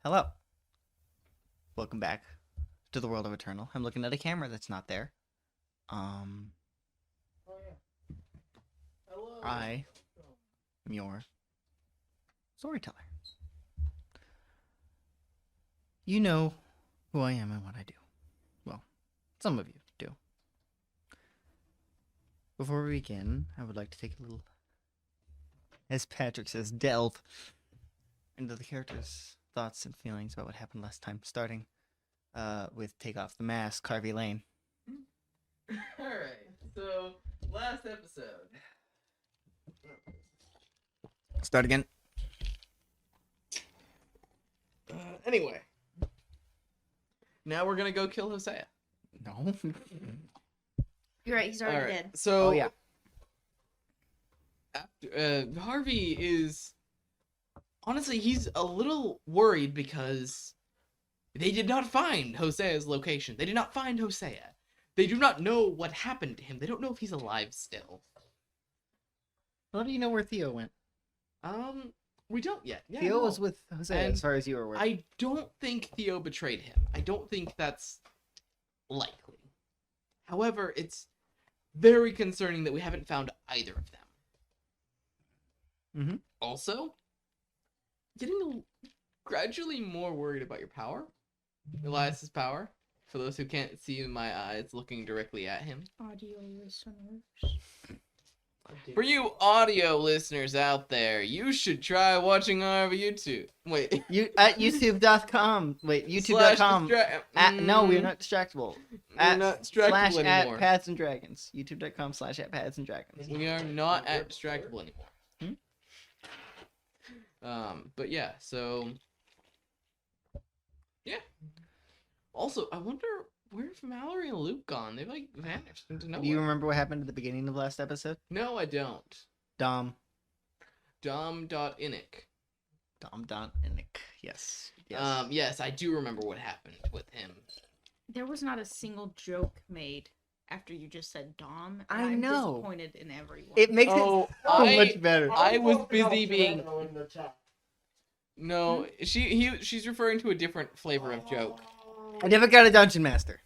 Hello. Welcome back to the world of Eternal. I'm looking at a camera that's not there. Oh yeah. Hello. I am your storyteller. You know who I am and what I do. Well, some of you do. Before we begin, I would like to take a little, as Patrick says, delve into the characters' thoughts and feelings about what happened last time, starting with Take Off the Mask, Harvey Lane. Alright, so last episode. Start again. Anyway. Now we're gonna go kill Hosea. No. You're right, he's already Alright, dead. so Oh, yeah. after, Harvey is honestly he's a little worried because they did not find Hosea's location. They did not find Hosea. They do not know what happened to him. They don't know if he's alive still. How do you know where Theo went? We don't yet. Yeah, Theo no. was with Hosea, And as far as you were aware. I don't think Theo betrayed him. I don't think that's likely. However, it's very concerning that we haven't found either of them. Mm-hmm. Also, getting gradually more worried about your power. Elias's power. For those who can't see my eyes looking directly at him. Audio listeners. For you audio listeners out there, you should try watching our YouTube. Wait. You at youtube.com. Wait, youtube.com. No, we're not distractible. We're not distractible / anymore. at Pads and Dragons. youtube.com / at Pads and Dragons. We are not at distractible anymore. But yeah, so yeah. Also, I wonder where's Mallory and Luke gone? They've like vanished into nowhere. Do you remember what happened at the beginning of last episode? No, I don't. Dom. Dom.inic. Dom.inic. Yes. Yes. Yes, I do remember what happened with him. There was not a single joke made after you just said Dom. And I I'm know. disappointed in everyone. It makes it so much better. I was busy being. No, she's referring to a different flavor of joke. I never got a Dungeon Master.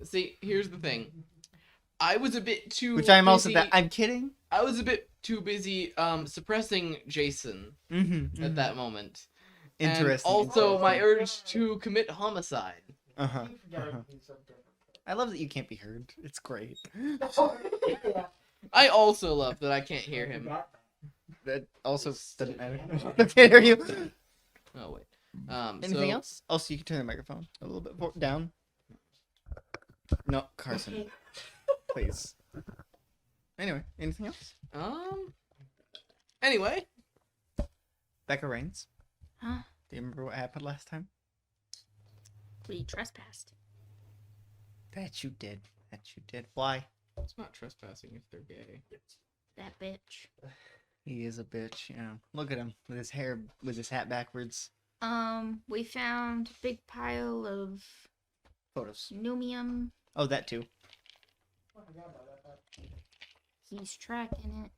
See, here's the thing. I was a bit too Which I'm also busy- that. I'm kidding. I was a bit too busy suppressing Jason at that moment. Interesting. And also my urge to commit homicide. Uh-huh. I love that you can't be heard. It's great. I also love that I can't hear him. That also doesn't matter. I can't hear you. Oh wait. Anything else? Also, you can turn the microphone a little bit down. No, Carson. Please. Anyway, anything else? Anyway. Becca Rains. Huh? Do you remember what happened last time? We trespassed. That you did. That you did. Why? It's not trespassing if they're gay. That bitch. He is a bitch, you know. Look at him with his hair, with his hat backwards. We found a big pile of Photos. pneumium. Oh, that too. He's tracking it.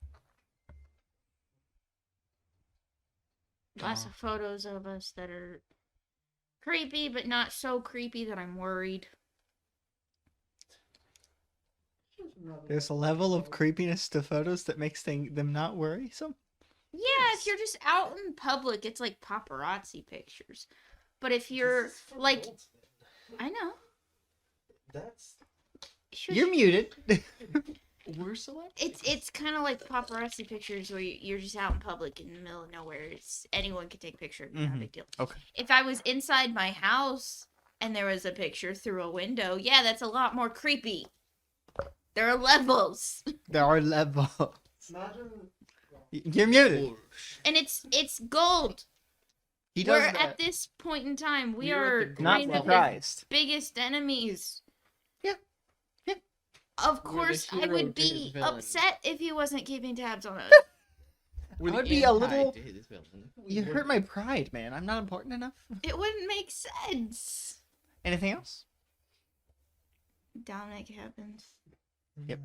Lots of photos of us that are creepy, but not so creepy that I'm worried. There's a level of creepiness to photos that makes them not worrisome. Yeah, if you're just out in public, it's like paparazzi pictures. But if you're like, I know. That's You're muted. we're celebs. It's kind of like paparazzi pictures where you're just out in public in the middle of nowhere. It's anyone can take a picture. Not a big deal. Okay. If I was inside my house and there was a picture through a window, yeah, that's a lot more creepy. There are levels. There are levels. You're muted. And it's gold. He does We're that. at this point in time, we You're are at the Not kind of his surprised. biggest enemies. Yeah. Yeah. Of We're the course, I hero would to his be villain. upset if he wasn't keeping tabs on us. We're I would the be a anti little- to his villain. You hurt my pride, man. I'm not important enough. It wouldn't make sense. Anything else? Dominic happens. Yep.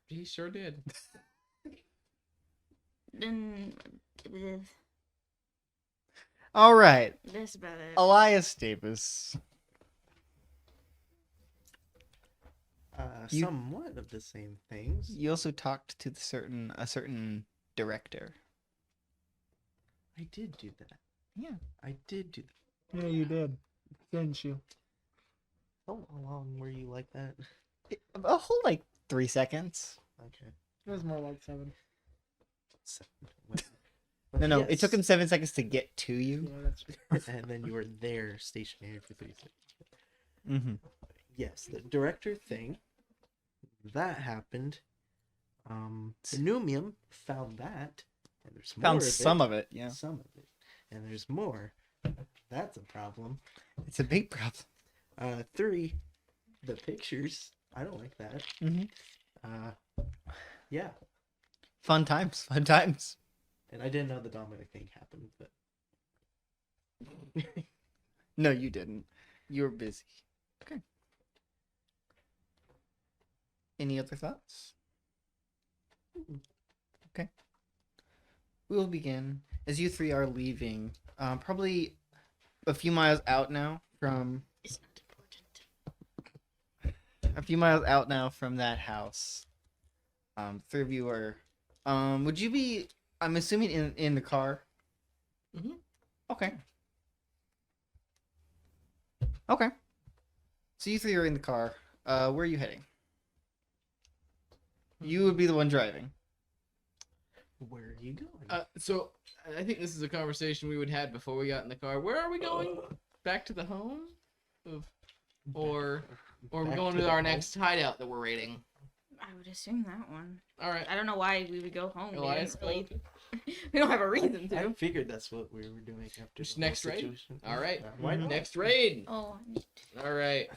He sure did. Then All right, That's about it. Elias Davis. You- Somewhat of the same things. You also talked to a certain director. I did do that. Yeah. I did do that. Yeah, you did. Didn't you? How long were you like that? A whole like 3 seconds. Okay. It was more like 7. No, it took Yes. him 7 seconds to get to you. Yeah, that's And then you were there stationary for 3 seconds. Mm-hmm. Yes, the director thing. That happened. Numium found that. And there's more Found of some it. of it. Yeah, Some of it. And there's more. That's a problem. it's a big problem. 3. The pictures. I don't like that. Mm-hmm. Yeah. Fun times. Fun times. And I didn't know the Dominic thing happened, but No, you didn't. You were busy. Okay. Any other thoughts? Okay. We will begin as you three are leaving. Probably a few miles out now from It's not important. that house. Three of you are. Would you be? I'm assuming in the car. Mhm. Okay. Okay. So you three are in the car. Where are you heading? You would be the one driving. where are you going? So I think this is a conversation we would had before we got in the car. Where are we going? Back to the home? Or are we Back going to to the our home? next hideout that we're raiding? I would assume that one. All right. I don't know why we would go home. Elias, We don't have a reason I to. figured that's what we were doing after Just the whole next raid? situation. All right. Why Mhm. not? Next raid. Oh, All right.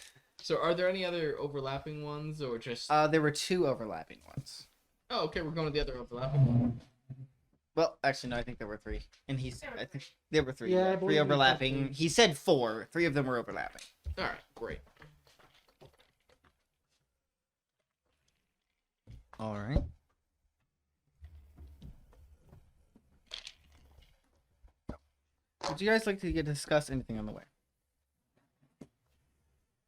So are there any other overlapping ones or just? There were 2 overlapping ones. Oh, okay. We're going to the other overlapping one. Well, actually, no. I think there were 3, and I think there were 3. Yeah, I 3 believe you said overlapping. 3. He said 4. 3 of them were overlapping. All right. Great. All right. Would you guys like to discuss anything on the way?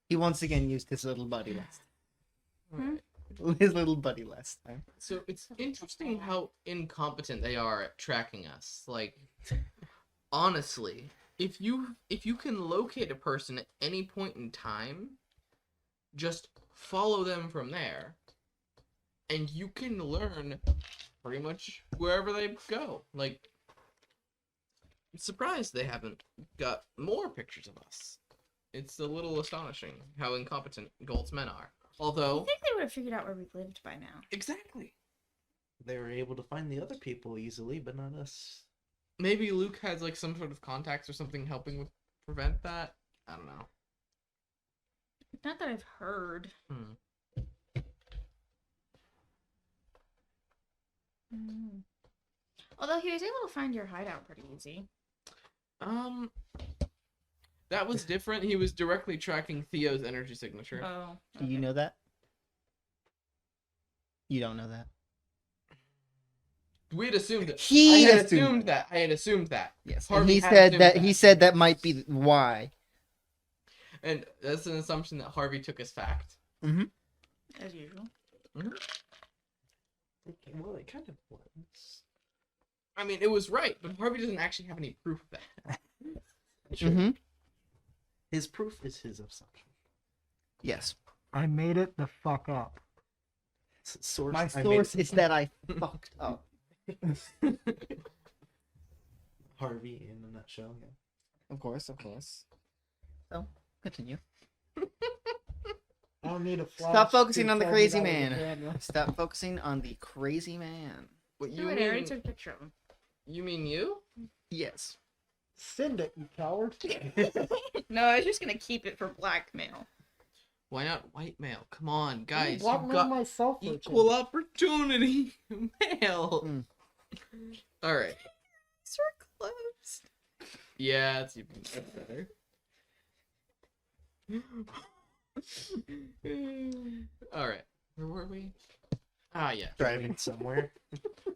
He once again used his little buddy last. All right. His little buddy last time. So it's interesting how incompetent they are at tracking us. Like, honestly, if you can locate a person at any point in time, just follow them from there, and you can learn pretty much wherever they go. Like, I'm surprised they haven't got more pictures of us. It's a little astonishing how incompetent Gold's men are. I Although, think they would have figured out where we lived by now. exactly. They were able to find the other people easily, but not us. Maybe Luke has like some sort of contacts or something helping with prevent that. I don't know. Not that I've heard. Mm. Although he was able to find your hideout pretty easy. That was different. He was directly tracking Theo's energy signature. Oh. Do you know that? You don't know that. We had assumed it. He I had assumed assumed that. I had assumed that. Yes, Harvey and he had said assumed that that. he said that might be why. And that's an assumption that Harvey took as fact. As usual. Well, it kind of was. I mean, it was right, but Harvey doesn't actually have any proof of that. Sure. Mm-hmm. His proof is his assumption. Yes. I made it the fuck up. Source. My I made source is that I fucked up. Harvey in a nutshell. Yeah. Of course, of course. So, continue. I don't need a flash. Stop focusing to on the tell me crazy that was a man. camera. Stop focusing on the crazy man. What Do you it, I already mean? took a picture of him. You mean you? Yes. Send it, you coward. No, I was just gonna keep it for blackmail. Why not white male? Come on, guys. What You've room got myself for equal opportunity male. Mm. All right. These were closed. Yeah, it's even better. All right. Where were we? Ah, yeah. Driving. somewhere.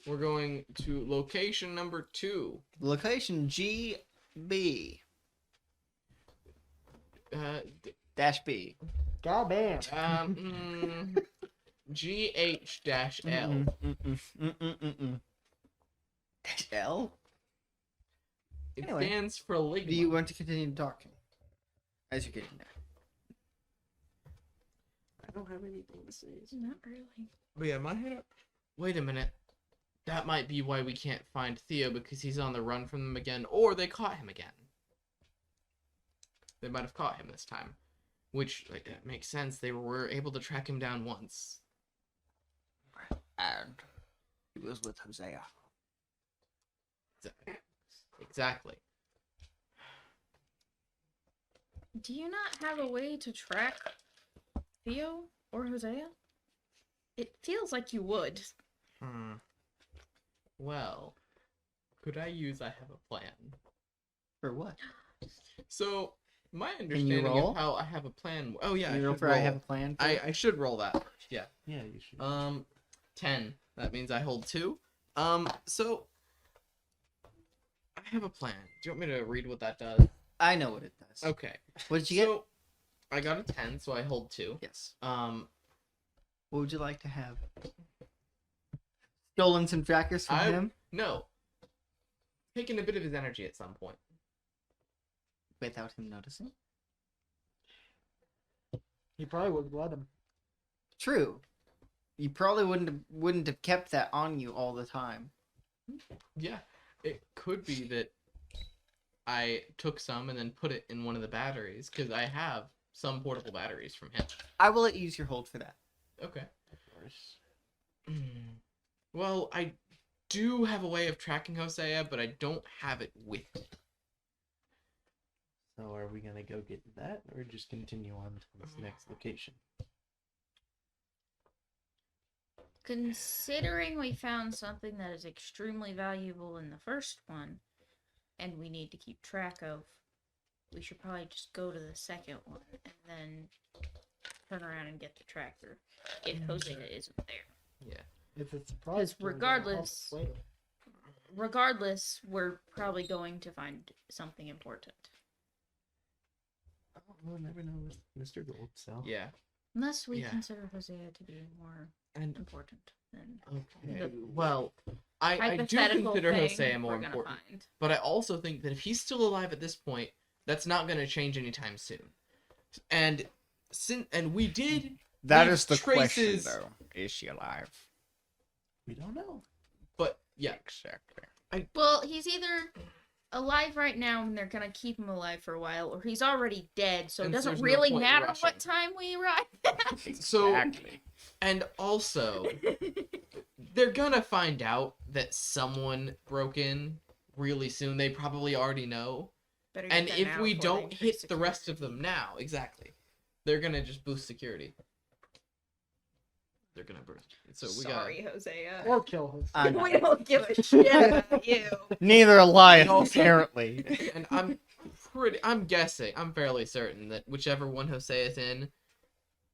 We're going to location number 2. Location G B. Dash B. God damn. GH-L. Dash L? It Anyway, stands for ligma. Do you want to continue talking? As you're getting there. I don't have anything to say. Not really. But yeah, my head up. Wait a minute. That might be why we can't find Theo, because he's on the run from them again, or they caught him again. They might have caught him this time. Which, like, that makes sense. They were able to track him down once. And he was with Hosea. Exactly. Do you not have a way to track Theo or Hosea? It feels like you would. Well, could I use I have a plan? For what? So, my you understanding roll? of how I have a plan... Oh, yeah, You I roll should for roll. I have a plan? I should roll that. Yeah. Yeah, you should. 10. That means I hold 2. So... I have a plan. Do you want me to read what that does? I know what it does. Okay. What did you get? So, I got a 10, so I hold 2. Yes. What What would you like to have? Stolen some trackers from him? No. Taking a bit of his energy at some point. Without him noticing? He probably would let him. True. You probably wouldn't have kept that on you all the time. Yeah. It could be that I took some and then put it in one of the batteries, because I have some portable batteries from him. I will let you use your hold for that. Okay. Well, I do have a way of tracking Hosea, but I don't have it with me. So are we gonna go get that, or just continue on to this next location? Considering we found something that is extremely valuable in the first one, and we need to keep track of, we should probably just go to the second one and then turn around and get the tracker if Hosea isn't there. Yeah. It's a surprise. Because regardless, we're probably going to find something important. Oh, we'll never know with Mr. Gold, so. Yeah. Unless we Yeah. consider Hosea to be more And important than okay. the Well, I do hypothetical consider thing Hosea more we're gonna important. find. But I also think that if he's still alive at this point, that's not going to change anytime soon. And we did That leave is the traces, question, though. Is she alive? We don't know. But yeah, Exactly. Well, he's either alive right now and they're gonna keep him alive for a while, or he's already dead, so it And doesn't there's no really point in matter rushing. what time we arrive. So Exactly. and also they're gonna find out that someone broke in really soon. They probably already know. Better get And there if now we before they don't increase hit the rest of security. them now, exactly, they're gonna just boost security. They're gonna boost. So we Sorry, Hosea. Or kill him. I know. We don't give a shit about you. Neither Elias, Also- apparently. got. And I'm guessing. I'm fairly certain that whichever one Hosea is in,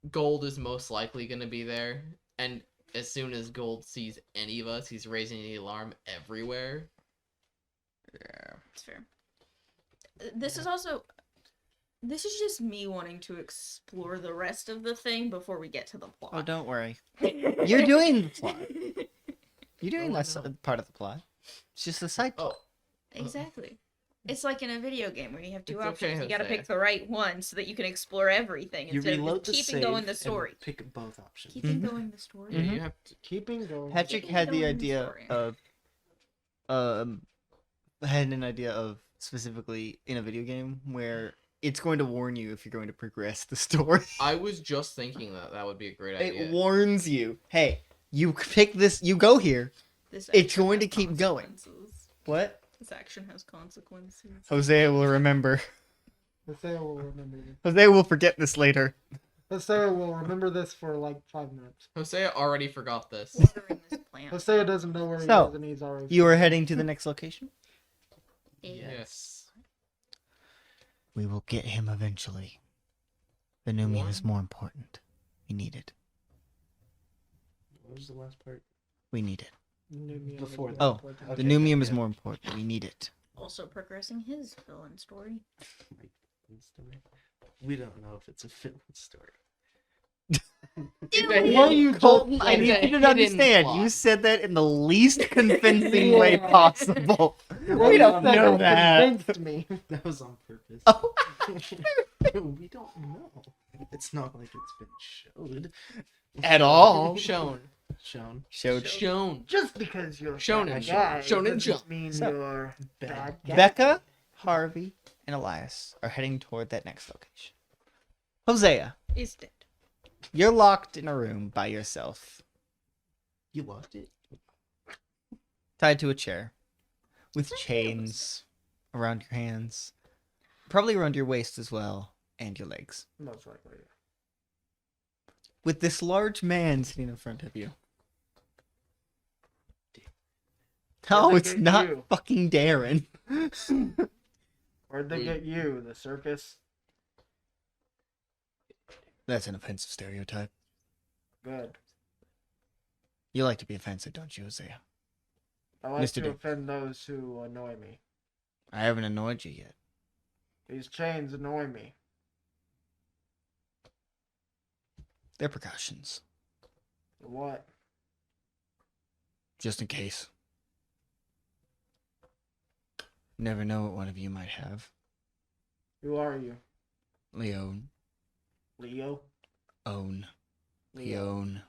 Gold is most likely gonna be there. And as soon as Gold sees any of us, he's raising the alarm everywhere. Yeah. It's fair. This is just me wanting to explore the rest of the thing before we get to the plot. Oh, don't worry. You're doing the plot. You're doing Oh, I that know. part of the plot. It's just the side plot. Oh, Exactly. It's like in a video game where you have two It's okay, options. You gotta Hosea. pick the right one so that you can explore everything You instead reload of the just save keeping going the and story. pick both options. Keeping going the story. yeah, Mhm. you have to. Keeping going. Patrick Keeping had the going the idea story. had an idea of specifically in a video game where it's going to warn you if you're going to progress the story. I was just thinking that would be a great idea. It warns you. Hey, you pick this. You go here. This It's action going to has keep going. consequences. What? This action has consequences. Hosea will remember. Hosea will remember this. Hosea will forget this later. Hosea will remember this for like 5 minutes. Hosea already forgot this. Watering this plant. Hosea doesn't know where he So, is and he's already. You are heading to the next location. Yes. We will get him eventually. The Numium is One. more important. We need it. What was the last part? We need it. Numium Before is that. Oh, important. The Okay, Numium is yeah. more important. We need it. Also progressing his villain story. Story. We don't know if it's a film story. It's a What hidden- you Colton, just I need It's a you to hidden understand. plot. You said that in the least convincing way Yeah. possible. What We you don't said know that. convinced me. That was on purpose. Oh. We don't know. It's not like it's been showed. At all. Shown. Shown. Shown. Just because you're a Shonen. bad guy Shonen doesn't jump. mean So, you're bad guy. Becca, Harvey, and Elias are heading toward that next location. Hosea, Is dead. you're locked in a room by yourself, You lost it? tied to a chair, with chains around your hands, probably around your waist as well, and your legs. Most likely. With this large man sitting in front of you. Where'd No, they it's get not you? fucking Darren. Where'd they get you? The circus? That's an offensive stereotype. Good. You like to be offensive, don't you, Hosea? I like Mr. to Dick. offend those who annoy me. I haven't annoyed you yet. These chains annoy me. They're precautions, What? just in case. Never know what one of you might have. Who are you? Leon. Leo? Own. Leo. Leon.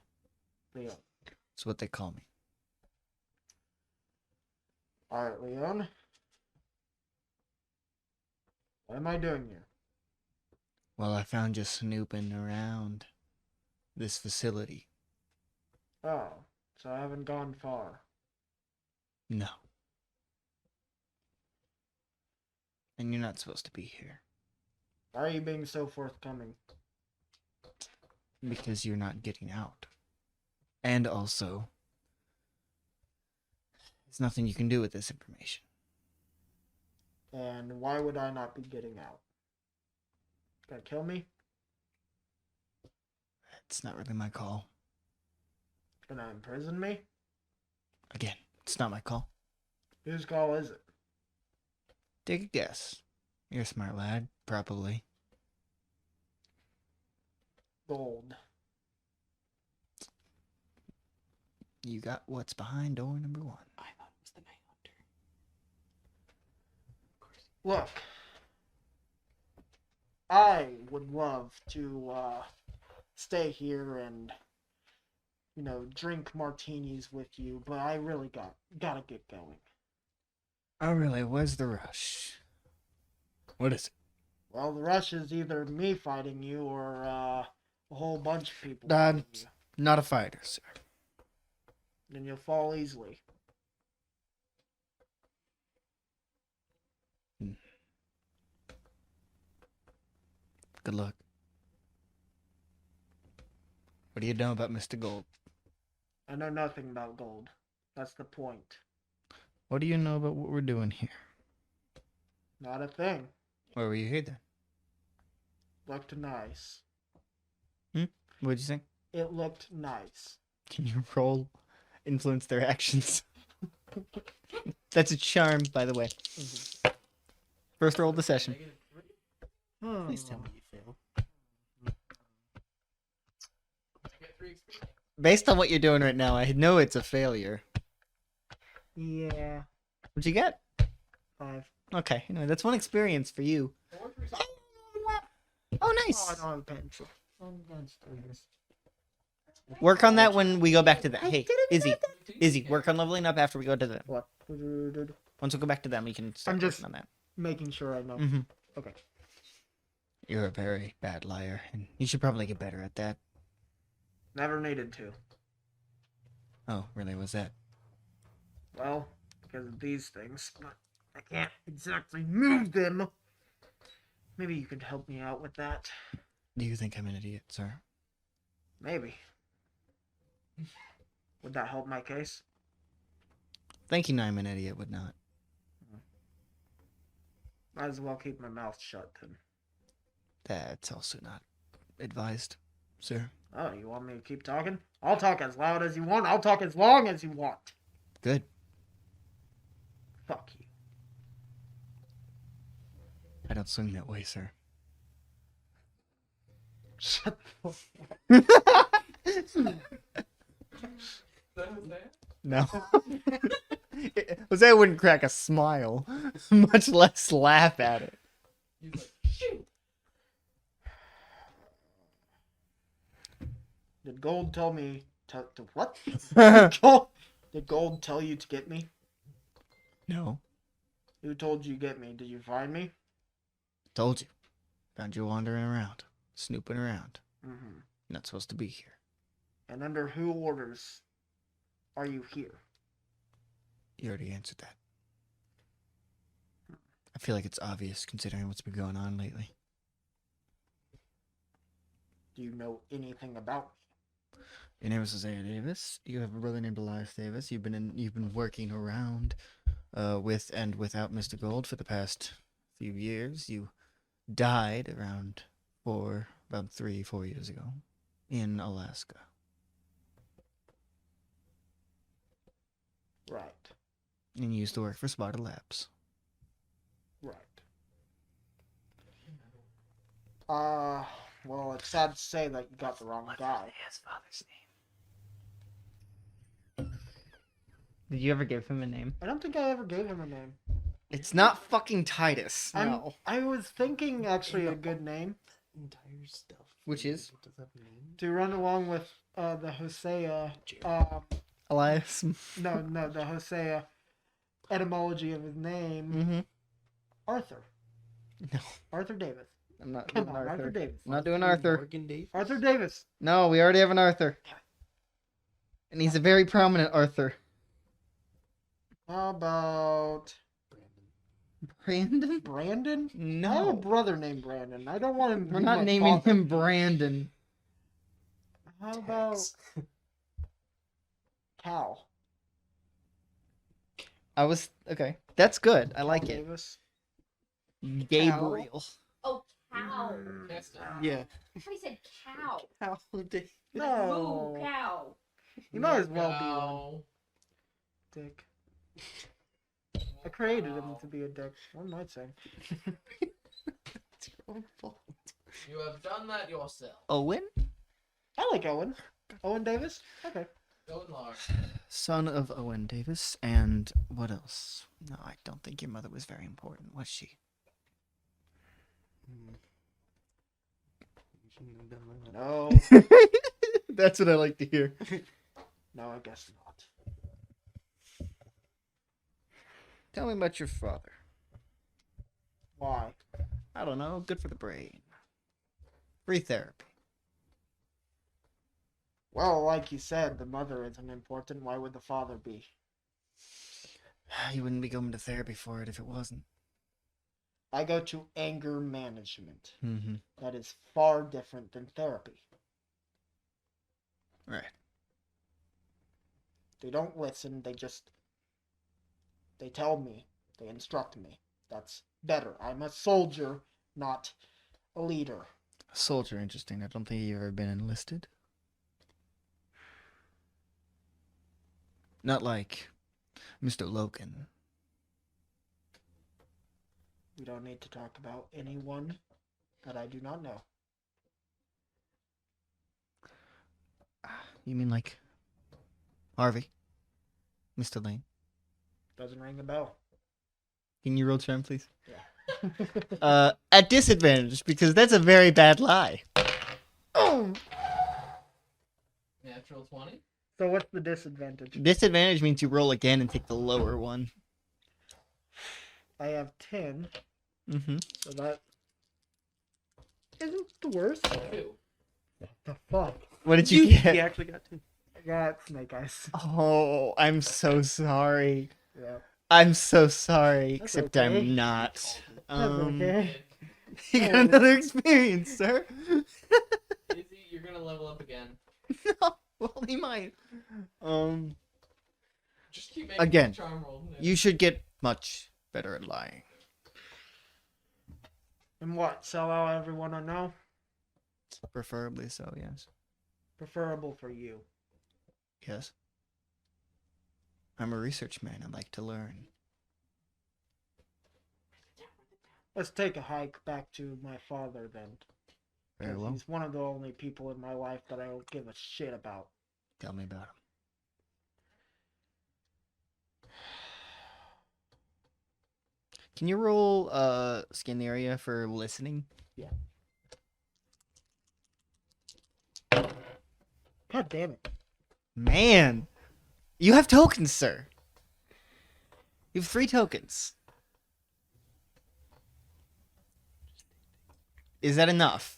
Leo. That's what they call me. Alright, Leon. What am I doing here? Well, I found you snooping around this facility. Oh, so I haven't gone far. No. And you're not supposed to be here. Why are you being so forthcoming? Because you're not getting out. And also, there's nothing you can do with this information. And why would I not be getting out? Gonna kill me? It's not really my call. Gonna imprison me? Again, it's not my call. Whose call is it? Take a guess. You're a smart lad, probably. Gold. You got what's behind door number 1. I thought it was the Night Hunter. Look. I would love to stay here and drink martinis with you, but I really gotta get going. Oh, really? Where's the rush? What is it? Well, the rush is either me fighting you or a whole bunch of people Dad. fighting you. Not a fighter, sir. Then you'll fall easily. Good luck. What do you know about Mr. Gold? I know nothing about gold. That's the point. What do you know about what we're doing here? Not a thing. Why were you here then? Looked nice. What'd you think? It looked nice. Can you roll influence their actions? That's a charm, by the way. First roll of the session. Please tell me you fail. I get 3 experience. Based on what you're doing right now, I know it's a failure. Yeah. What'd you get? 5. Okay, that's 1 experience for you. Oh, nice. Oh, I don't have a pencil. I'm downstairs. Work on that when we go back to that. Hey, Izzy, work on leveling up after we go to them. What? Once we go back to them, we can start I'm just- working on that. Making sure I know. Mm-hmm. Okay. You're a very bad liar, and you should probably get better at that. Never needed to. Oh, really? Was that? Well, because of these things. But I can't exactly move them. Maybe you could help me out with that. Do you think I'm an idiot, sir? Maybe. Would that help my case? Thinking I'm an idiot would not. Might as well keep my mouth shut then. That's also not advised, sir. Oh, you want me to keep talking? I'll talk as loud as you want. I'll talk as long as you want. Good. Fuck you. I don't swing that way, sir. Shut the No. Hosea wouldn't crack a smile, much less laugh at it. He's like, shoot. Did Gold tell me to what? No. Did Gold tell you to get me? Who told you to get me? Did you find me? Told you. Found you wandering around, snooping around. Mm-hmm. Not supposed to be here. And under who orders are you here? You already answered that. I feel like it's obvious considering what's been going on lately. Do you know anything about me? Your name is Hosea Davis. You have a brother named Elias Davis. You've been working around with and without Mr. Gold for the past few years. You died around about 3-4 years ago in Alaska. Right. And you used to work for Sparta Labs. Right. Well, it's sad to say that you got the wrong guy. His father's name. Did you ever give him a name? I don't think I ever gave him a name. It's not fucking Titus. No. I was thinking actually a good name Entire stuff. Which is? What does that mean? to run along with the Hosea. Elias. No, the Hosea etymology of his name. Mm-hmm. Arthur. No. Arthur Davis. I'm not Come doing on, Arthur Davis. I'm not doing Arthur. Morgan Davis? Arthur Davis. No, we already have an Arthur. And he's a very prominent Arthur. How about Brandon? Brandon? I have a No. brother named Brandon. I don't want him. to We're be not my naming father. him Brandon. How about Tex. Cal? Okay. That's good. I like Cal it. Davis. Gabriel. Oh, cow. Yeah. I thought he said cow. How Davis. No. Ooh, cow. You might as well be one, No. Dick. I created him to be a dick. One might say. It's your own fault. You have done that yourself. Owen? I like Owen. Owen Davis? Okay. Go and large. Son of Owen Davis. And what else? No, I don't think your mother was very important, was she? You shouldn't have done that. No. That's what I like to hear. No, I guess not. Tell me about your father. Why? I don't know. Good for the brain. Free therapy. Well, like you said, the mother isn't important. Why would the father be? You wouldn't be going to therapy for it if it wasn't. I go to anger management. Mm-hmm. That is far different than therapy. Right. They don't listen. They tell me. They instruct me. That's better. I'm a soldier, not a leader. A soldier, interesting. I don't think you've ever been enlisted. Not like Mr. Logan. We don't need to talk about anyone that I do not know. You mean like Harvey? Mr. Lane? Doesn't ring a bell. Can you roll charm, please? Yeah. At disadvantage, because that's a very bad lie. Oh. Natural 20. So what's the disadvantage? Disadvantage means you roll again and take the lower one. I have 10, Mm-hmm. so that isn't the worst. 2. The fuck? What did you He get? actually got 2. I got snake eyes. Oh, I'm so sorry. Yeah. I'm so sorry, That's except okay. I'm not. That's okay. You got another experience, sir. Izzy, you're gonna level up again. No, well, he might. Just keep making Again, charm rolls. You should get much better at lying. And what? Sell out everyone I know? Preferably so, yes. Preferable for you. Yes. I'm a research man. I like to learn. let's take a hike back to my father then. Very 'Cause well. he's one of the only people in my life that I don't give a shit about. Tell me about him. Can you roll skin area for listening? God damn it. Man, you have tokens, sir. You have 3 tokens. Is that enough?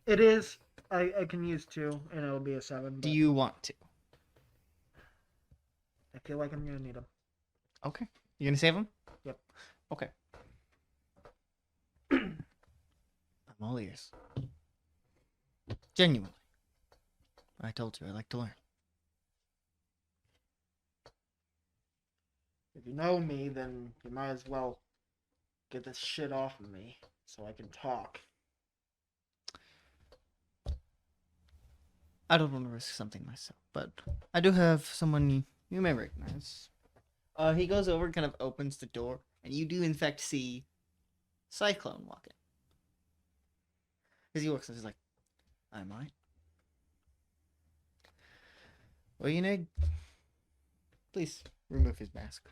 It is. I can use 2, and it'll be a 7. Do But you want to? I feel like I'm gonna need them. Okay. You gonna save him? Yep. Okay. I'm all ears. Genuinely. I told you I like to learn. If you know me, then you might as well get this shit off of me so I can talk. I don't want to risk something myself, but I do have someone you may recognize. He goes over and kind of opens the door, and you do in fact see Cyclone walk in. As he walks in, he's like, I might. What do you need? Please remove his mask.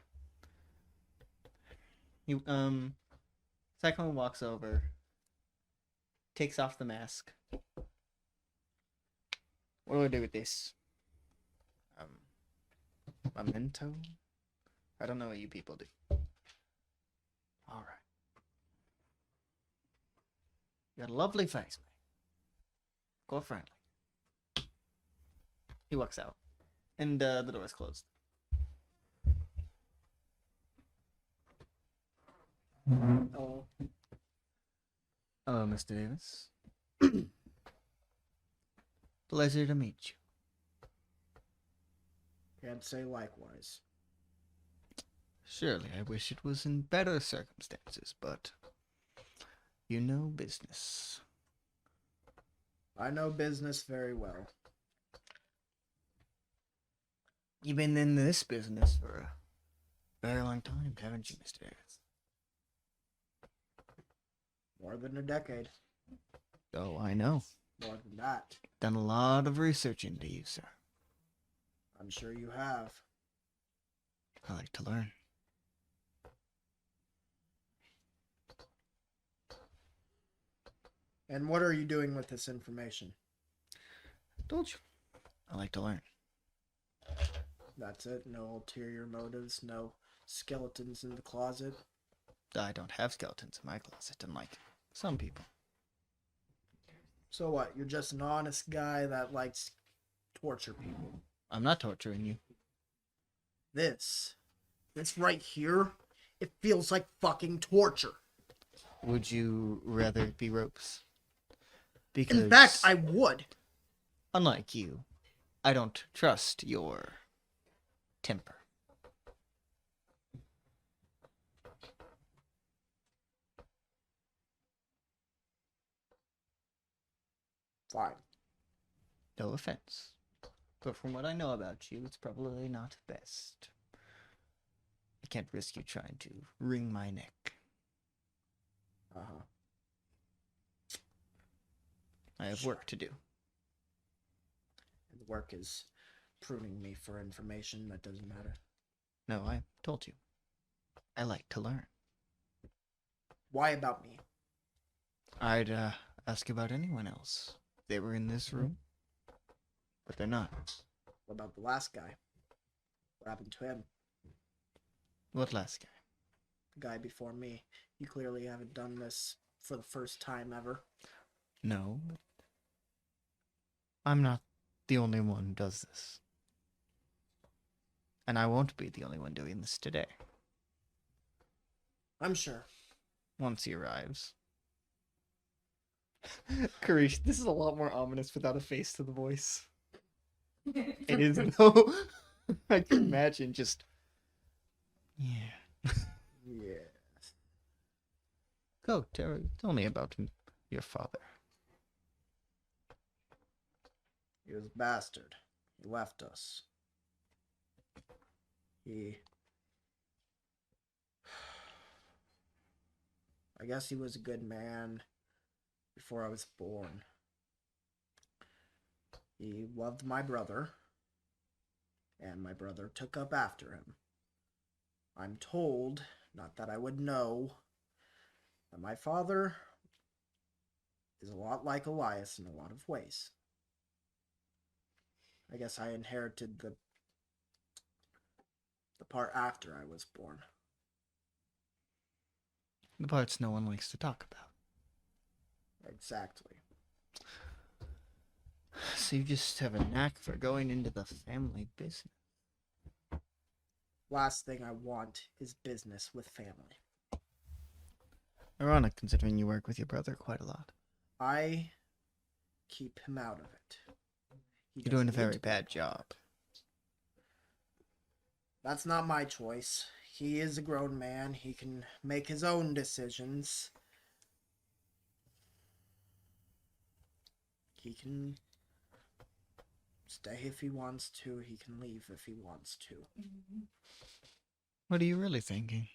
He Cyclone walks over, takes off the mask. What do I do with this? Memento? I don't know what you people do. Alright. You got a lovely face, mate. Go friendly. He walks out. And the door is closed. Oh, Hello, Mr. Davis. Pleasure to meet you. can't say likewise. Surely I wish it was in better circumstances, but you know business. I know business very well. You've been in this business for a very long time, haven't you, Mr. Davis? More than a decade. Oh, I know. More than that. Done a lot of research into you, sir. I'm sure you have. I like to learn. And what are you doing with this information? Told you. I like to learn. That's it? No ulterior motives? No skeletons in the closet? I don't have skeletons in my closet, unlike some people. So what? You're just an honest guy that likes torture people. I'm not torturing you. This right here, it feels like fucking torture. Would you rather it be ropes? Because, In fact, I would. unlike you, I don't trust your temper. Fine. No offense. But from what I know about you, it's probably not best. I can't risk you trying to wring my neck. Uh-huh. I have work to do. And the work is pruning me for information that doesn't matter. No, I told you. I like to learn. Why about me? I'd ask about anyone else. They were in this room, but they're not. What about the last guy? What happened to him? What last guy? The guy before me. You clearly haven't done this for the first time ever. No, but I'm not the only one who does this. And I won't be the only one doing this today. I'm sure. Once he arrives. Karish, this is a lot more ominous without a face to the voice. It is, though. I can imagine just... Yeah. Yeah. Go, tell me about your father. He was a bastard. He left us. He... I guess he was a good man before I was born. He loved my brother, and my brother took up after him. I'm told, not that I would know, that my father is a lot like Elias in a lot of ways. I guess I inherited the part after I was born. The parts no one likes to talk about. Exactly. So you just have a knack for going into the family business. Last thing I want is business with family. Ironic, considering you work with your brother quite a lot. I keep him out of it. He You're doing a doesn't need very to. bad job. That's not my choice. He is a grown man. He can make his own decisions. He can stay if he wants to. He can leave if he wants to. What are you really thinking,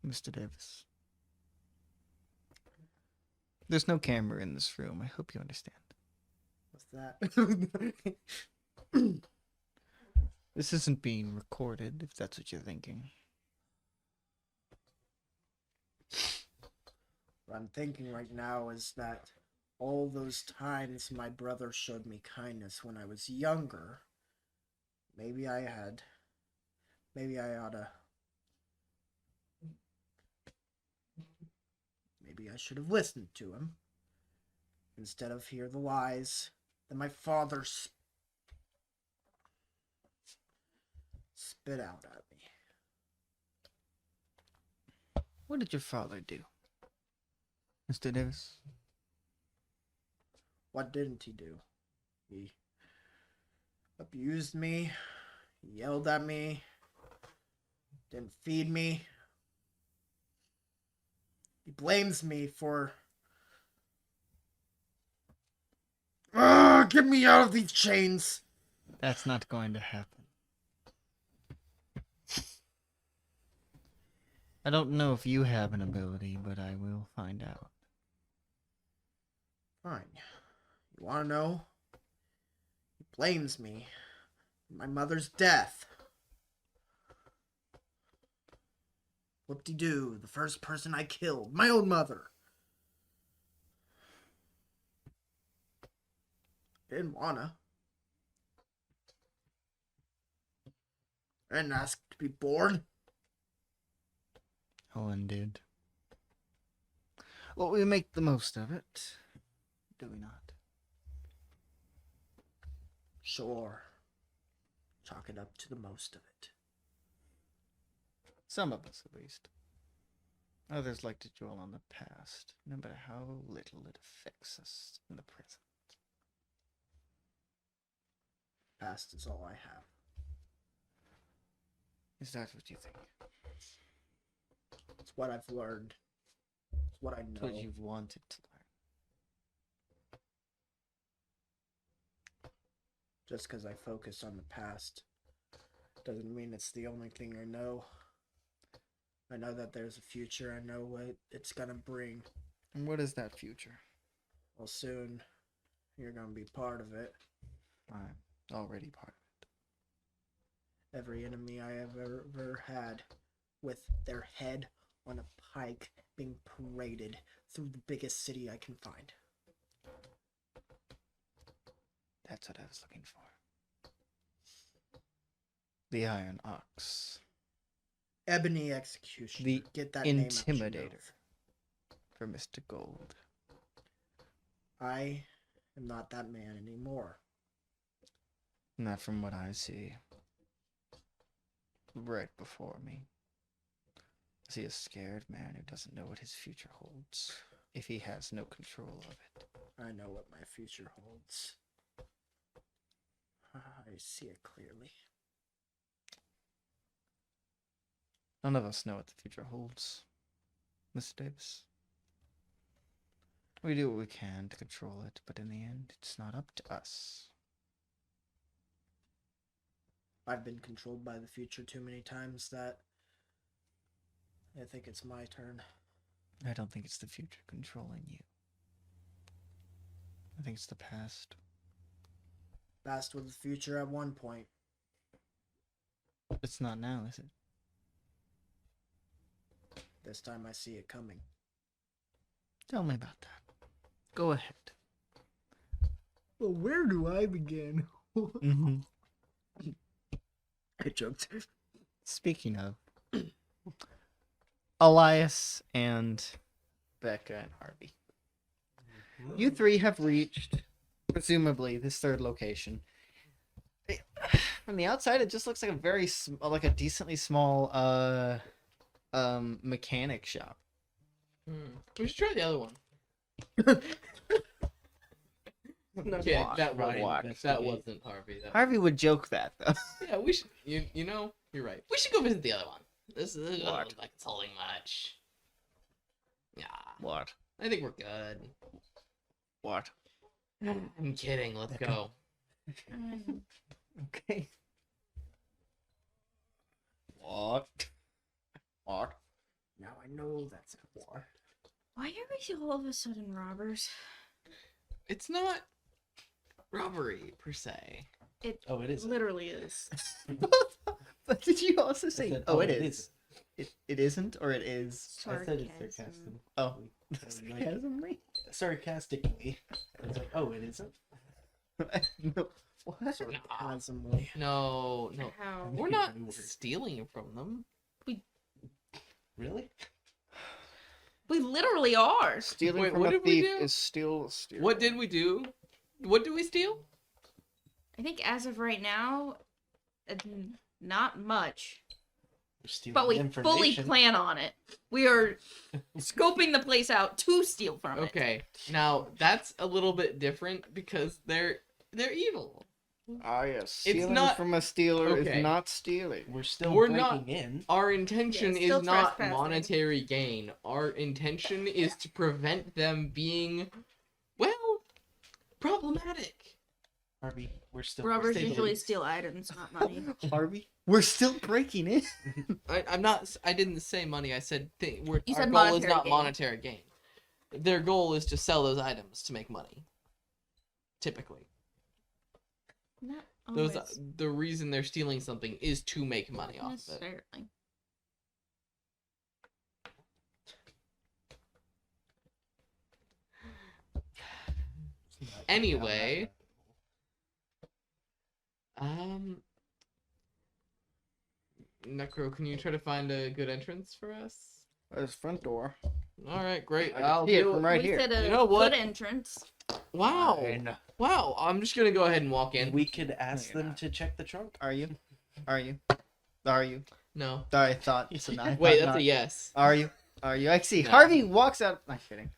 Mr. Davis? There's no camera in this room. I hope you understand. What's that? This isn't being recorded, if that's what you're thinking. What I'm thinking right now is that all those times my brother showed me kindness when I was younger, maybe I oughta. Maybe I should have listened to him instead of hear the lies that my father spit out at me. What did your father do, Mr. Davis? What didn't he do? He abused me, he yelled at me, didn't feed me. He blames me for... get me out of these chains! That's not going to happen. I don't know if you have an ability, but I will find out. Fine. You wanna know? He blames me for my mother's death. Whoop-de-doo, the first person I killed, my own mother. Didn't wanna. I didn't ask to be born. Helen did. Well, we make the most of it, do we not? Sure. Chalk it up to the most of it. Some of us, at least. Others like to dwell on the past, no matter how little it affects us in the present. Past is all I have. Is that what you think? It's what I've learned. It's what I It's know. what you've wanted to learn. Just because I focus on the past doesn't mean it's the only thing I know. I know that there's a future. I know what it's gonna bring. And what is that future? Well, soon you're gonna be part of it. I'm already part of it. Every enemy I have ever had, with their head on a pike, being paraded through the biggest city I can find. That's what I was looking for. The Iron Ox. Ebony Executioner. The Get that name out your Intimidator. mouth. For Mr. Gold. I am not that man anymore. Not from what I see. Right before me. I see a scared man who doesn't know what his future holds, if he has no control of it. I know what my future holds. I see it clearly. None of us know what the future holds, Mr. Davis. We do what we can to control it, but in the end, it's not up to us. I've been controlled by the future too many times that I think it's my turn. I don't think it's the future controlling you. I think it's the past. Past was the future at one point. It's not now, is it? This time I see it coming. Tell me about that. Go ahead. Well, where do I begin? Mm-hmm. I joked. Speaking of, Elias and Becca and Harvey. You three have reached, presumably, this third location. From the outside, it just looks like a very, like a decently small, mechanic shop. We should try the other one. Yeah, that wasn't Harvey. Harvey would joke that, though. Yeah, we should. You know, you're right. We should go visit the other one. This doesn't look like it's holding much. Yeah, What? I think we're good. What? I'm kidding. Let's go. Okay. What? What? Now I know that's what. Why are we all of a sudden robbers? It's not robbery per se. It Oh, it is. literally is. But did you also say? said, Oh, oh, it it is. It isn't, or it is. I said it Sarcasm. sarcastically. Oh, Like, sarcasmly. sarcastically. I was like, oh, it isn't. No. What? Sarcasmly. No. How? We're not stealing from them. Really? We literally are. Stealing Wait, from what a did we thief do? is still stealing. What did we do? What did we steal? I think as of right now, not much. We're stealing But we fully information. plan on it. We are scoping the place out to steal from it. Okay, now that's a little bit different because they're evil. Ah, yes. Stealing not- from a stealer okay. is not stealing. We're still We're breaking not- in. Our intention Yeah, is still not trespassing. monetary gain. Our intention is to prevent them being, well, problematic. Harvey, we're still. Robbers Stay usually late. steal items, not money. Harvey, we're still breaking in. I didn't say money. I said You our said goal is monetary not gain. monetary gain. Their goal is to sell those items to make money. Typically, Not those always the reason they're stealing something is to make money off of it. necessarily. Anyway, Necro, can you try to find a good entrance for us? There's front door. All right, great. I can I'll see it do from it. right we here. said a You know what? good entrance. Wow. Fine. Wow. I'm just gonna go ahead and walk in. We could ask you're them not. to check the trunk. Are you? Are you? Are you? No. I thought so. Now I Wait, thought that's not. a yes. Are you? Are you? I see. No. Harvey walks out. I'm kidding.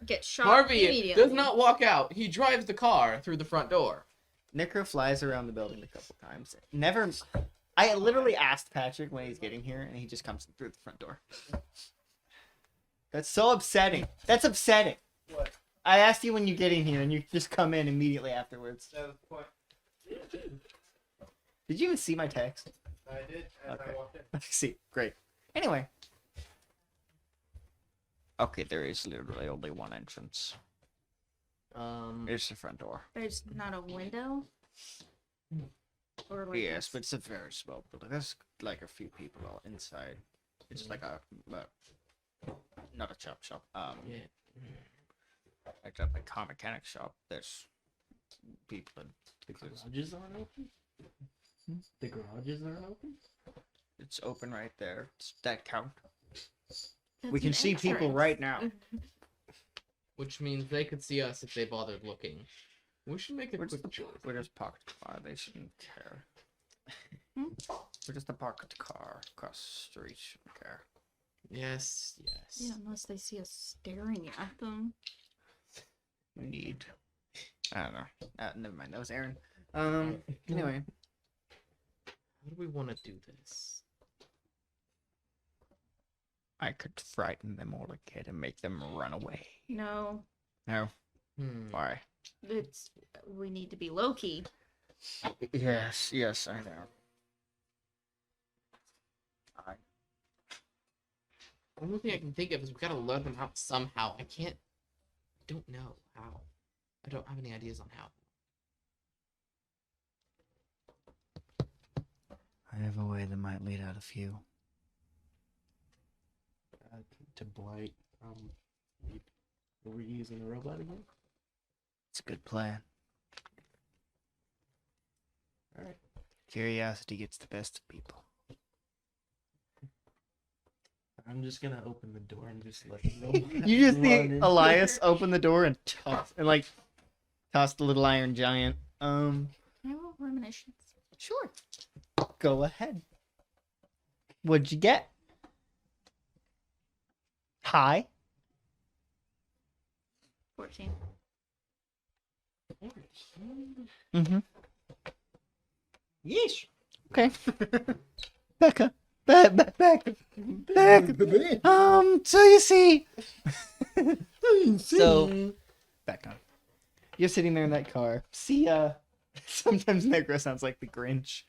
Get shot Harvey immediately. does not walk out. He drives the car through the front door. Necro flies around the building a couple times. Never. I literally asked Patrick when he's getting here, and he just comes through the front door. That's so upsetting. That's upsetting. What? I asked you when you get in here, and you just come in immediately afterwards. That was quite. Did you even see my text? I did as Okay. I walked in. I see. Great. Anyway. Okay, there is literally only one entrance. It's the front door. There's not a window. Or like Yes, a- but it's a very small building. There's like a few people all inside. It's like a not a chop shop. Yeah. Like a car mechanic shop. There's people in. The garages aren't open. The garages aren't open. It's open right there. Does that count? That's We can an see people entrance. right now. Which means they could see us if they bothered looking. We should make a We're quick just, choice. we're just parked car. They shouldn't care. Hmm? We're just a parked car across the street. Shouldn't care. Yes. Yeah, unless they see us staring at them. We need. I don't know. Never mind. That was Aaron. Anyway. How do we want to do this? I could frighten them all again and make them run away. No, No. Why? we need to be low key. Yes, I know. Only thing I can think of is we gotta let him out somehow. I don't know how. I don't have any ideas on how. I have a way that might lead out a few. To blight. Were we using the robot again? It's a good plan. All right. Curiosity gets the best of people. I'm just gonna open the door and just let the robot You just run see in. Elias open the door and toss the little iron giant. Can I roll premonitions? Sure. Go ahead. What'd you get? High. 14. Mm-hmm. Yeesh. Okay. Becca. Becca. So you see. So, Becca. You're sitting there in that car. See, sometimes Negro sounds like the Grinch.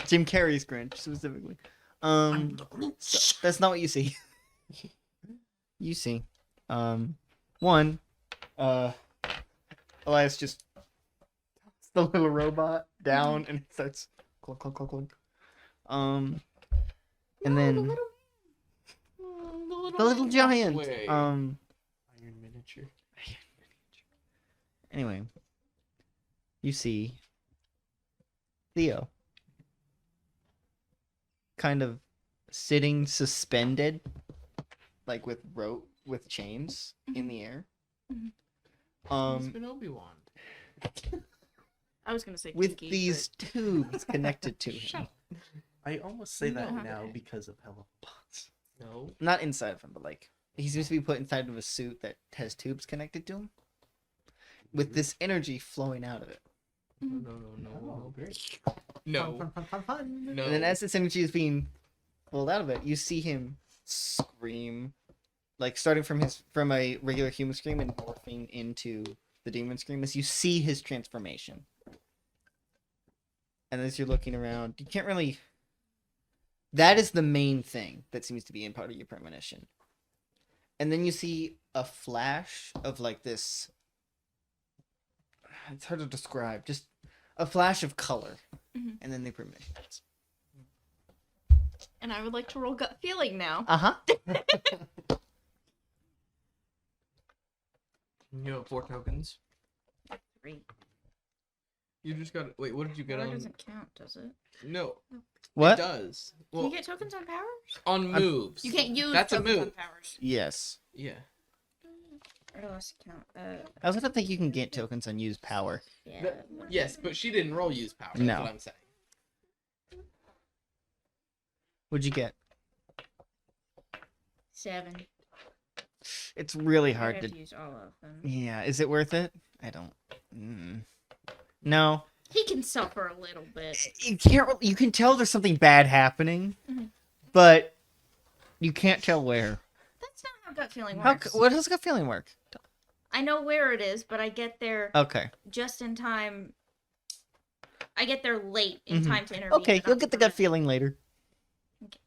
Jim Carrey's Grinch, specifically. So that's not what you see. You see, one, Elias just puts the little robot down and it starts clunk, clunk, clunk, clunk. And then the little giant. Wait. Iron miniature. Anyway, you see Theo kind of sitting suspended, like with rope with chains in the air. He's been Obi-Wan. I was gonna say With kinky, these tubes connected to Shut him. up. I almost say that No. now because of Hello Bots. No. Not inside of him, but like he seems to be put inside of a suit that has tubes connected to him, with this energy flowing out of it. No. Great. No. Fun. No. And then as this energy is being pulled out of it, you see him scream, like starting from a regular human scream and morphing into the demon scream as you see his transformation. And as you're looking around, you can't really. That is the main thing that seems to be in part of your premonition. And then you see a flash of like this. It's hard to describe. Just a flash of color, Mhm. and then the premonition ends. And I would like to roll gut feeling now. Uh-huh. You have 4 tokens. 3. You just got. Wait, what did you get 4 on? doesn't count, does it? No. It What? does. Can Well, you get tokens on powers? on moves. You can't use That's a tokens on move. powers. Yes. Yeah. Or else count. I also don't think you can get tokens on use power. Yeah. Yes, but she didn't roll use power. That's No. what I'm saying. What'd you get? 7. It's really I hard have to. to use all of them. Yeah, is it worth it? I don't. No, He can suffer a little bit. you can't. You can tell there's something bad happening, Mhm. but you can't tell where. That's not how gut feeling How? works. What does gut feeling work? I know where it is, but I get there Okay. just in time. I get there late in time to intervene. Okay, enough you'll to get the prevent- gut feeling later. Okay.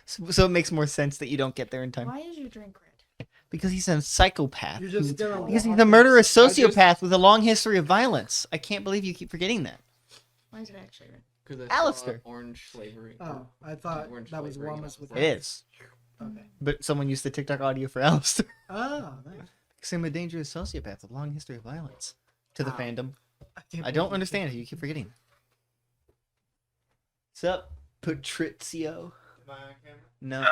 So it makes more sense that you don't get there in time Why is your drink red? because he's a psychopath. You're just gonna Because he's walk a murderous I just- sociopath with a long history of violence. I can't believe you keep forgetting that. Why is it actually red? Because Alistair. Orange flavoring. Oh, I thought Orange that was flavoring one was was with It is, Okay. but someone used the TikTok audio for Alistair. Oh, nice. Because I'm a dangerous sociopath with a long history of violence. To the Wow. fandom. can't I believe don't you understand how you keep forgetting. Sup, Patrizio? No.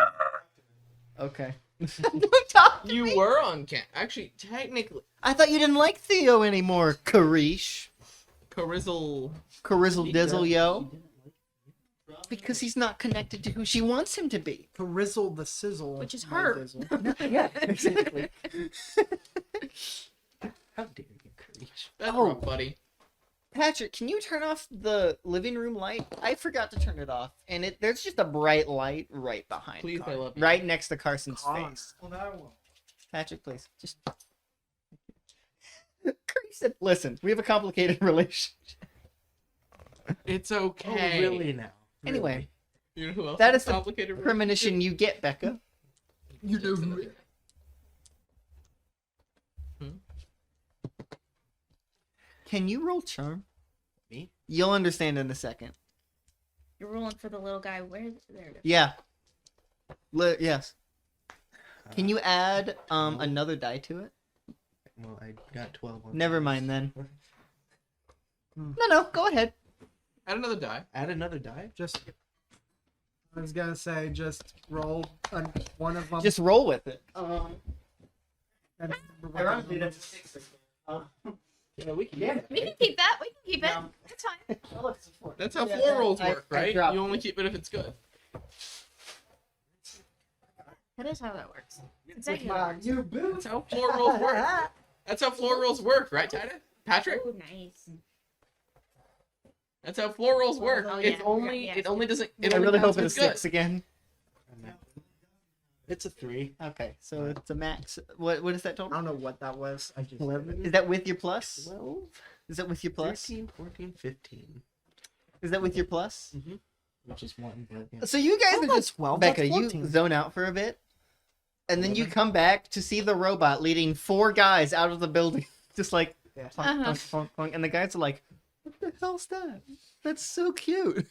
Okay. Don't talk to You me. were on cam. Actually, technically, I thought you didn't like Theo anymore, Karish. Carizzle. Carizzle Dizzle, yo. She didn't like Because he's not connected to who she wants him to be. Perizzle the sizzle. Which is my her. dizzle. Yeah, exactly. How dare you, Courage? That's Oh. rough, buddy. Patrick, can you turn off the living room light? I forgot to turn it off, and there's just a bright light right behind Please, I Car- love you. right next to Carson's Con. face. Well, that one. Patrick, please, just. Curry said, "Listen, we have a complicated relationship." It's Oh, okay. really now? Anyway, Really? You know who else That has is a the complicated relationship? premonition you get, Becca. You know who it Can you roll charm? Me? You'll understand in a second. You're rolling for the little guy. Where? There it is. Yeah. Yes. Can Uh, you add no. another die to it? Well, I got 12 on Never this. mind then. No, go ahead. Add another die. Add another die? Just. I was gonna say, just roll one of them. Just roll with it. and Ironically, that's a 6. Yeah, we can. Yeah. We can keep that. We can keep it. No. It's fine. That's how Yeah, floor rolls I- work, I right? dropped You only it. keep it if it's good. That is how that works. It's exactly how it works. You boo. That's how floor rolls work. That's how floor rolls work, right, Titus? Patrick? Oh, nice. That's how floor rolls work. Oh, it's yeah. only Yeah. it only doesn't. It I only really counts hope if it's a good. 6 again. It's a 3. Okay, so it's a max. What is that I total? don't know what that was. I just. 11. Is that with your plus? 12. Is that with your plus? 13, 14, 15. Is that with your plus? Which is 1. But, yeah. So you guys Oh, are that's just 12, Becca. that's You 14. zone out for a bit, and then you 11. come back to see the robot leading 4 guys out of the building, just like Yeah. clunk, clunk, clunk, clunk, and the guys are like, "What the hell's that? That's so cute."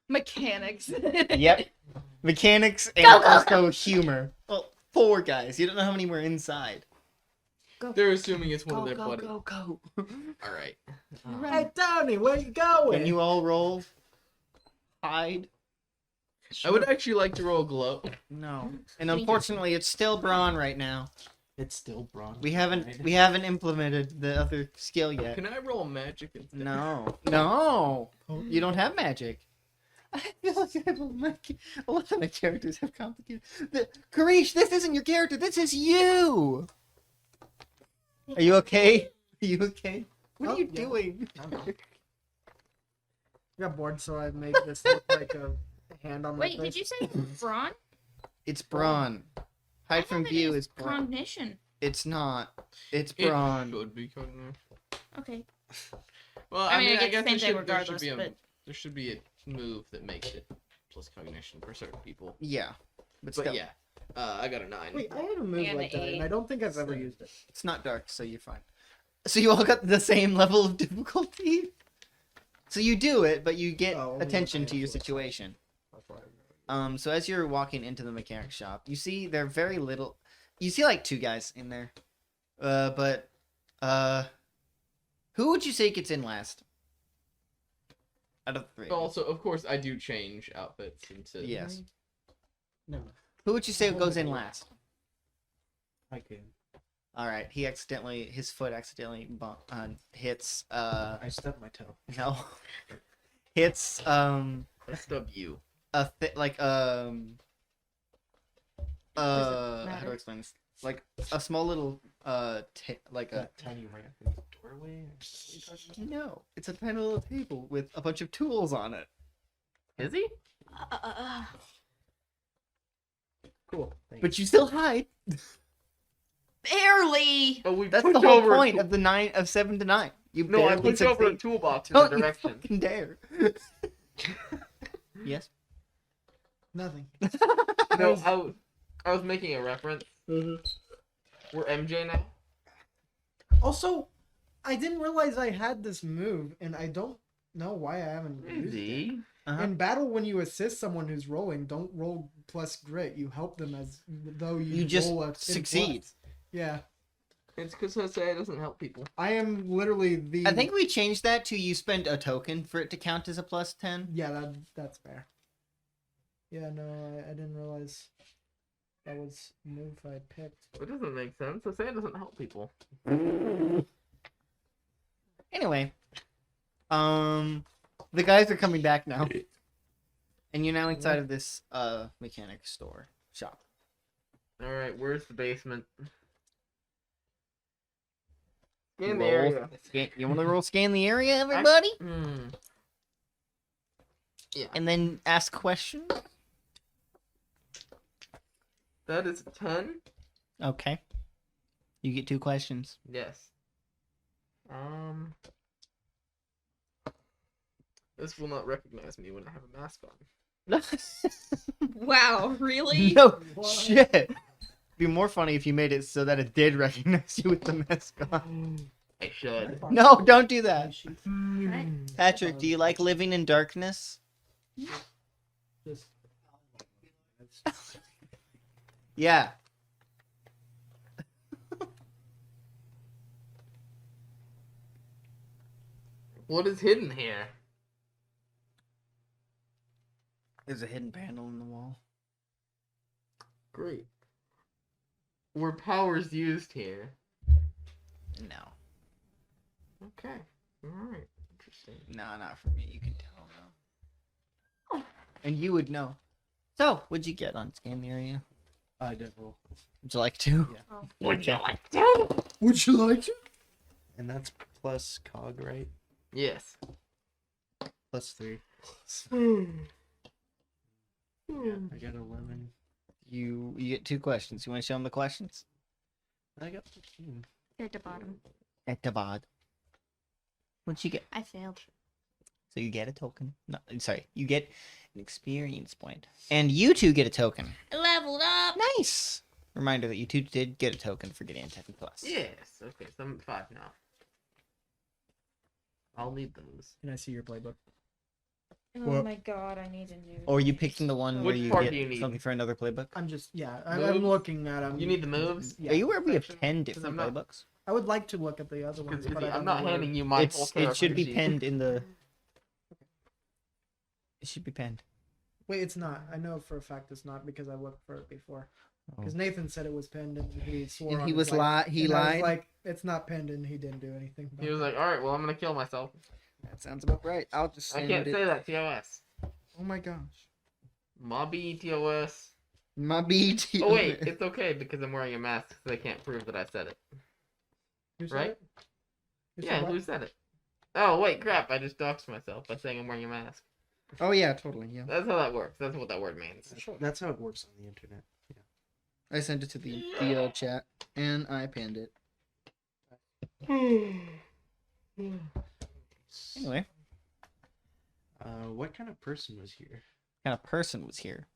Mechanics. Yep, mechanics and Go, go, also humor. Well, 4 guys. You don't know how many were inside. They're assuming it's one of their go, buddies. go, go. All right. Hey Tony, where you going? Can you all roll? Hide. I would actually like to roll glow. No, and unfortunately, it's still brawn right now. It's still bronze. We haven't implemented the other skill yet. Can I roll magic instead? No, you don't have magic. I feel like a lot of my characters have complicated. Karish, this isn't your character. This is you. Are you okay? Are you okay? What Oh, are you yeah. doing? I got bored, so I made this look like a hand on my Wait, face. did you say brawn? It's brawn. Hide from view is brawn. cognition. It's not. It's It brawn. should be cognition. Okay. Well, I mean, I I get guess the same thing there should regardless, be a but- there should be a move that makes it plus cognition for certain people. Yeah, but But still, yeah, I got a 9. Wait, I had a move And like an that, and eight. I don't think I've ever used it. it's not dark, so you're fine. So you all got the same level of difficulty. So you do it, but you get Oh, only attention with to your my influence. situation. That's why I remember. So as you're walking into the mechanic shop, you see there are very little. You see like 2 guys in there, but who would you say gets in last? Out of the 3. Also, of course, I do change outfits into. Yes. No. Who would you say goes in last? I can. All right, his foot accidentally hits I stubbed my toe. no hits SW. how do I matter? explain this? Like a small little like a That tiny ramp in the doorway. no, it's a tiny little table with a bunch of tools on it. Is he? Cool. Thanks. But you still hide. Barely. Oh, we That's pushed the whole over. point of the 7 to 9. You No, I barely pushed over a succeed. toolbox in Don't the you direction. fucking dare. Yes. Nothing. No, I was making a reference. We're MJ now. Also, I didn't realize I had this move, and I don't know why I haven't used it. Uh-huh. In battle, when you assist someone who's rolling, don't roll plus grit. You help them as though you just roll succeed. plus. Yeah, It's because Hosea doesn't help people. I am literally the. I think we changed that to you spend a token for it to count as a plus 10. Yeah, that's fair. Yeah, no, I didn't realize that was a move I picked. It doesn't make sense. Hosea doesn't help people. Anyway, the guys are coming back now, and you're now inside of this mechanic store shop. All right, where's the basement? Scan the Roll- area. You want to roll scan the area, everybody, Yeah, and then ask questions. that is a 10. Okay. You get 2 questions. This will not recognize me when I have a mask on. Wow, really? No What? shit. It'd be more funny if you made it so that it did recognize you with the mask on. I should. No, don't do that. Right. Patrick, do you like living in darkness? Just Yeah. What is hidden here? There's a hidden panel in the wall. Great. Were powers used here? No. Okay. Alright. Interesting. No, not for me. You can tell, no. And you would know. So, what'd you get on Scan the Area? I don't know. Would you like to? Yeah. Would you like to? would you like to? And that's plus cog, right? Yes. Plus 3. Hmm. Yeah, I got 11. You get 2 questions. You want to show them the questions? I got 15. At the bottom. At the bottom. What'd you get? I failed. So you get a token. No, sorry. You get an experience point. And you 2 get a token. I leveled up. Nice! Reminder that you 2 did get a token for getting a 10+. Yes. Okay, so I'm at 5 now. I'll need those. Can I see your playbook? Oh What? my god, I need a new. Or are you picking the one where Which you part get do you need? something for another playbook? I'm just I'm Moves? looking at them. You need the moves? Yeah. Are you aware we have section? 10 'Cause different I'm not- playbooks? I would like to look at the other ones, Because but I I'm don't not know where- handing you my whole It should be character sheet. penned in the. It should be penned. Wait, it's not. I know for a fact it's not because I looked for it before. Oh. Because Nathan said it was pinned and he swore. And on he his was life. he And I was lied. like, it's not pinned, and he didn't do anything. He was like, alright, well, I'm gonna kill myself. That sounds about right. I'll just I send can't it. say that, TOS. oh my gosh. Mobby TOS. My BT. Oh, wait, it's okay because I'm wearing a mask, so they can't prove that I said it. Who said Right? it? Who said Yeah, what? who said it? Oh, wait, crap, I just doxed myself by saying I'm wearing a mask. Oh yeah, totally. Yeah. That's how that works. That's what that word means. That's how it works on the internet. I sent it to the chat and I pinned it. Anyway, What kind of person was here? kind of person was here.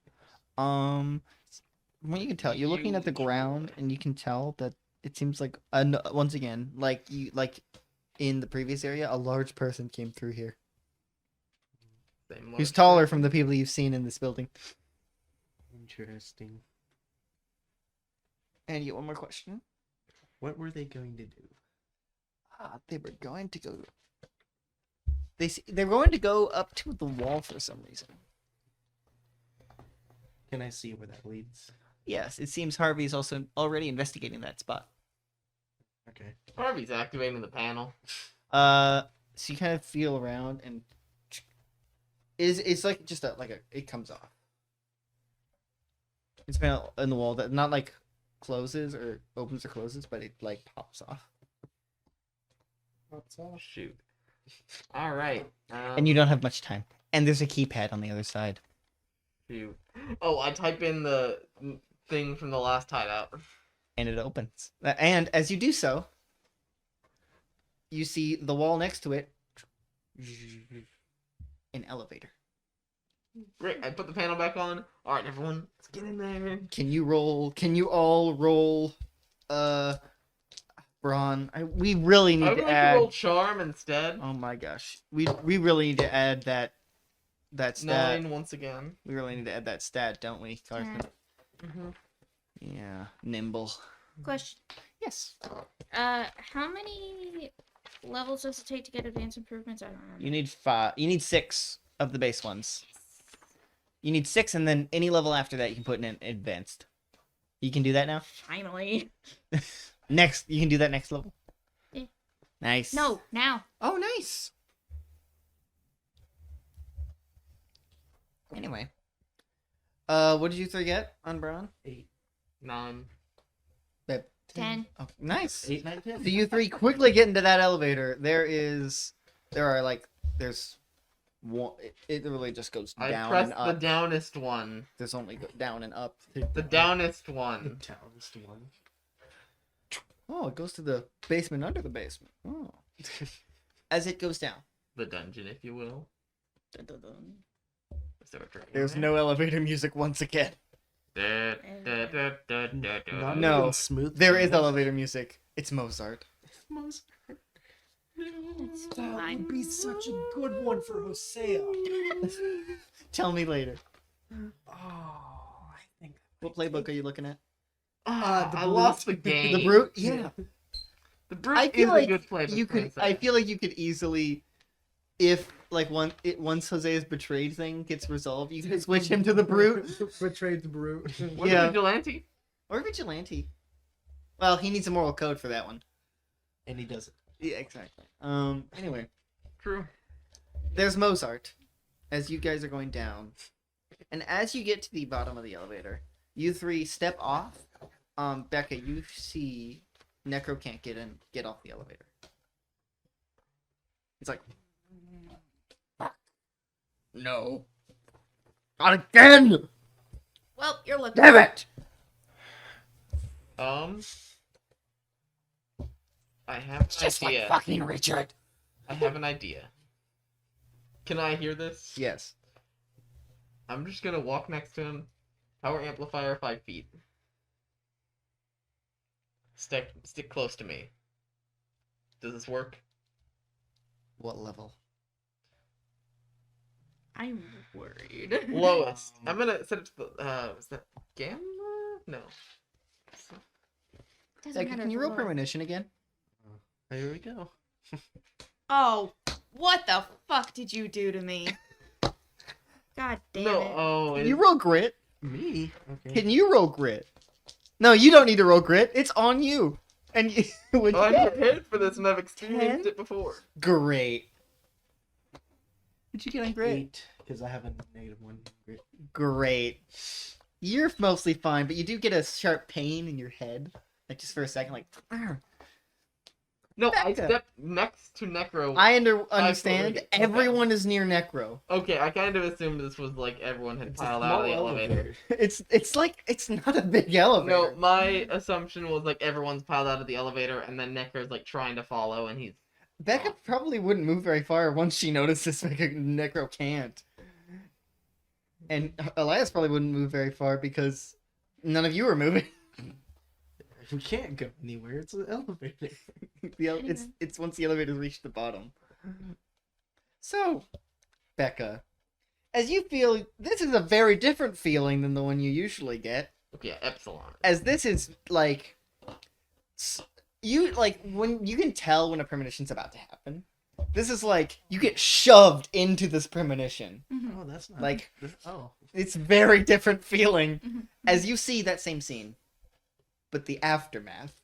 From what you can tell, you're looking at the ground and you can tell that it seems like once again, like in the previous area, a large person came through here. Same Who's large taller person. from the people you've seen in this building. Interesting. And you get one more question. What were they going to do? They were going to go. They're going to go up to the wall for some reason. Can I see where that leads? Yes, it seems Harvey's also already investigating that spot. Okay. Harvey's activating the panel. So you kind of feel around and it's like just it comes off. It's been in the wall that not like closes or opens or closes, but it like pops off. Pops off. Shoot. Alright. And you don't have much time. And there's a keypad on the other side. Shoot. Oh, I type in the thing from the last hideout. And it opens. And as you do so, you see the wall next to it. An elevator. Great, I put the panel back on. Alright, everyone, let's get in there. Can you all roll Braun? We really I need would to like to add roll charm instead. Oh my gosh. We really need to add that stat. 9 once again. We really need to add that stat, don't we, Carson? Mm-hmm. Yeah. Nimble. Question. Yes. How many levels does it take to get advanced improvements? I don't remember. You need 5. You need 6 of the base ones. You need 6, and then any level after that you can put in advanced. You can do that now? Finally. Next, you can do that next level? Yeah. Nice. No, now. Oh, nice. Anyway. What did you 3 get on Braun? 8. 9. 10. Oh, nice. 8, 9, 10. So you 3 quickly get into that elevator. There's one. It really just goes I down pressed and up. the downest one. There's only down and up. The downest one. Tallest one. Oh, it goes to the basement under the basement. Oh. As it goes down, The dungeon, if you will. Dun, dun, dun. Is there a train There's there? no elevator music once again. Da, da, da, da, da, da. Not No, even smooth. There is jazz. elevator music. It's Mozart. Most- It's That fine. would be such a good one for Hosea. Tell me later. Oh, I think. What playbook are you looking at? Ah, the I brute. lost the game. The Brute? Yeah. The brute I is feel a like good play. you could. I feel like you could easily, if like once Jose's betrayed thing gets resolved, you can switch him to the Brute Betrayed the brute. What's Yeah. vigilante? or Vigilante. Well, he needs a moral code for that one. And he does it. Yeah, exactly. Anyway, True. there's Mozart. As you guys are going down, and as you get to the bottom of the elevator, you three step off. Becca, you see Necro can't get off the elevator. He's like, "Fuck. No. Not again! Well, you're lucky. Damn it! I have an Just idea. like fucking Richard. I have an idea. Can I hear this? Yes. I'm just gonna walk next to him. Power amplifier 5 feet. Stick close to me. Does this work? What level? I'm worried. Lowest. I'm gonna set it to the is that gamma? No. Doesn't Becca, matter can if you we're roll low. premonition again? Here we go. Oh, what the fuck did you do to me? God damn No, it. oh, Can you roll grit? Me? Okay. Can you roll grit? No, you don't need to roll grit. It's on you. And you, when I'm you- prepared for this and I've experienced 10? it before. great. What'd you get on grit? 8, because I have a -1. Great. Great. You're mostly fine, but you do get a sharp pain in your head, like just for a second, like. "Arr." No, I Becca. stepped next to Necro. I understand. Okay. Everyone is near Necro. Okay, I kind of assumed this was like everyone had It's a piled out of the small elevator. It's like it's not a big elevator. No, my assumption was like everyone's piled out of the elevator and then Necro's like trying to follow and he's Becca probably wouldn't move very far once she notices like a Necro can't. And Elias probably wouldn't move very far because none of you are moving. We can't go anywhere. It's an elevator. It's once the elevators reach the bottom. So, Becca, as you feel, this is a very different feeling than the one you usually get. okay, Epsilon. As this is like, you like when you can tell when a premonition's about to happen. This is like you get shoved into this premonition. Mhm. Oh, that's not Like Oh, it's very different feeling Mhm. as you see that same scene, but the aftermath.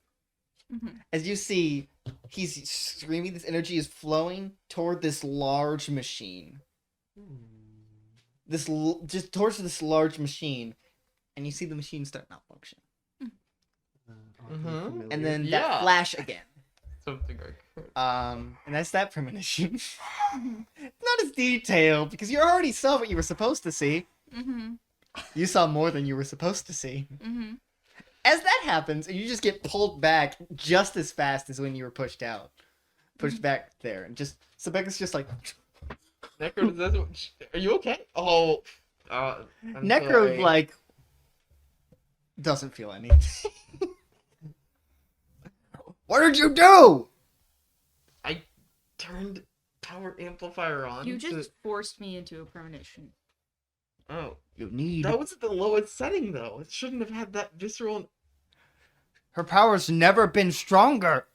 Mhm. As you see, he's screaming. This energy is flowing toward this large machine. Just towards this large machine, and you see the machine start malfunction. Mhm. And then Yeah. that flash again. Something like And that's that premonition. Mhm. Not as detailed because you already saw what you were supposed to see. Mhm. You saw more than you were supposed to see. Mhm. As that happens, and you just get pulled back just as fast as when you were pushed out, pushed back there, and just so Becca's just like Necro, are you okay? Oh, I'm Necro sorry. like doesn't feel anything. What did you do? I turned power amplifier on. You just forced me into a premonition. Oh, You need that was at the lowest setting though. It shouldn't have had that visceral. her power's never been stronger.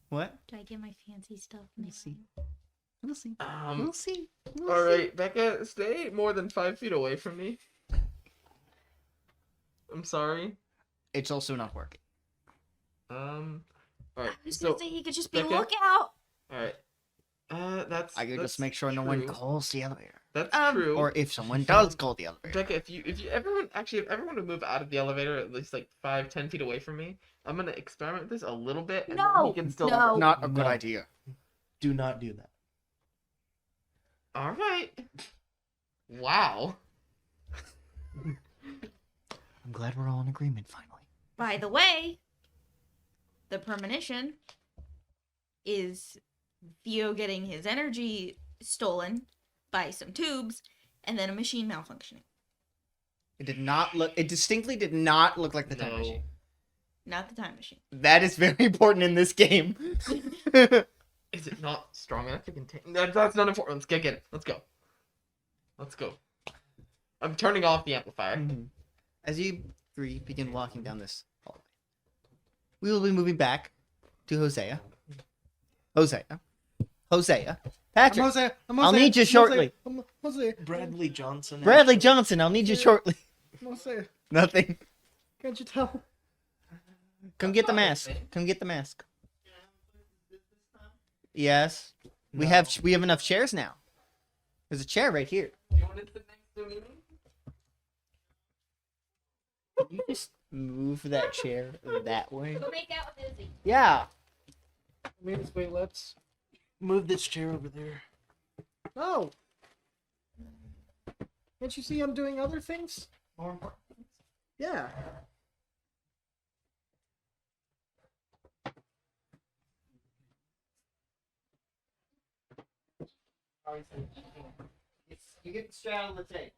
What? Do I get my fancy stuff now? We'll see. We'll see. Um. We'll see. All right, Becca, stay more than 5 feet away from me. I'm sorry. It's also not working. All right. I was So, gonna say he could just be Becca? lookout. all right. That's. I could that's just make sure no one true. calls the elevator. That's Um, true. Or if someone does call the elevator. Becca, if everyone would move out of the elevator at least like 5-10 feet away from me, I'm gonna experiment with this a little bit, and then No, we can still. no. Not a good No. idea. do not do that. All right. Wow. I'm glad we're all in agreement finally. By the way, the premonition is Theo getting his energy stolen by some tubes, and then a machine malfunctioning. It did not look. It distinctly did not look like the time No. machine. Not the time machine. That is very important in this game. Is it not strong enough to contain? That's not important. Let's get it. Let's go. Let's go. I'm turning off the amplifier. Mhm. As you three begin walking down this hallway, we will be moving back to Hosea. Hosea. Patrick. I'll need you shortly. Bradley Johnson. Bradley actually. Johnson, I'll need you shortly. Hosea, Nothing. can't you tell? Come get the mask. Come get the mask. Yes. We have enough chairs now. There's a chair right here. Do you want it to sit next to me? Can you just move that chair that way? Go make out with Izzy. Yeah. Wait, let's move this chair over there. No! Can't you see I'm doing other things? More important. Yeah. You get the straddle the tape.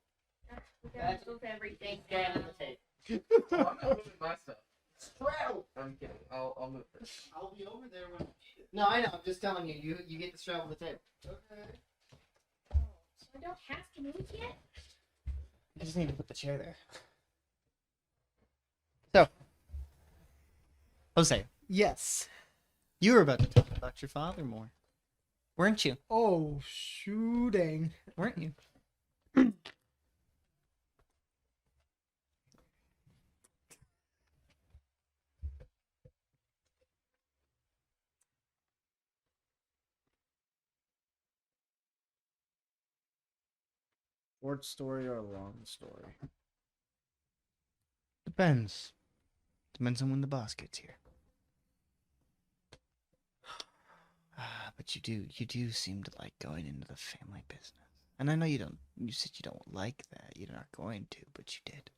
We gotta move everything Straddle down. the tape. I'm not moving my stuff. Straddle. I'm kidding. I'll move this. I'll be over there when. No, I know. I'm just telling you. You get the straddle the tape. Okay. So I don't have to move yet? I just need to put the chair there. So, Jose, Yes. you were about to talk about your father more, weren't you? Oh, shooting. Weren't you? Short story or long story? Depends. Depends on when the boss gets here. But you do seem to like going into the family business. And I know you don't. You said you don't like that. You're not going to, but you did.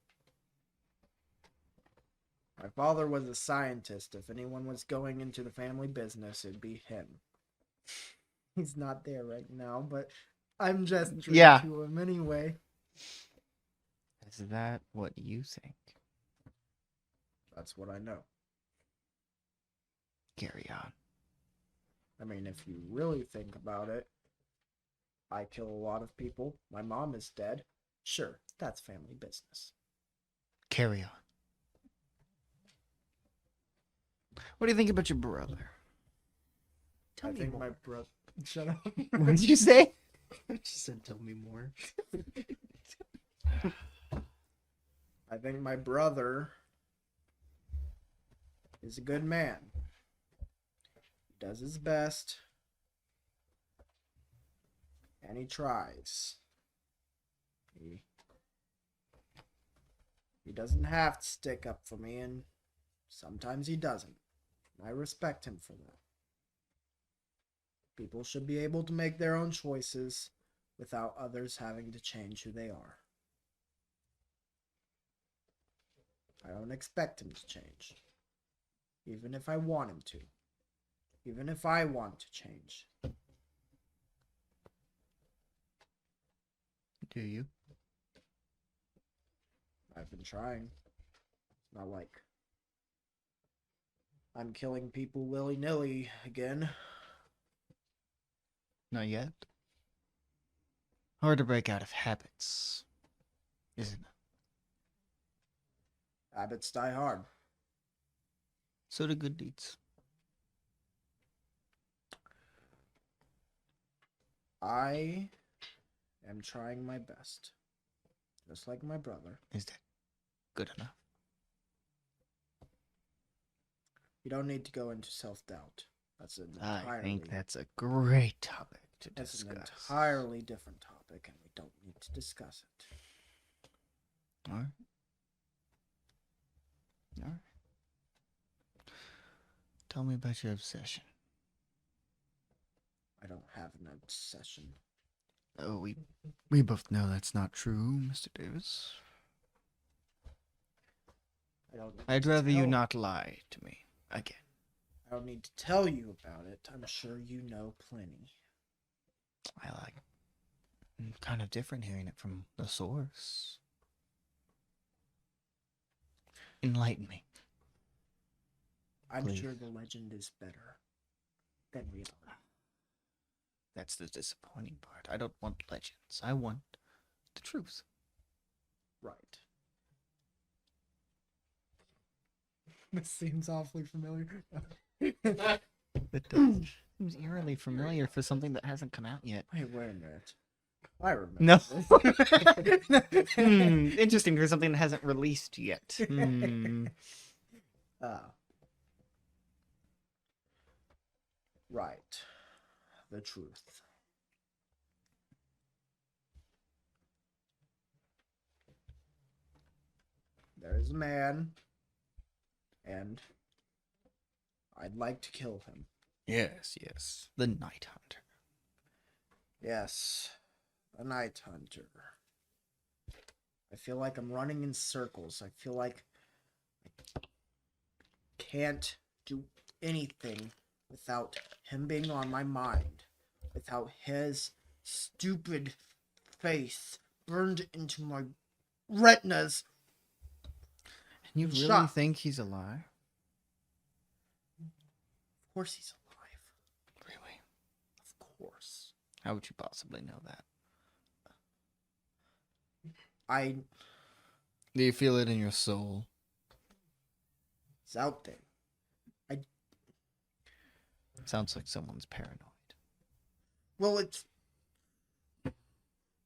My father was a scientist. If anyone was going into the family business, it'd be him. He's not there right now, but I'm gesturing Yeah. to him anyway. Is that what you think? That's what I know. Carry on. I mean, if you really think about it, I kill a lot of people. My mom is dead. Sure, that's family business. Carry on. What do you think about your brother? I think my brother. Shut up. What did you say? She said, "Tell me more." I think my brother is a good man. He does his best. And he tries. He doesn't have to stick up for me, and sometimes he doesn't. I respect him for that. People should be able to make their own choices without others having to change who they are. I don't expect him to change. Even if I want him to. Even if I want to change. Do you? I've been trying. It's not like I'm killing people willy-nilly again. Not yet. Hard to break out of habits, isn't it? Habits die hard. So do good deeds. I am trying my best. Just like my brother. Is that good enough? You don't need to go into self-doubt. That's an I entirely, think that's a great topic to that's an discuss. entirely different topic, and we don't need to discuss it. All right. All right. Tell me about your obsession. I don't have an obsession. Oh, we both know that's not true, Mr. Davis. I don't. I'd rather you tell- not lie to me again. I don't need to tell you about it. I'm sure you know plenty. Kind of different hearing it from the source. Enlighten me. I'm Please. sure the legend is better than reality. That's the disappointing part. I don't want legends. I want the truth. Right. This seems awfully familiar. It does. Seems eerily familiar for something that hasn't come out yet. Wait a minute. I remember. No. this. Interesting for something that hasn't released yet. Right. The truth. There is a man, and I'd like to kill him. Yes, yes. The Night Hunter. Yes, a night hunter. I feel like I'm running in circles. I feel like I can't do anything without him being on my mind. Without his stupid face burned into my retinas. And you really Shot. think he's alive? Of course he's alive. Really? Of course. How would you possibly know that? Do you feel it in your soul? It's out there. Sounds like someone's paranoid. Well,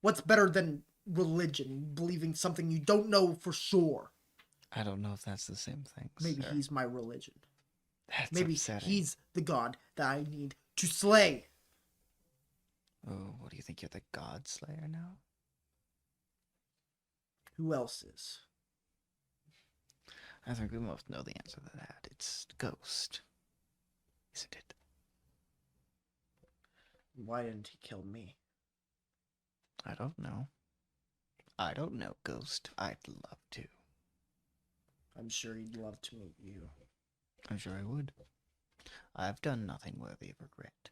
what's better than religion? Believing something you don't know for sure. I don't know if that's the same thing. Maybe sir. he's my religion. That's Maybe upsetting. he's the god that I need to slay. Oh, what do you think? You're the God Slayer now? Who else is? I think we most know the answer to that. It's Ghost. Isn't it? Why didn't he kill me? I don't know. I don't know, Ghost. I'd love to. I'm sure he'd love to meet you. I'm sure I would. I've done nothing worthy of regret.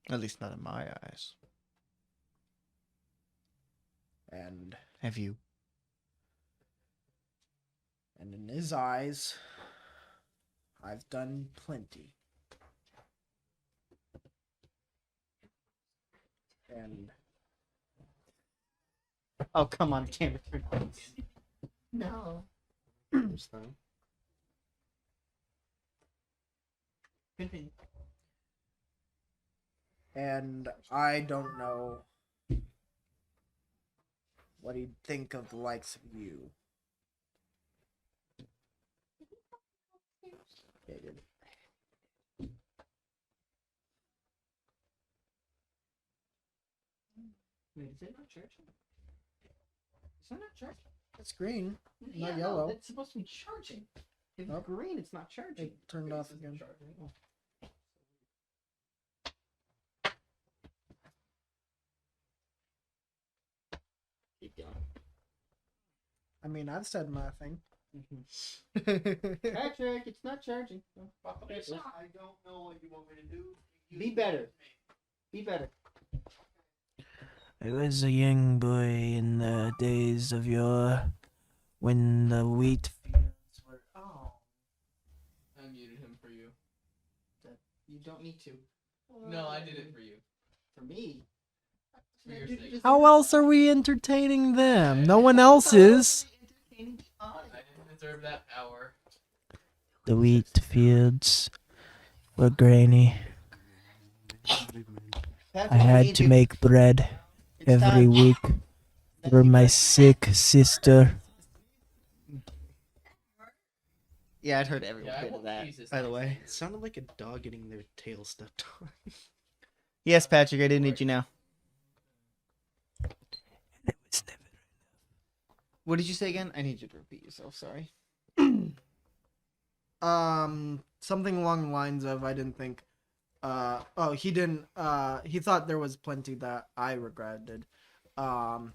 At least not in my eyes. And Have you? in his eyes, I've done plenty. And Oh, come on, camera. No. First time. I don't know what he'd think of the likes of you. Yeah, he did. Wait, is it not charging? Is that not charging? It's green, Yeah, not no, yellow. it's supposed to be charging. If Nope. it's green, it's not charging. It turned off again. Keep going. I mean, I've said my thing. Patrick, it's not charging. I don't know what you want me to do. Be better. Be better. I was a young boy in the days of yore, when the wheat fields were. Oh. I muted him for you. You don't need to. No, I did it for you. For me? For your sake. How else are we entertaining them? No one else is. I didn't deserve that power. The wheat fields were grainy. I had to make bread every week for my sick sister. Yeah, I'd heard every Yeah, I bit of won't that, use this by the next way. It sounded like a dog getting their tail stepped on. Yes, Patrick, I do need you now. It was never. What did you say again? I need you to repeat yourself, sorry. Something along the lines of I didn't think. He didn't. He thought there was plenty that I regretted. How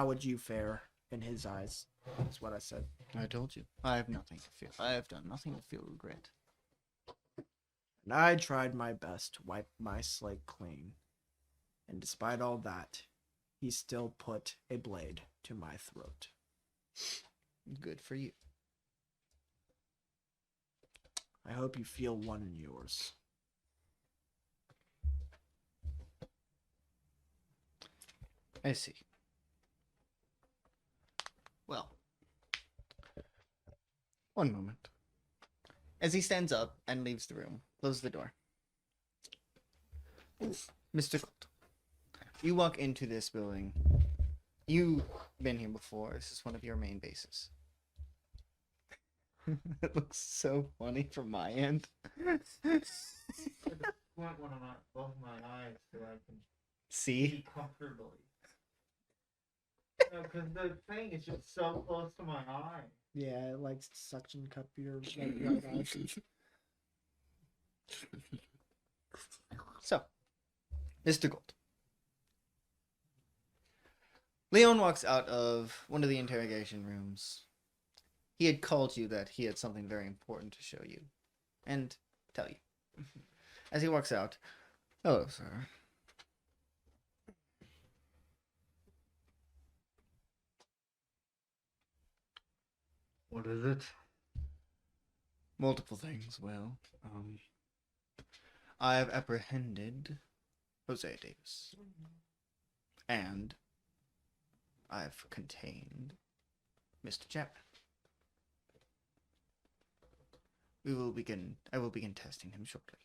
would you fare in his eyes? That's what I said. I told you. I have nothing to feel. I have done nothing to feel regret. And I tried my best to wipe my slate clean. And despite all that, he still put a blade to my throat. Good for you. I hope you feel one in yours. I see. Well, one moment. As he stands up and leaves the room, close the door. Mr. Colt, you walk into this building. You've been here before. This is one of your main bases. It looks so funny from my end. Point one of both my eyes so I can See? see comfortably. Because the thing is just so close to my eye. Yeah, it likes to suction cup your right eye. So, Mr. Gold. Leon walks out of one of the interrogation rooms. He had called you that he had something very important to show you and tell you. As he walks out, hello, sir. What is it? Multiple things. Well, I have apprehended Hosea Davis. And I've contained Mr. Chapman. I will begin testing him shortly.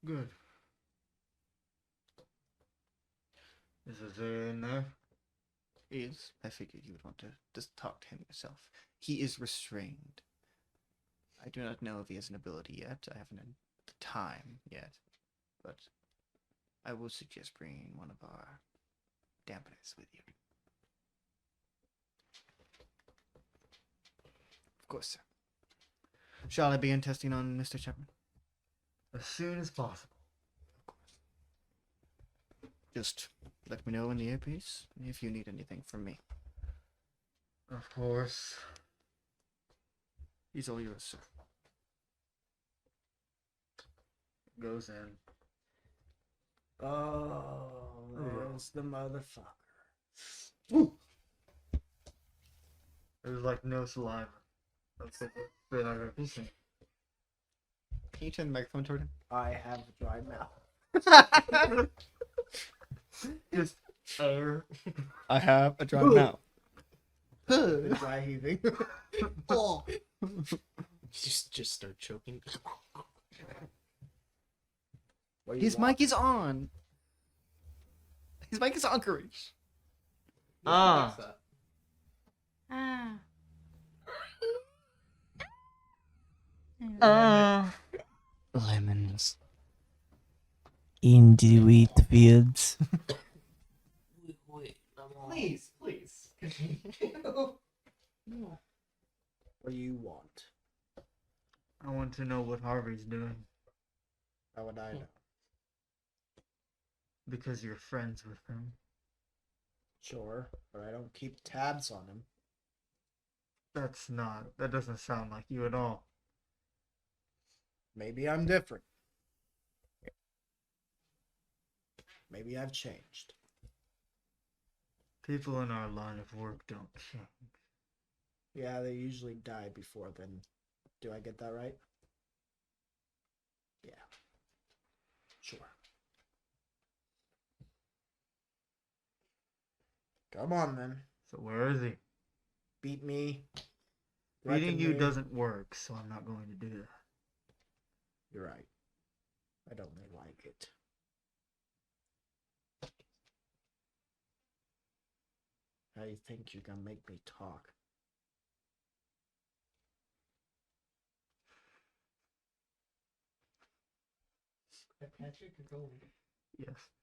Good. Is Hosea in there? I figured you would want to just talk to him yourself. He is restrained. I do not know if he has an ability yet. I haven't had the time yet. But I will suggest bringing one of our dampeners with you. Of course, sir. Shall I begin testing on Mr. Chapman? As soon as possible. Just let me know in the earpiece if you need anything from me. Of course. He's all yours, sir. Goes in. Oh, there's the motherfucker. There's like no saliva. That's the worst bit I've ever seen. Can you turn the microphone toward him? I have a dry mouth. Just air. I have a dry mouth. The dry heaving. Oh. Just start choking. What do you His want? mic is on. His mic is on, Courage. Ah. Ah. Lemons. In the wheat fields. Please. What do you want? I want to know what Harvey's doing. How would I know? Because you're friends with him. Sure, but I don't keep tabs on him. That doesn't sound like you at all. Maybe I'm different. Maybe I've changed. People in our line of work don't change. Yeah, they usually die before then. Do I get that right? Yeah. Sure. Come on then. So where is he? Beat me. Beating Reckon you me. doesn't work, so I'm not going to do that. You're right. I'd only like it. How do you think you're gonna make me talk? Patrick, you're going. Yes.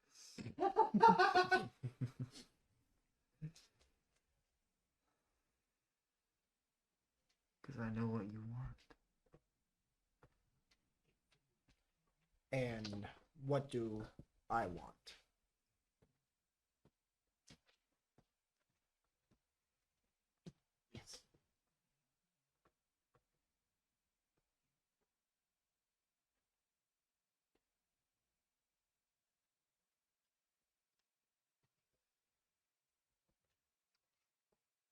Because I know what you want. And what do I want?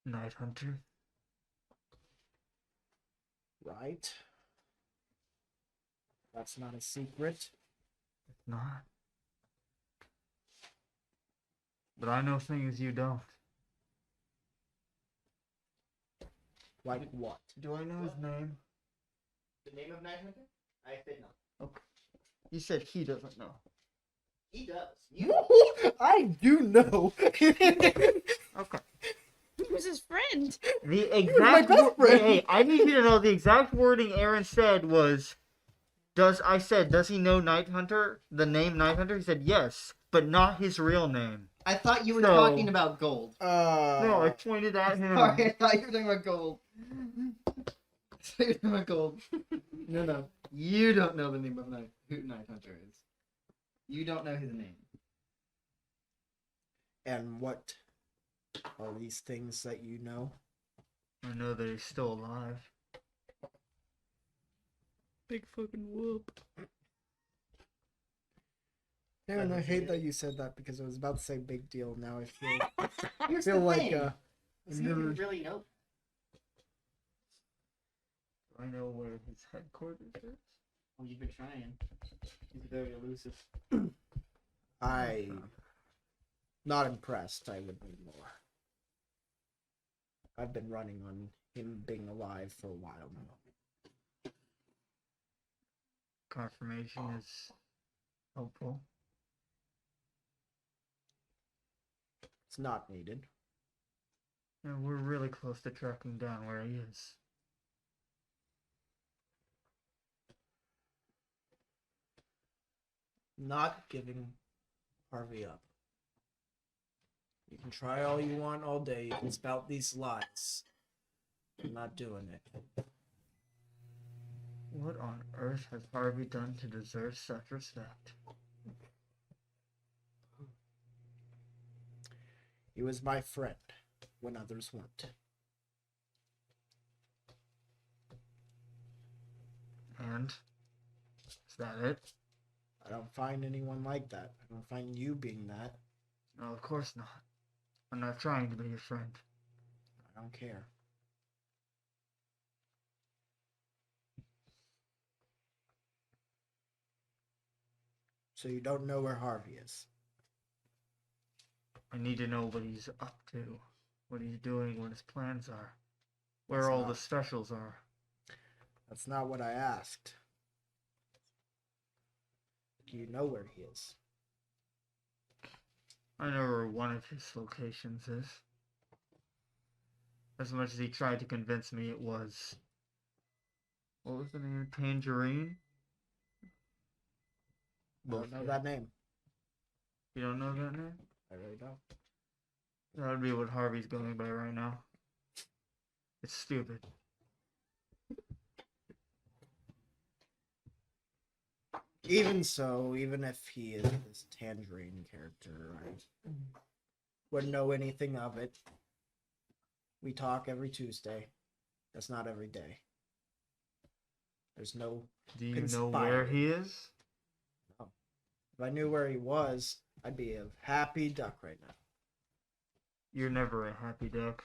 Night Hunter. Right? That's not a secret. It's not. But I know things you don't. Like what? Do I know his name? The name of Night Hunter? I said no. You said he doesn't know. He does. You I do know. Okay. Who's his friend? The my exact best friend. Hey, I need you to know the exact wording Aaron said was does he know Night Hunter? The name Night Hunter? He said yes, but not his real name. I thought you were So- talking about gold. No, I pointed at him. Sorry, I thought you were talking about gold. I thought you were talking about gold. No. You don't know the name of who Night Hunter is. You don't know his name. And what are these things that you know? I know that he's still alive. Big fucking whoop. Aaron, I hate that you said that because I was about to say big deal. Now I feel Here's feel the like thing. I've So you never. really know. I know where his headquarters is. Well, you've been trying. He's very elusive. I'm not impressed. I would need more. I've been running on him being alive for a while now. Confirmation is helpful. It's not needed. And we're really close to tracking down where he is. Not giving Harvey up. You can try all you want all day. You can spout these lies. I'm not doing it. What on earth has Harvey done to deserve such respect? He was my friend when others weren't. And? Is that it? I don't find anyone like that. I don't find you being that. No, of course not. I'm not trying to be your friend. I don't care. So you don't know where Harvey is? I need to know what he's up to, what he's doing, what his plans are, where That's all not- the specials are. That's not what I asked. Do you know where he is? I know where one of his locations is. As much as he tried to convince me it was... What was the name? Tangerine? Don't know that name. You don't know that name? I really don't. That would be what Harvey's going by right now. It's stupid. Even so, even if he is this Tangerine character, I wouldn't know anything of it. We talk every Tuesday. That's not every day. There's no... Do you know where he is? If I knew where he was, I'd be a happy duck right now. You're never a happy duck.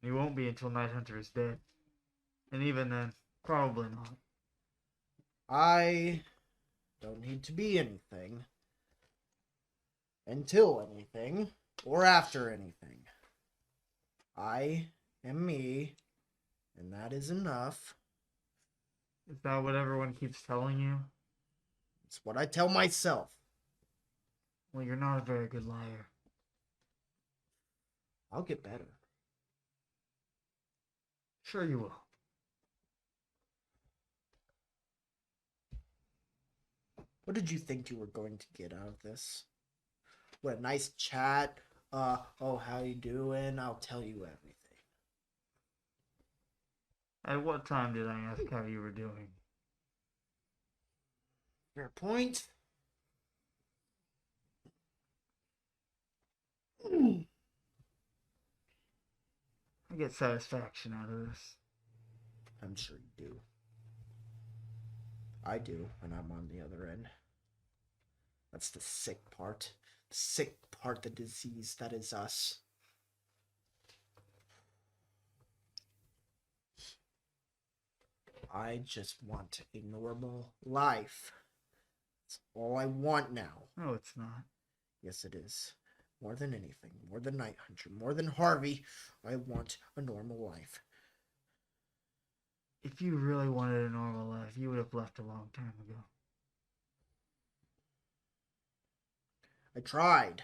You won't be until Night Hunter is dead. And even then, probably not. I don't need to be anything until anything or after anything. I am me, and that is enough. Is that what everyone keeps telling you? It's what I tell myself. Well, you're not a very good liar. I'll get better. Sure you will. What did you think you were going to get out of this? What a nice chat. Oh, how you doing? I'll tell you everything. At what time did I ask how you were doing? Fair point. I get satisfaction out of this. I'm sure you do. I do when I'm on the other end. That's the sick part. The sick part, the disease that is us. I just want a normal life. That's all I want now. No, it's not. Yes, it is. More than anything, more than Night Hunter, more than Harvey, I want a normal life. If you really wanted a normal life, you would have left a long time ago. I tried.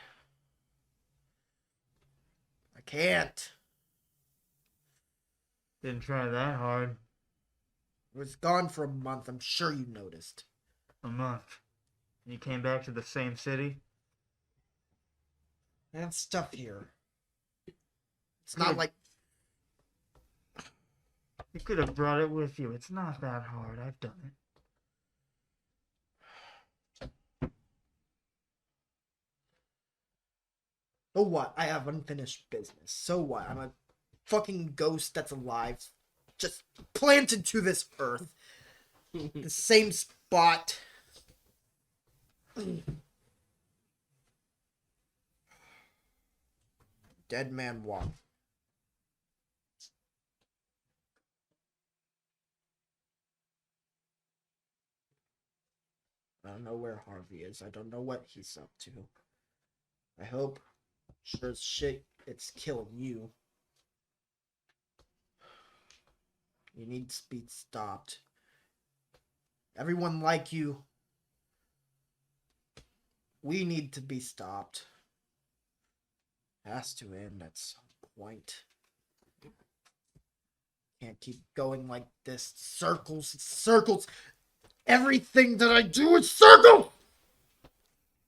I can't. Didn't try that hard. I was gone for a month. I'm sure you noticed. A month. You came back to the same city? I have stuff here. It's not Good. like You could have brought it with you. It's not that hard. I've done it. so what? I have unfinished business. So what? I'm a fucking ghost that's alive, just planted to this earth. The same spot. Dead man walk. I don't know where Harvey is. I don't know what he's up to. I hope, sure as shit, it's killing you. You need to be stopped. Everyone like you. We need to be stopped. Has to end at some point. Can't keep going like this. Circles, circles. Everything that I do is circle.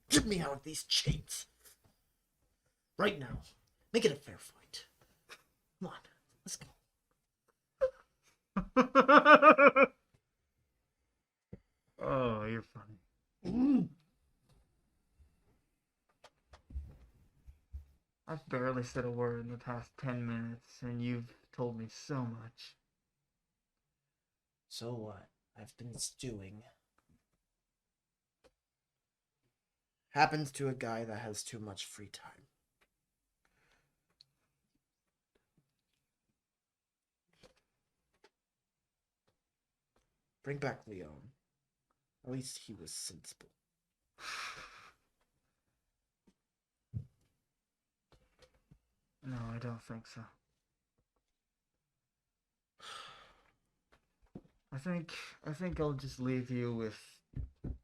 Get me out of these chains. Right now. Make it a fair fight. Come on. Let's go. Oh, you're funny. I've barely said a word in the past 10 minutes, and you've told me so much. So what? I've been stewing. Happens to a guy that has too much free time. Bring back Leon. At least he was sensible. No, I don't think so. I think I'll just leave you with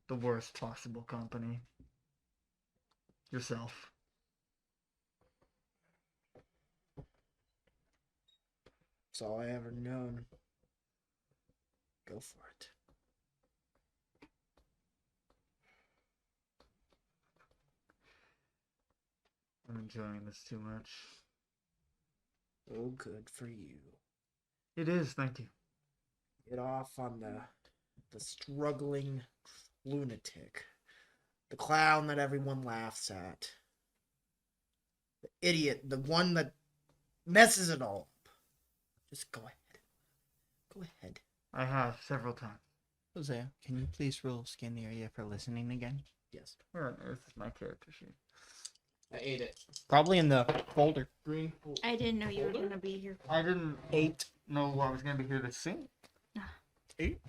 the worst possible company. Yourself. It's all I ever known. Go for it. I'm enjoying this too much. Oh, good for you. It is, thank you. Get off on the struggling lunatic. The clown that everyone laughs at. The idiot, the one that messes it all up. Just go ahead. Go ahead. I have several times. Hosea, can you please roll scan the area for listening again? Yes. Where on earth is my character sheet? I ate it. Probably in the folder. Green. I didn't know you were gonna be here. I didn't know I was gonna be here to sing. 8.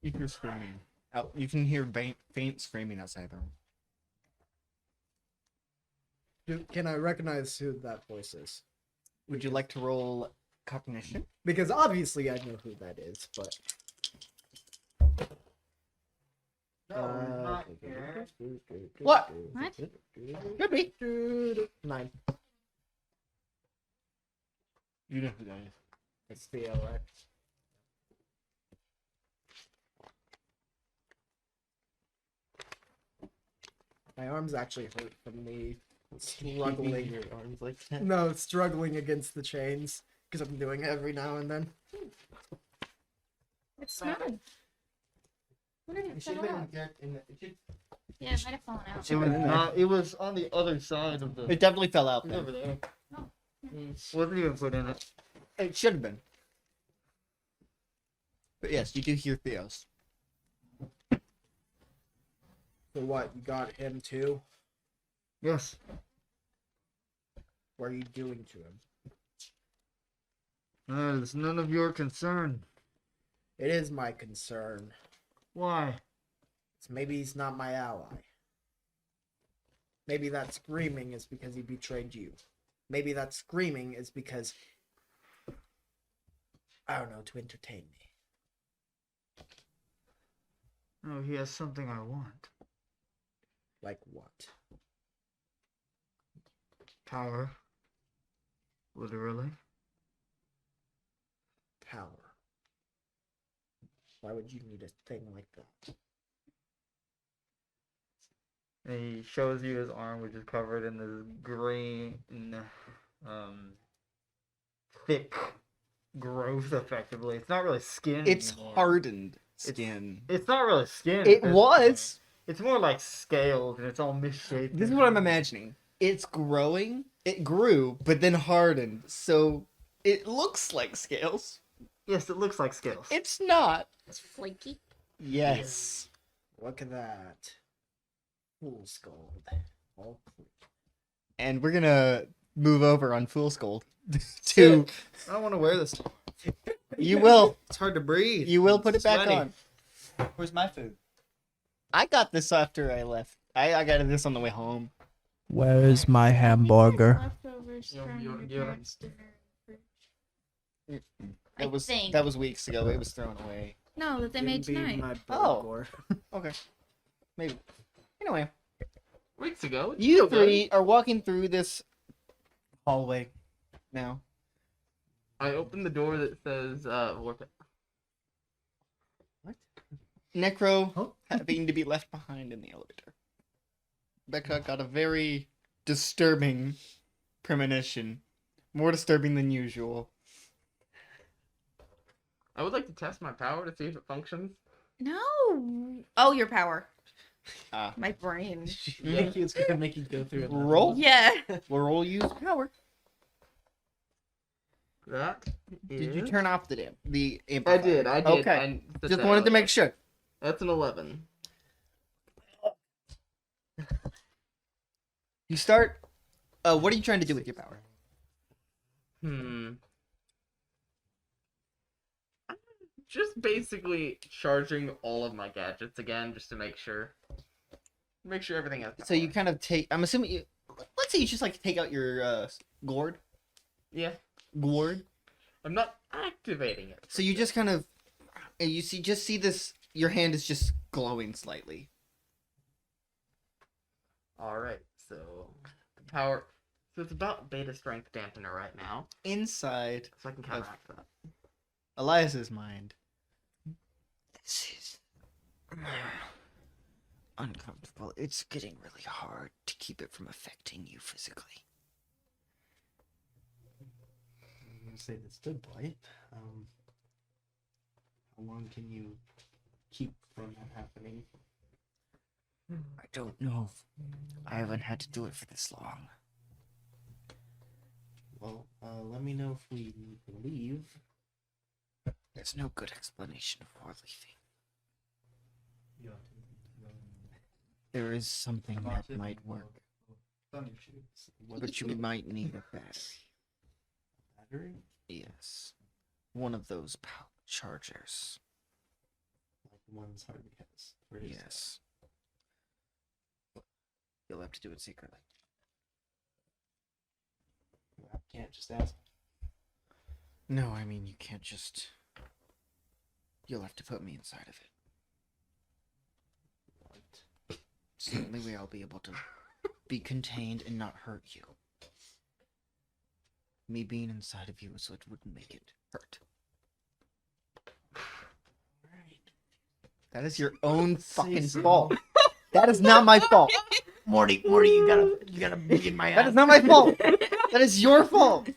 You hear screaming. Out. You can hear faint screaming outside the room. Can I recognize who that voice is? Would you like to roll cognition? Because obviously I know who that is, but... not here. What? What? Could be. 9. You know who that is. It's Theo, right? My arm's actually hurt from me struggling. Your arms like that. No, struggling against the chains. Because I'm doing it every now and then. It's snowing. What did it fall out? Yeah, it might have fallen out. It was not. It was on the other side of the. It definitely fell out It was over there. there. Wasn't even put in it. It should have been. But yes, you do hear Theo's. So what, you got him too? Yes. What are you doing to him? That is none of your concern. It is my concern. Why? It's maybe he's not my ally. Maybe that screaming is because he betrayed you. Maybe that screaming is because, I don't know, to entertain me. No, he has something I want. Like what? Power. Literally. Power. Why would you need a thing like that? And he shows you his arm, which is covered in this green, thick growth, effectively. It's not really skin It's anymore. hardened skin. It's not really skin. It at this was. point. It's more like scales, and it's all misshapen. This is what I'm imagining. It's growing. It grew, but then hardened. So it looks like scales. Yes, it looks like scales. It's not. It's flaky. Yes. Look at that. Fool's gold. All clean. And we're gonna move over on Fool's Gold to. Sick. I don't want to wear this. You will. It's hard to breathe. You will put it back Sweaty. on. Where's my food? I got this after I left. I got this on the way home. Where's my hamburger? Leftovers You'll- from you'll- your you'll- parents' dinner. I That think. was weeks ago. It was thrown away. No, that they made tonight. Oh. Okay. Maybe. Anyway, Weeks ago. it's you still good. three are walking through this hallway now. I opened the door that says warp it. Necro Huh? having to be left behind in the elevator. Becca got a very disturbing premonition. More disturbing than usual. I would like to test my power to see if it functions. No. Oh, your power. Ah. My brain. Thank you. It's gonna make you go through it. Roll. Yeah. Roll use power. That Did you is- turn off the I amplifier? did. Okay. I set Just that wanted to earlier. make sure. That's an 11. You start. What are you trying to do with your power? I'm just basically charging all of my gadgets again, just to make sure everything has. So you power. kind of take. I'm assuming you. Let's say you just like take out your gourd. Yeah, Gourd. I'm not activating it. So you just kind of. You see this. Your hand is just glowing slightly. All right, so the power. So it's about beta strength dampener right now, Inside so I can counteract that. Elias's mind. This is uncomfortable. It's getting really hard to keep it from affecting you physically. I'm gonna say this good boy. How long can you keep from that happening? I don't know. I haven't had to do it for this long. Well, let me know if we need to leave. There's no good explanation for leaving. There is something that might work, but you might need a battery. Battery? Yes. One of those power chargers. Like the ones Harvey has. for his- Yes. You'll have to do it secretly. I can't just ask. No, I mean, you can't just. You'll have to put me inside of it. What? It's the only way I'll be able to be contained and not hurt you. Me being inside of you so it wouldn't make it hurt. Alright. That is your own Say fucking so. fault. That is not my fault. Morty, you gotta be in my That is not my fault. That is your fault.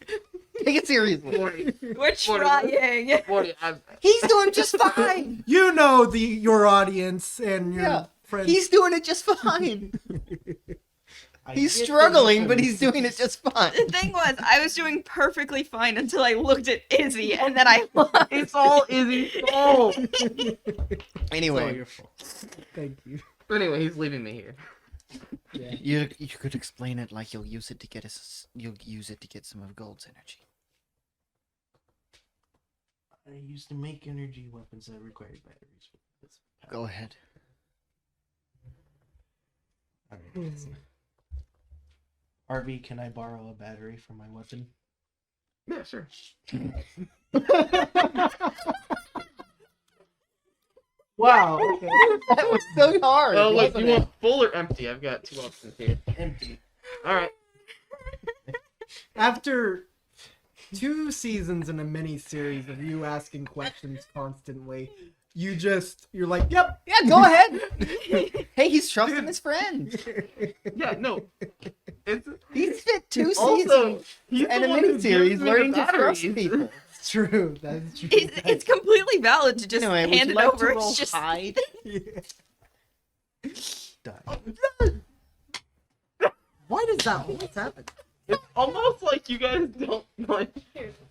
Take it seriously. Morty, We're trying. Morty, He's doing just fine. You know your audience and your Yeah, friends. He's doing it just fine. I He's get struggling, the but he's doing it just fine. The thing was, I was doing perfectly fine until I looked at Izzy, and then I it's all Izzy's fault. It's all Anyway, your fault. Thank you. Anyway, he's leaving me here. Yeah. you could explain it like you'll use it to get some of Gold's energy. I used to make energy weapons that required batteries. But this Go ahead. Alright. RV, can I borrow a battery for my weapon? Yeah, sure. Wow. Okay. That was so hard. Oh, look, wasn't you it? want full or empty? I've got 2 options here. Empty. All right. After 2 seasons in a mini series of you asking questions constantly, you're like, yep. Yeah, go ahead. Hey, he's trusting his friend. Yeah, no. It's He's spent 2 also seasons he's and the a one who miniseries gives me the learning to trust batteries. people. It's true. That's true. It's completely valid to just Anyway, would hand you it like over. to roll It's just hide? Die. Why does that always happen? It's almost like you guys don't like.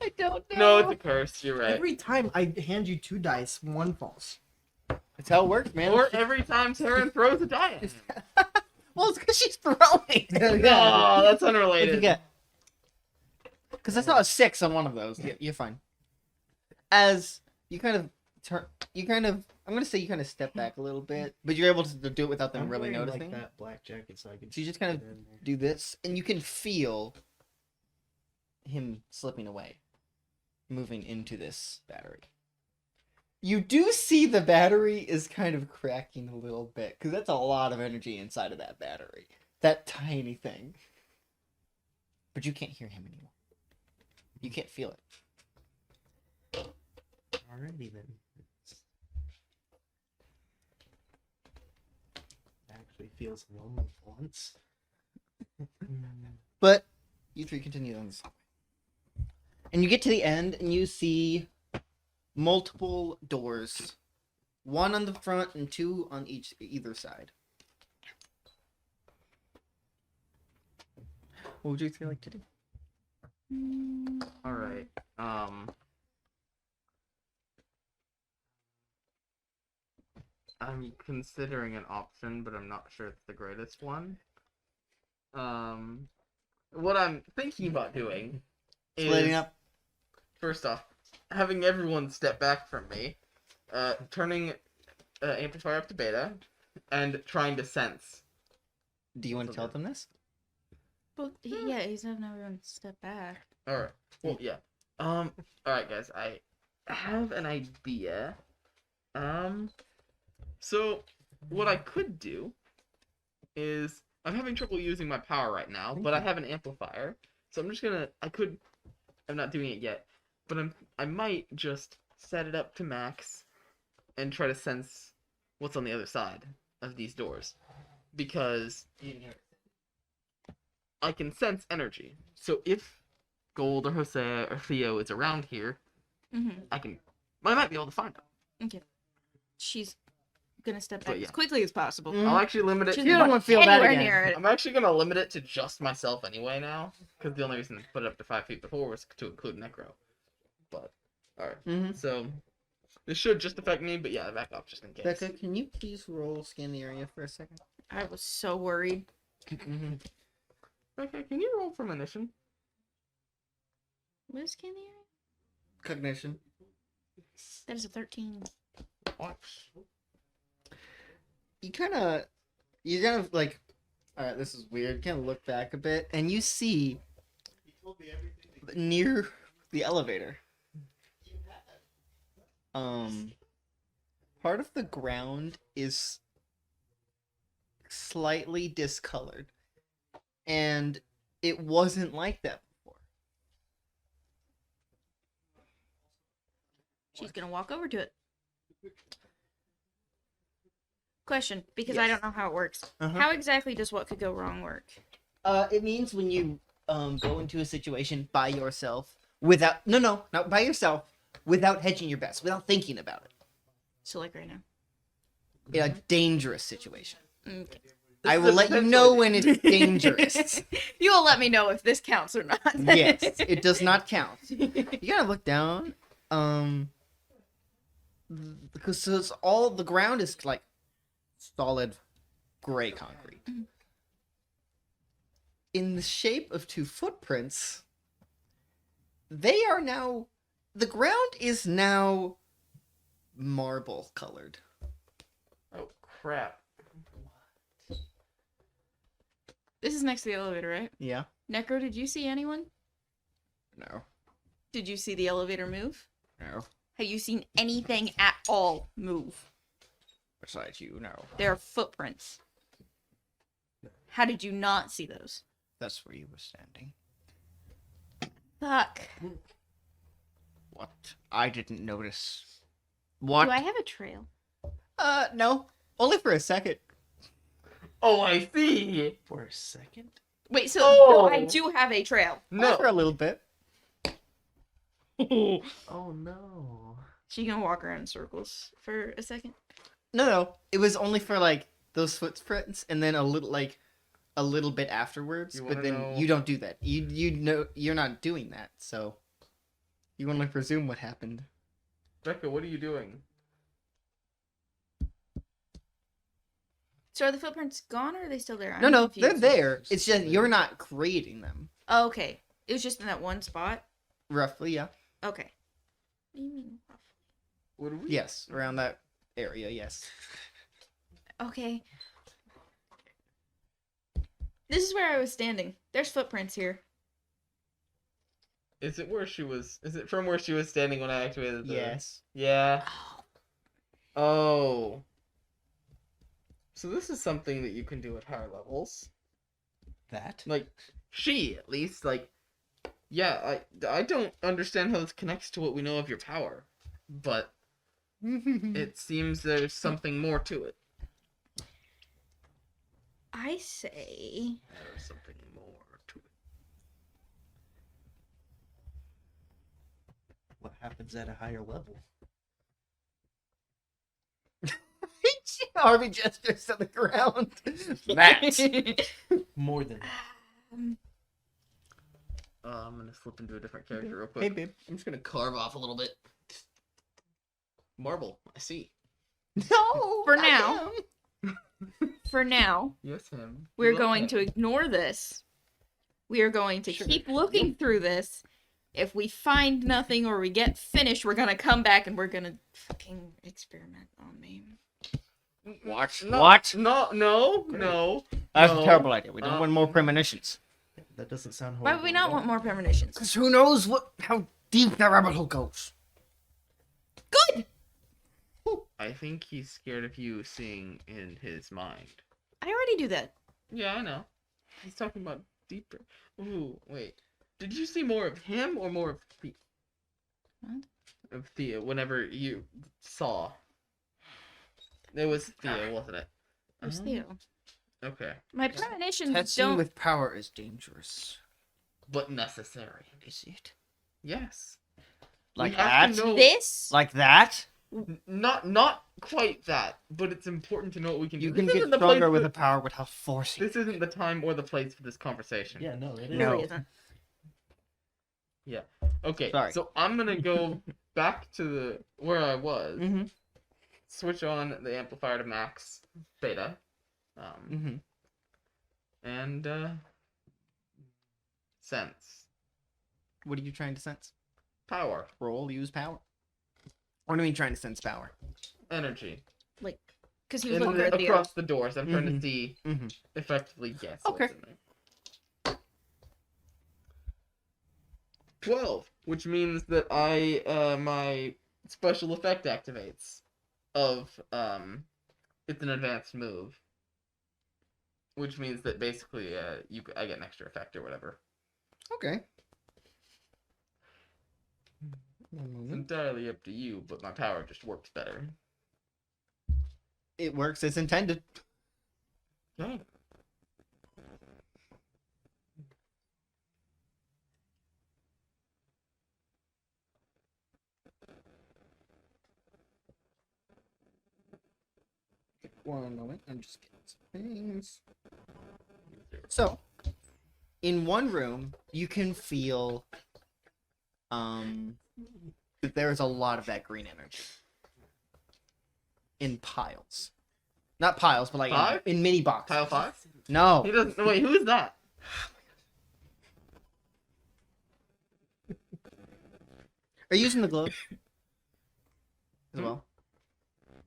I don't know. No, it's a curse. You're right. Every time I hand you 2 dice, 1 falls. That's how it works, man. Or every time Taryn throws a die at him. Well, it's because she's throwing. Oh, that's What'd you unrelated. get? Because I saw a 6 on one of those. Yeah, you're fine. As you kind of turn, I'm gonna say you kind of step back a little bit, but you're able to do it without them I'm really wearing, noticing. like that black jacket, so I can. So you just kind of fit in there. do this, and you can feel him slipping away, moving into this battery. You do see the battery is kind of cracking a little bit, because that's a lot of energy inside of that battery. That tiny thing. But you can't hear him anymore. You can't feel it. Alrighty then. Actually feels lonely for once. But you 3 continue on this. And you get to the end, and you see multiple doors. 1 on the front and 2 on either side. What would you 3 like to do? All right. I'm considering an option, but I'm not sure it's the greatest one. What I'm thinking about doing is Splitting up. first off, having everyone step back from me, turning amplifier up to beta, and trying to sense. Do you want to tell them this? Well, yeah, he's having everyone step back. All right. Well, yeah. All right, guys. I have an idea. So what I could do is I'm having trouble using my power right now, but I have an amplifier. So I'm just gonna. I'm not doing it yet, but I might just set it up to max, and try to sense what's on the other side of these doors, because I can sense energy. So if Gold or Hosea or Theo is around here, Mm-hmm. I might be able to find them. Okay. She's gonna step But back yeah. as quickly as possible. Mm. I'll actually limit it. She's You not don't want to feel that anywhere again. near it. I'm actually gonna limit it to just myself anyway now, because the only reason I put it up to 5 feet before was to include Necro. But all right, Mm-hmm. so this should just affect me, but yeah, back up just in case. Becca, can you please roll scan the area for a second? I was so worried. Mm-hmm. Okay, can you roll for munition? What is Candy? Cognition. That is a 13. Watch. You kind of like, all right, this is weird. Kind of look back a bit, and you see near the elevator, part of the ground is slightly discolored, and it wasn't like that before. She's gonna walk over to it. Question, because I Yes. don't know how it works. Uh-huh. How exactly does what could go wrong work? It means when you go into a situation by yourself without not by yourself, without hedging your bets, without thinking about it. So like right now. In a dangerous situation. Okay. I will let you know when it's dangerous. You will let me know if this counts or not. Yes, it does not count. You gotta look down. Because it's all the ground is like solid gray concrete. In the shape of 2 footprints, they are now The ground is now marble colored. Oh crap! This is next to the elevator, right? Yeah. Necro, did you see anyone? No. Did you see the elevator move? No. Have you seen anything at all move? Besides you, no. There are footprints. How did you not see those? That's where you were standing. Fuck. What? I didn't notice. What? Do I have a trail? No. Only for a second. Oh, I see. For a second? Wait, so Oh. I do have a trail. Only for a little bit. Oh no. She can walk around in circles for a second. No. It was only for like those footprints, and then a little bit afterwards. You But wanna then know- you don't do that. You know you're not doing that. So you only presume what happened. Becca, what are you doing? So are the footprints gone or are they still there? I'm No, they're confused. there. It's just you're not creating them. Oh, okay. It was just in that one spot? Roughly, yeah. Okay. What do you mean roughly? What do we? Yes, around that area. Yes. Okay. This is where I was standing. There's footprints here. Is it where she was? Is it from where she was standing when I activated the? Yes. Yeah. Oh. Oh. So this is something that you can do at higher levels. That. Like, she, at least, like, yeah, I don't understand how this connects to what we know of your power, but it seems there's something more to it. I say... There's something more to it. What happens at a higher level? Harvey gestures to the ground. That. More than that. I'm gonna flip into a different character real Hey, quick. babe. I'm just gonna carve off a little bit. Marble, I see. No. For not now. him. For now, Yes, him. we're Love going him. to ignore this. We are going to Sure. keep looking through this. If we find nothing or we get finished, we're gonna come back and we're gonna fucking experiment on me. What? No, What? No. That's No. a terrible idea. We don't want more premonitions. That doesn't sound horrible. Why would we not at want all. more premonitions? Because who knows how deep that rabbit hole goes. Good! I think he's scared of you seeing in his mind. I already do that. Yeah, I know. He's talking about deeper. Ooh, wait. Did you see more of him or more of Thea? What? Of Thea, whenever you saw. It was Thea, wasn't it? Who's Uh-huh. Theo? Okay. My premonitions Touching don't... with power is dangerous. But necessary. Is it? Yes. Like We have that? to know- This? Like that? Not quite that, but it's important to know what we can do. You can This get isn't the place stronger with for- a power without forcing. This isn't the time or the place for this conversation. Yeah, no, it is. It No. really isn't. Okay, Sorry. so I'm gonna go back to the where I was. Mm-hmm. Switch on the amplifier to max beta. Mm-hmm. And sense. What are you trying to sense? Power. Roll, use power. What do you mean trying to sense power? Energy. Because he was In looking the- at Theo. across the doors. I'm trying to Mhm. see Mm-hmm. effectively guess Okay. what's in there. 12, which means that I my special effect activates of it's an advanced move. Which means that basically I get an extra effect or whatever. Okay. One It's moment. entirely up to you, but my power just works better. It works as intended. Okay. One moment. I'm just getting some things. So, in one room, you can feel that there's a lot of that green energy in piles. Not piles, but like Five? in mini boxes. Pile 5? No. He doesn't. Wait, who is that? Are you using the glove as Hmm? well?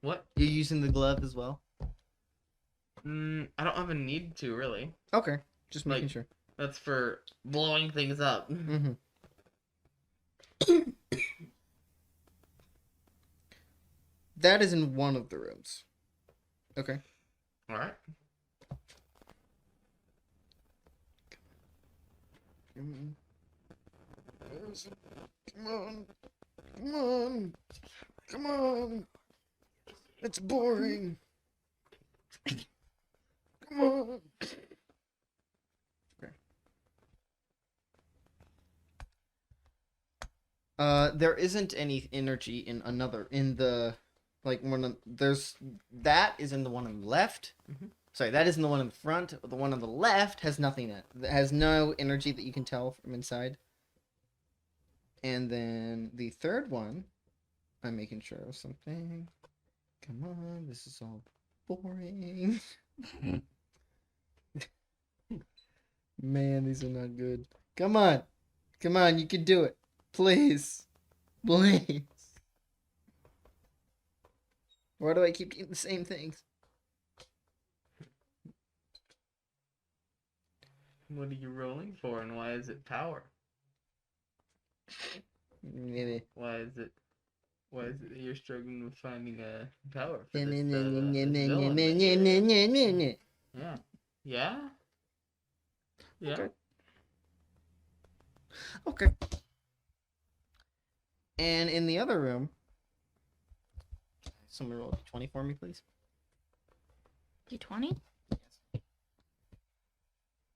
What? You're using the glove as well? I don't have a need to really. Okay, just making Like- sure. That's for blowing things up. Mm-hmm. That is in one of the rooms. Okay. All right. Come on. Come on. Come on. It's boring. Come on. Okay. There isn't any energy in the one there's that is in the one on the left. Mhm. Sorry, that is in the one in the front. The one on the left has nothing in it. It has no energy that you can tell from inside. And then the third one, I'm making sure of something. Come on, this is all boring. Man, these are not good. Come on. Come on, you can do it. Please. Please. Why do I keep getting the same things? What are you rolling for, and why is it power? Maybe. Why is it that you're struggling with finding a power for this villain that you're- Yeah. Yeah? Yeah? Okay. Okay. And in the other room, someone roll a 20 for me, please. D20?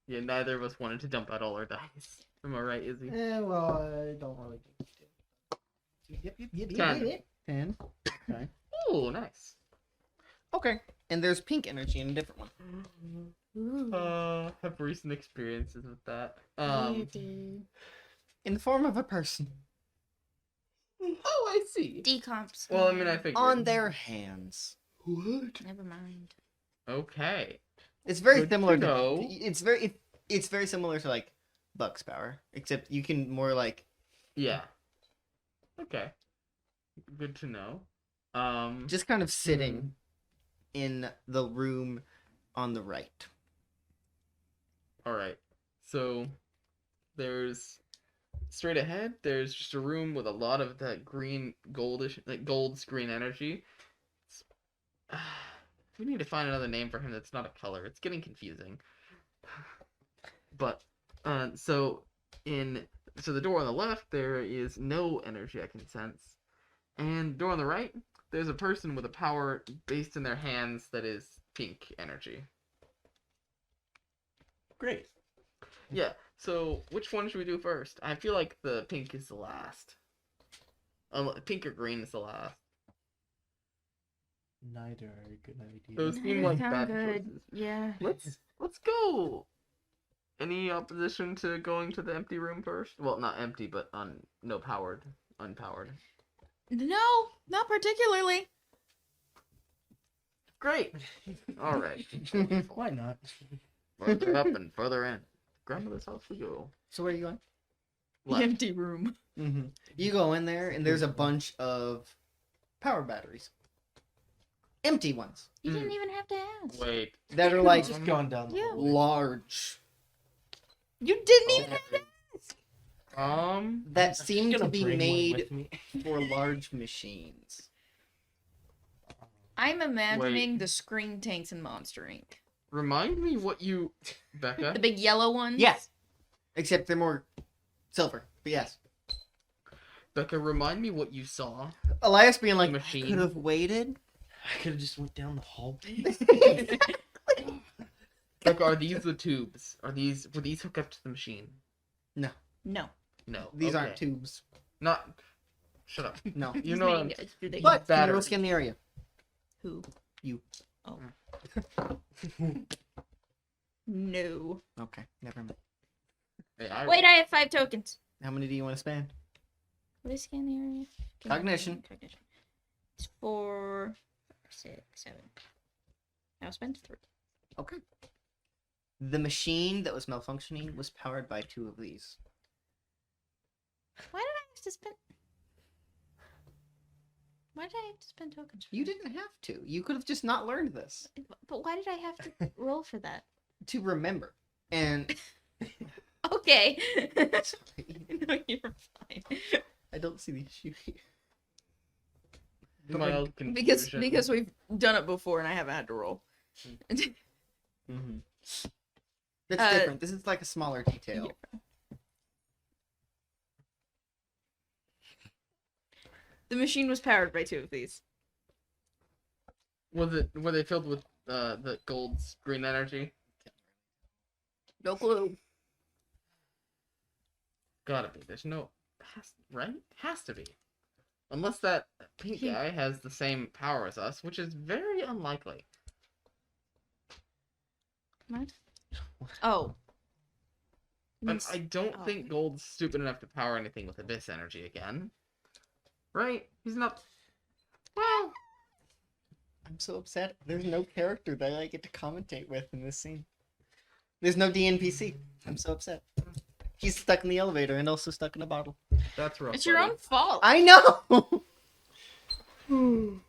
Yeah, neither of us wanted to dump out all our dice. Am I right, Izzy? Well, I don't really. Yep. 10. 10. Okay. Oh, nice. Okay. And there's pink energy in a different one. Ooh. Have recent experiences with that. You do. In the form of a person. Oh, I see. Decomps. Well, I mean, I figured. On their hands. What? Never mind. Okay. It's very Good similar to to know. it's very similar to like Buck's power, except you can more like Yeah. Okay. Good to know. just kind of sitting in the room on the right. All right. So there's straight ahead. There's just a room with a lot of that green, goldish, like gold green energy. We need to find another name for him that's not a color. It's getting confusing. But so the door on the left there is no energy I can sense, and door on the right there's a person with a power based in their hands that is pink energy. Great. Yeah. So which one should we do first? I feel like the pink is the last. Pink or green is the last. Neither are a good idea. Those seem Neither like sound bad good. choices. Yeah. Let's go. Any opposition to going to the empty room first? Well, not empty, but unpowered. No, not particularly. Great. All right. Why not? Further up and further in. Grandmother's house we go. So where are you going? Left. Empty room. Mm-hmm. You go in there, and there's a bunch of power batteries. Empty ones You didn't even have to ask. Wait. that are like Just going down the Yeah. hallway. large. You didn't even have to ask. That seem Gonna to be bring one made with me. for large machines. I'm imagining the screen tanks in Monster Inc. Remind me what you, Becca. The big yellow ones. Yes. Except they're more silver. But yes. Becca, remind me what you saw. Elias being like, Machine. I could have waited. I could have just went down the hallway. Becca, are these the tubes? Were these hooked up to the machine? No. No. These okay. aren't tubes. Not. Shut up. No. You know what I'm... Do they? But can you Battery. roll scan the area? Who? You. Oh. No. Okay, never mind. Hey, I... Wait, I have 5 tokens. How many do you want to spend? What is scan the area? Cognition. Cognition. It's 4, 6, 7. I'll spend 3. Okay. The machine that was malfunctioning was powered by 2 of these. Why did I have to spend? Why did I have to spend tokens? For You that? didn't have to. You could have just not learned this But why did I have to roll for that? to remember. And Okay. No, you're fine. I don't see the issue here. Mild Because confusion. we've done it before and I haven't had to roll. Mm-hmm. That's Uh, different. This is like a smaller detail. The machine was powered by 2 of these. were they filled with the gold's green energy? No clue. Gotta be. There's no right? Has to be. Unless that pink guy has the same power as us, which is very unlikely. What? Oh. And I don't think Gold's stupid enough to power anything with abyss energy again. Right? He's not. Well, I'm so upset. There's no character that I get to commentate with in this scene. There's no DNPC. I'm so upset. He's stuck in the elevator and also stuck in a bottle. that's rough. It's your buddy. own fault. I know! I'm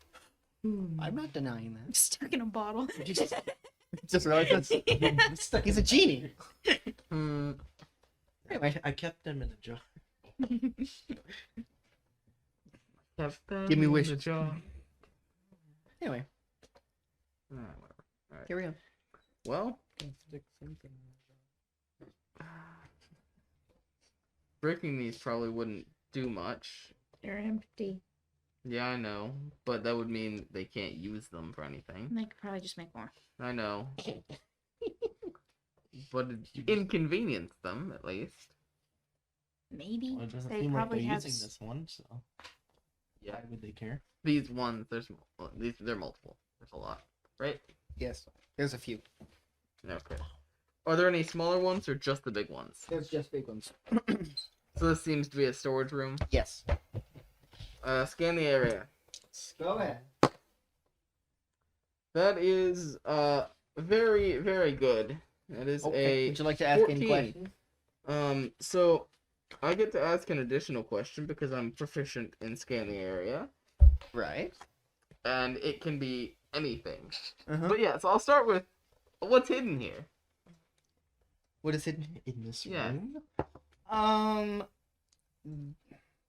not denying I'm that. stuck in a bottle. Just realized that's... He's a genie. Hmm. Anyway, I kept them in a jar. Give me The wishes. jaw. anyway, Whatever. carry on. Well, breaking these probably wouldn't do much. They're empty. Yeah, I know, but that would mean they can't use them for anything. They could probably just make more. I know. But it inconvenience them, at least. Maybe. Well, it doesn't They seem like they're probably have using this one, so Yeah. why would they care? These ones, they're multiple. There's a lot, right? Yes, there's a few. Okay. Are there any smaller ones or just the big ones? There's just big ones. So this seems to be a storage room. Yes. Scan the area. Go ahead. That is very, very good. That is Would you like to ask any 14. questions? So I get to ask an additional question because I'm proficient in scan the area, Right. and it can be anything. Uh-huh. But yeah, so I'll start with what's hidden here. What is it? In this Yeah. room?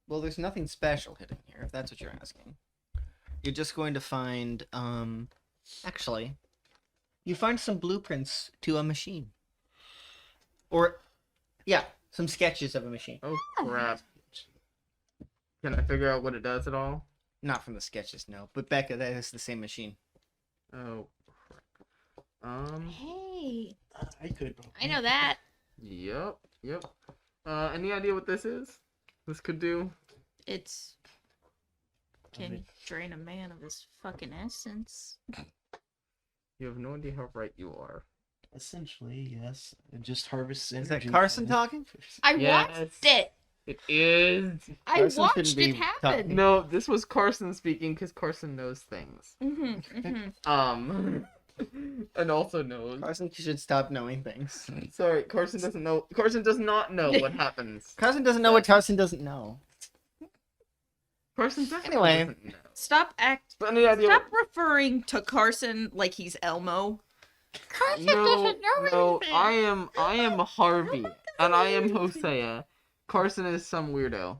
Well, there's nothing special hidden here, if that's what you're asking. You're just going to find, actually, you find some blueprints to a machine. Or, yeah, some sketches of a machine. Oh crap! Can I figure out what it does at all? Not from the sketches, no. But Becca, that is the same machine. Oh crap. Hey, I could. I know that. Yep. Any idea what this is? This could do? It's can drain a man of his fucking essence. You have no idea how right you are. Essentially, yes. It just harvests Is energy. that Carson from it. talking? I Yes. watched it. It is. I Carson watched shouldn't it be happen. talking. No, this was Carson speaking because Carson knows things. And also knows. Carson should stop knowing things. Sorry, Carson doesn't know. Carson does not know what happens. Carson doesn't know what Carson doesn't know. Carson definitely Anyway. doesn't know. Stop But any idea? Stop referring to Carson like he's Elmo. Carson No, I am Harvey, and I am Hosea. Carson is some weirdo.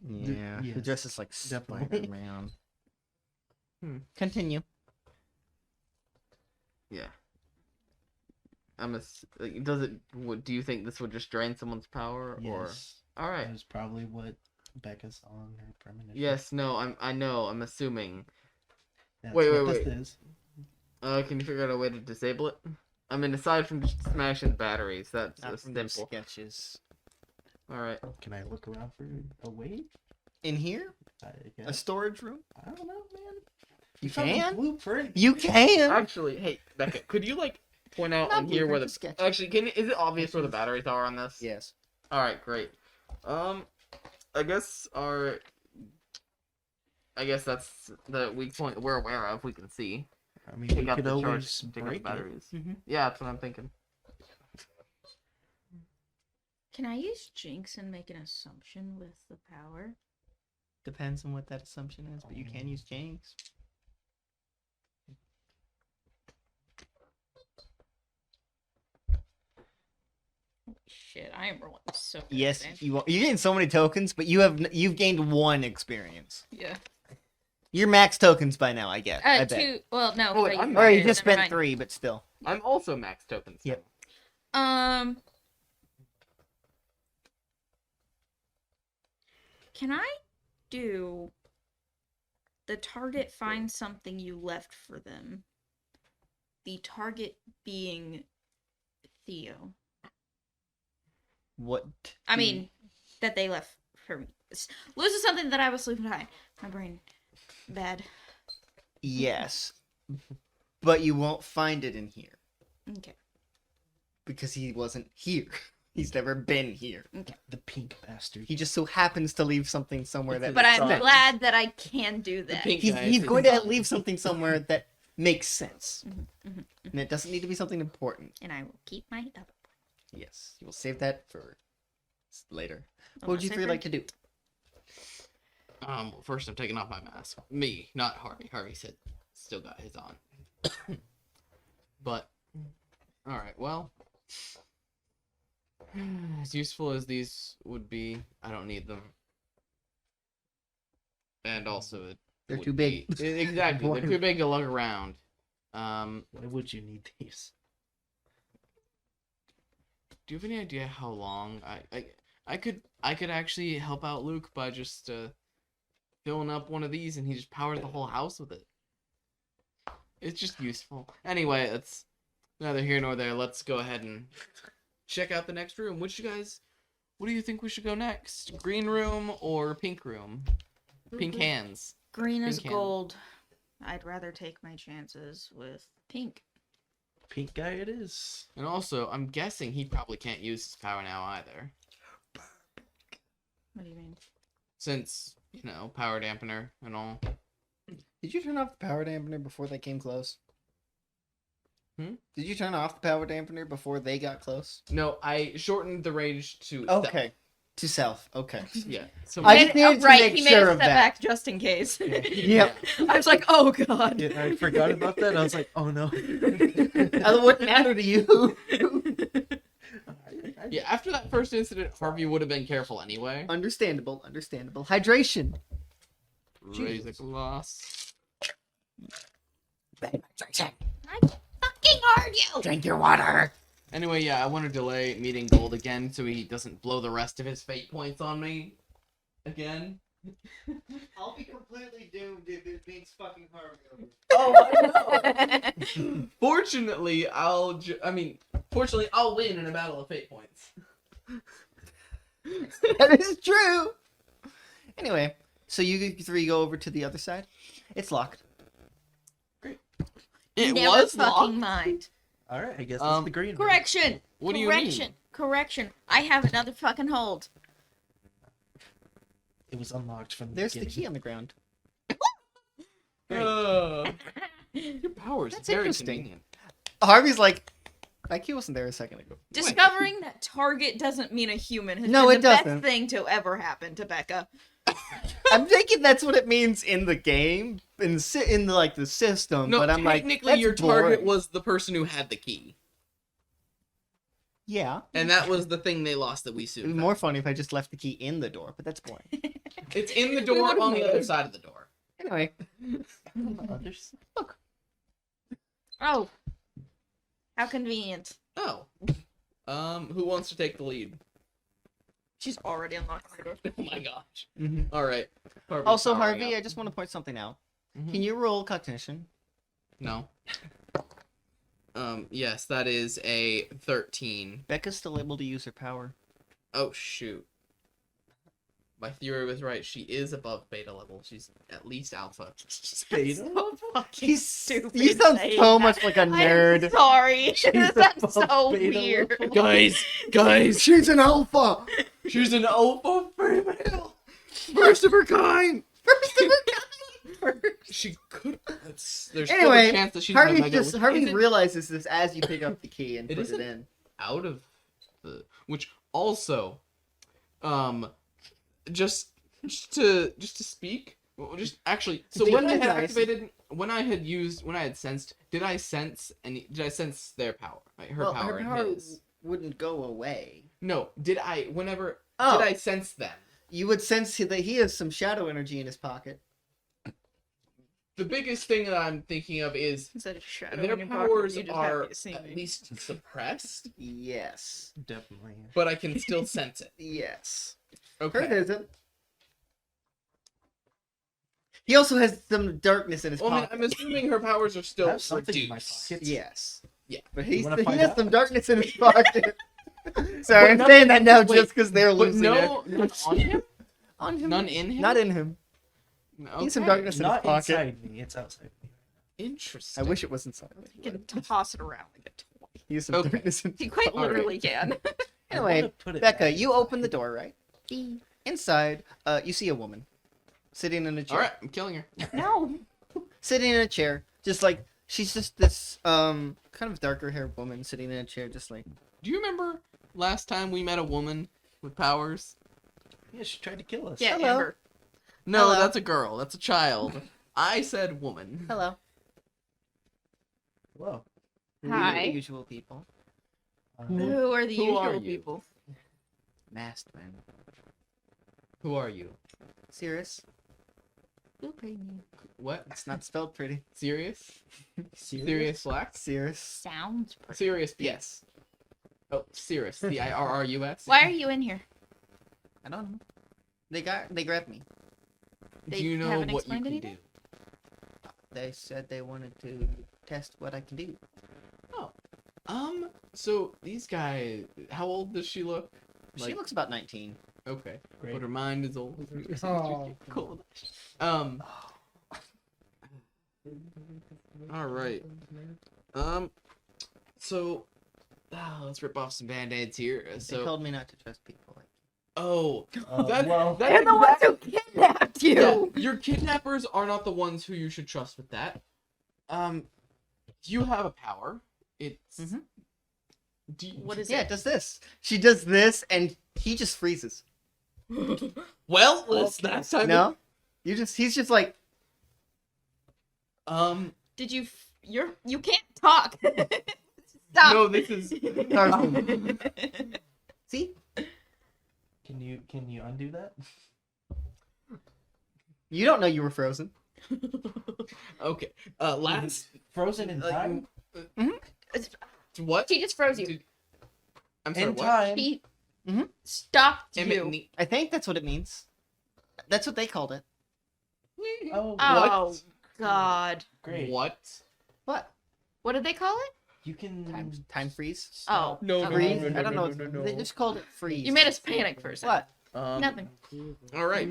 Yeah, he yes, dresses like definitely. Spider-Man. Continue. Continue. Yeah. Does it? Do you think this would just drain someone's power, or? Yes. All right. That was probably what Becca saw on her premonition. Yes. No. I know. I'm assuming. That's Wait, what wait, this is. Can you figure out a way to disable it? I mean, aside from just smashing batteries, that's Not from those simple. sketches. All right. Can I look around for a way? In here? I A guess. storage room? I don't know, man. You found a can? blueprint. You can! Actually, hey Becca, could you point out Not on here where blueprint, the just sketches. actually is it obvious where the batteries are on this? Yes. All right, great. I guess that's the weak point we're aware of. We can see. I mean, Take we out could the always charge, take out the break it. batteries. Mhm. Yeah, that's what I'm thinking. Can I use Jinx and make an assumption with the power? Depends on what that assumption is, but you can use Jinx. Shit, I am rolling so good. Yes, today. you gain so many tokens, but you've gained 1 experience. Yeah. You're max tokens by now, I guess. I bet. 2. Well, no. Oh, wait, but I'm Or you did, just never spent mind. 3, but still. I'm also max tokens. Yep. Can I do the target find something you left for them? The target being Theo. What? I mean, that they left for me. Loses something that I was leaving behind. My brain. Bad. Yes. But you won't find it in here. Okay. Because he wasn't here. He's never been here. The pink bastard. He just so happens to leave something somewhere that But makes I'm sense. glad that I can do that. pink- He's going to leave something somewhere that makes sense. Mhm. And it doesn't need to be something important. And I will keep my other. Yes. You will save that for later. What would Unless you I three like to do? Well, first I'm taking off my mask. Me, not Harvey. Harvey said still got his on. But all right, well, as useful as these would be, I don't need them. And also, They're would too big. be- exactly, they're too big to lug around. Why would you need these? Do you have any idea how long I could actually help out Luke by just filling up one of these and he just powers the whole house with it. It's just useful. Anyway, it's neither here nor there. Let's go ahead and check out the next room. What do you think we should go next? Green room or pink room? Pink hands. Green is Pink hand. gold. I'd rather take my chances with pink. Pink guy it is. And also, I'm guessing he probably can't use his power now either. What do you mean? Since, power dampener and all. Did you turn off the power dampener before they came close? Hmm? Did you turn off the power dampener before they got close? No, I shortened the range to Okay. To south. Okay. Yeah. So I just needed to make he sure made a of step that. back just in case. Yep. I was like, oh god. Yeah, I forgot about that. I was like, oh no. It wouldn't matter to you. Yeah, after that first incident, Harvey would have been careful anyway. Understandable. Hydration. Raise a glass. I fucking argue. Drink your water. Anyway, yeah, I want to delay meeting Gold again so he doesn't blow the rest of his fate points on me. Again. I'll be completely doomed if it means fucking Harvey. Oh, Fortunately, I'll win in a battle of fate points. That is true. Anyway, so you three go over to the other side. It's locked. It Never was fucking locked. mind. All right, I guess that's the green room. Correction. What do you Correction. mean? Correction. I have another fucking hold. It was unlocked from the There's the beginning. key on the ground. Your power is That's very interesting. convenient. Harvey's like, my key wasn't there a second ago. Discovering that target doesn't mean a human has No, been it the doesn't. best thing to ever happen to Becca. I'm thinking that's what it means in the game, in the system. No, but I'm like, technically that's your target boring. was the person who had the key. Yeah. And that was the thing they lost that we It'd soon be found. more funny if I just left the key in the door, but that's boring. It's in the door would've on the made other it. side of the door. Anyway, Others? Oh. How convenient. Oh. Who wants to take the lead? She's already unlocked my door. Oh my gosh. Mhm. All right. Harvey's Also, powering Harvey, up. I just want to point something out. Mhm. Can you roll cognition? No. Yes, that is a 13. Becca's still able to use her power. Oh shoot. My theory was right. She is above beta level. She's at least alpha. Beta? So fucking He's stupid. You sound saying so that. much like a I'm nerd. sorry. That's so above beta weird. level. Guys, She's an alpha. she's an alpha female. First of her kind. She could. There's still a Anyway, chance that she's Harvey Omega, just which Harvey isn't realizes this as you pick up the key and It put it isn't- in. out of the which also, just just to speak. Well, just actually. So Be when I had nice. activated, when I had sensed, did I sense their power? Like her Well, power her and power his? wouldn't go away. No. Did I? Whenever Oh. did I sense them? You would sense that he has some shadow energy in his pocket. The biggest thing that I'm thinking of is Is that a shadow their in your pocket? powers You just are happy to see at me. least suppressed, Yes. Definitely. but I can still sense it. Yes. Okay. Hers isn't. He also has some darkness in his Well, I mean, pocket. I'm assuming her powers are I still have something in my reduced. pocket. Yes. Yeah. But You he wanna has find out? some darkness in his pocket. Sorry, I'm But saying that now wait, just because they're But losing no, none on him. on him. None in him. Not in him. Okay. He's some darkness in his Not pocket. inside me. It's outside me. Interesting. I wish it was inside. You can toss it around like a toy. He has some Okay. darkness in. You quite All right. literally can. I Anyway, wanna put it Becca, back you inside. open the door, right? Inside, you see a woman sitting in a chair. All right, I'm killing her. No. Sitting in a chair, just like she's just this kind of darker haired woman sitting in a chair, just like Do you remember last time we met a woman with powers? Yeah, she tried to kill us. Yeah, Hello. Amber. No, Hello. that's a girl. That's a child. I said woman. hello. Hello. Hi. The usual people. Who are the Who usual are you? people? Masked men. Who are you? Sirius. Who paid me? What? It's not spelled pretty. Serious? Serious? Serious Black? Sirius. Sounds pretty. Serious yes. Oh, Cirrus. Cirrus. Why are you in here? I don't know. They grabbed me. Do They you know haven't what you explained can anything? do? They said they wanted to test what I can do. So these guys, how old does she look? She looks about 19. Okay. Great. But her mind is old. Oh. Cool. Alright. So let's rip off some band-aids here. They So told me not to trust people like oh, Well, that's They're the ones who exactly- kidnapped you. Yeah, your kidnappers are not the ones who you should trust with that. You have a power. It's. Mhm. What is Yeah, it? it does this. She does this, and he just freezes. Well, that's time. No? He's just like, Did you? You can't talk. Stop. No, this is. Carson. See? Can you undo that? You don't know you were frozen. Okay. Last. Frozen in time. What? She just froze you. Did- I'm sorry. In what? time. She Mhm. stopped Emmett you. Ne- I think that's what it means. That's what they called it. Oh, Oh God. great. What? What? What did they call it? You can Time freeze? Oh. No, okay. Freeze? no, I don't know. no. They just called it freeze. You made us panic for a second. What? Nothing. All right.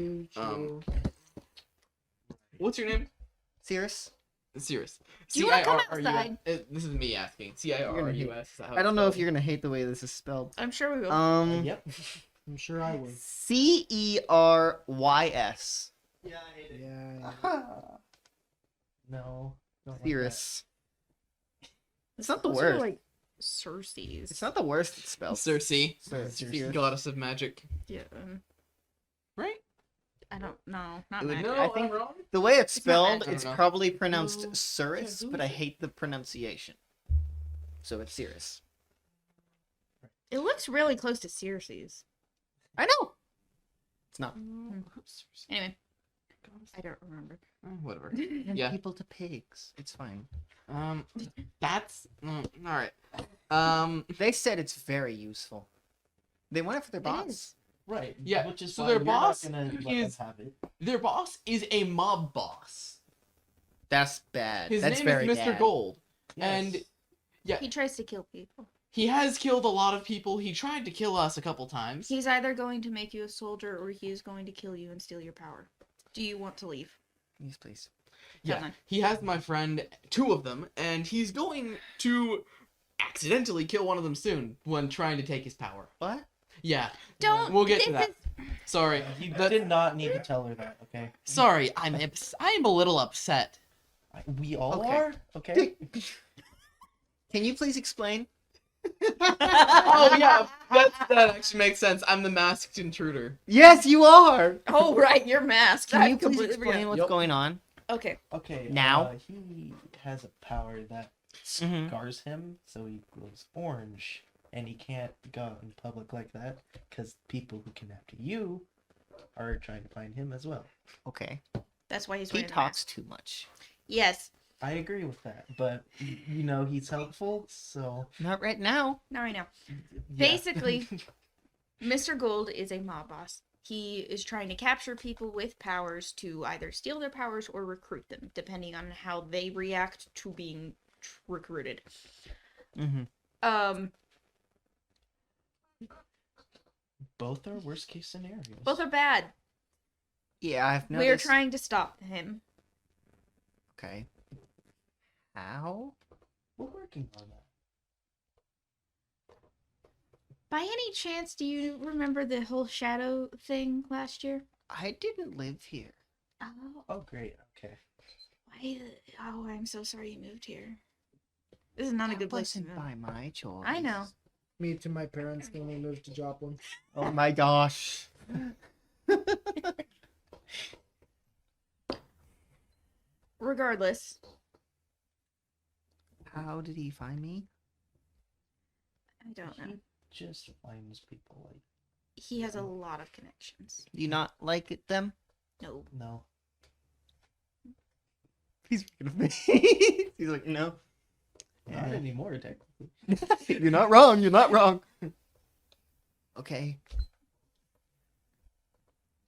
What's your name? Cirrus? Cirrus. Do you wanna come C-I-R-R-U-S. outside? This is me asking. C-I-R-R-U-S. Is that how I it's don't know if spelled? you're gonna hate the way this is spelled. I'm sure we will. Yep. I'm sure I would. Cerys. Yeah. No. don't like Cirrus. It's not the Those are worst. like Circes. It's not the worst it's spelled. Circe, Cirrus. goddess of magic. Yeah. Right? I don't know. Not It would- magic. No, I think- I'm wrong. The way it's It's not spelled, magic. it's I don't know. probably pronounced Who- Cirrus, who but is I it? hate the pronunciation. So it's Cirrus. It looks really close to Circes. I know. It's not. Anyway, I don't remember. Whatever. And Yeah. people to pigs. It's fine. That's all right. They said it's very useful. They want it for their boss. is. Right. Yeah, Which is so why their you're boss not gonna let is- them have it. Their boss is a mob boss. That's bad. His That's name very is Mr. bad. Gold, Yes. and yeah, He tries to kill people. he has killed a lot of people. He tried to kill us a couple times. He's either going to make you a soldier or he is going to kill you and steal your power. Do you want to leave? Yes, please. Yeah, Fine. he has my friend, two of them, and he's going to accidentally kill one of them soon when trying to take his power. What? Yeah, Don't. we'll get to this that. Sorry, You that- did not need to tell her that, okay? sorry, I'm a little upset. We all Okay. are, okay? Can you please explain? Oh yeah, that actually makes sense. I'm the masked intruder. Yes, you are. Oh right, you're masked. Can I've you please completely explain forgot. what's Yep. going on? Okay. Okay. Now? He has a power that Mhm. scars him, so he glows orange, and he can't go out in public like that because people who came after you are trying to find him as well. Okay. That's why he's He wearing the talks mask. too much. Yes. I agree with that, but he's helpful, so Not right now. Not right now. yeah. Basically, Mr. Gold is a mob boss. He is trying to capture people with powers to either steal their powers or recruit them, depending on how they react to being recruited. Mm-hmm. Both are worst case scenarios. Both are bad. Yeah, I've noticed. We're trying to stop him. Okay. How? We're working on that. By any chance, do you remember the whole shadow thing last year? I didn't live here. Oh, Oh, great. Okay. why? Oh, I'm so sorry you moved here. This is not a That good place to wasn't move. by my choice. I know. Me to my parents when we moved to Joplin. Oh my gosh. Regardless, How did he find me? I don't know. He just finds people like He has a lot of connections. Do you not like it, them? No. no. He's making a face. He's like, no. Not anymore, technically. You're not wrong. You're not wrong. Okay.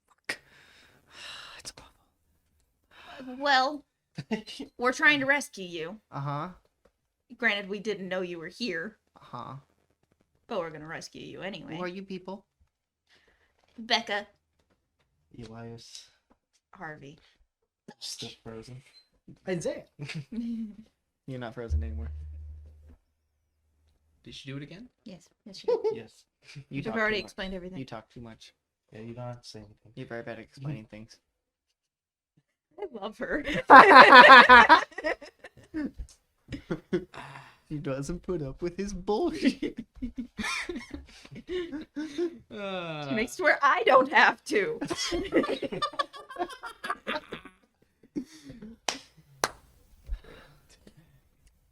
Fuck. It's awful. Well, we're trying to rescue you. Uh-huh. Granted, we didn't know you were here, Uh-huh. but we're gonna rescue you anyway. Who are you people? Becca, Elias Harvey. still frozen. Isaiah. You're not frozen anymore. Did she do it again? Yes, yes, you did. Yes. You You've talk already too much. explained everything. You talk too much. Yeah, you don't have to say anything. You're very bad at explaining things. I love her. He doesn't put up with his bullshit. She makes it where I don't have to.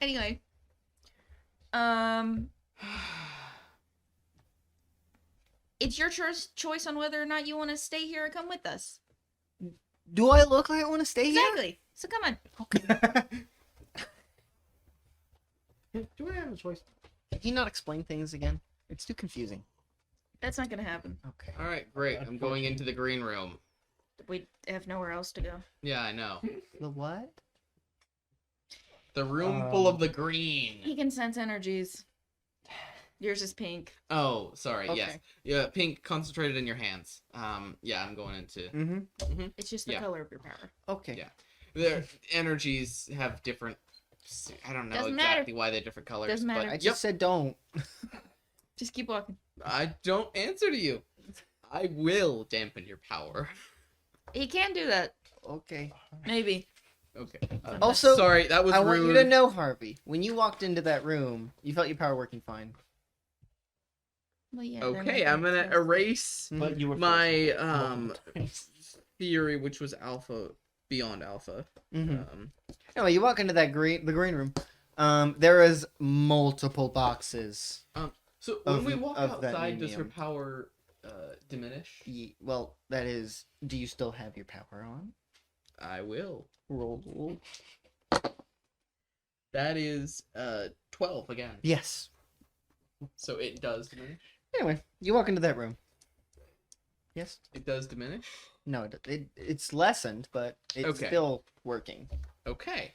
Anyway, it's your choice on whether or not you want to stay here or come with us. Do I look like I want to stay here? Exactly. So come on. Do I have a choice? Can you not explain things again? It's too confusing. That's not gonna happen. Okay. All right, great. I'm going into the green room. We have nowhere else to go. Yeah, I know. The what? The room full of the green. He can sense energies. Yours is pink. Oh, sorry. Yes. Okay. Yeah, pink concentrated in your hands. Yeah, I'm going into. Mm-hmm. It's just the Yeah. color of your power. Okay. Yeah. Their energies have different. I don't know Doesn't matter. exactly why they're different colors. Doesn't matter. But I just yep, said don't. Just keep walking. I don't answer to you. I will dampen your power. He can do that. Okay. Maybe. Okay. Also, sorry, that was I rude. want you to know, Harvey, when you walked into that room, you felt your power working fine. Well, yeah. then Okay, that I'm makes gonna sense. erase But you were my frozen. theory, which was alpha beyond alpha. Mm-hmm. Anyway, you walk into the green room. There is multiple boxes. So when Of- we walk of that outside, does her medium. power diminish? Well, that is. Do you still have your power on? I will. Roll. That is 12 again. Yes. So it does diminish. Anyway, you walk into that room. Yes. It does diminish. No, it's lessened, but it's Okay. still working. Okay.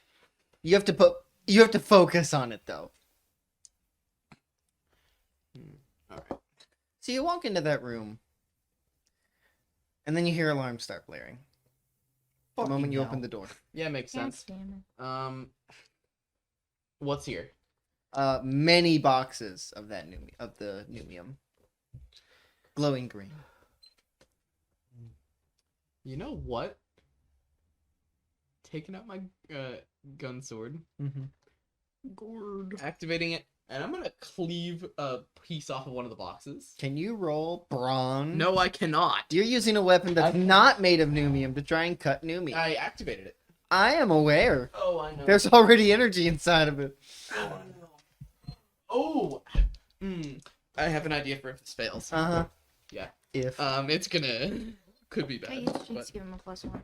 You have to focus on it though. All right. So you walk into that room, and then you hear alarms start blaring. The moment you open the door. Yeah, makes God sense. damn it. What's here? Many boxes of the numium. Glowing green. You know what? Taking out my gun sword, Mm-hmm. activating it and I'm gonna cleave a piece off of one of the boxes. Can you roll brawn? No, I cannot. You're using a weapon that's I- not made of Numium to try and cut Numium. I activated it. I am aware. Oh, I know. There's already energy inside of it. Oh. I have an idea for if this fails. Uh-huh. Yeah. If. It's gonna could be I bad. just give him a +1.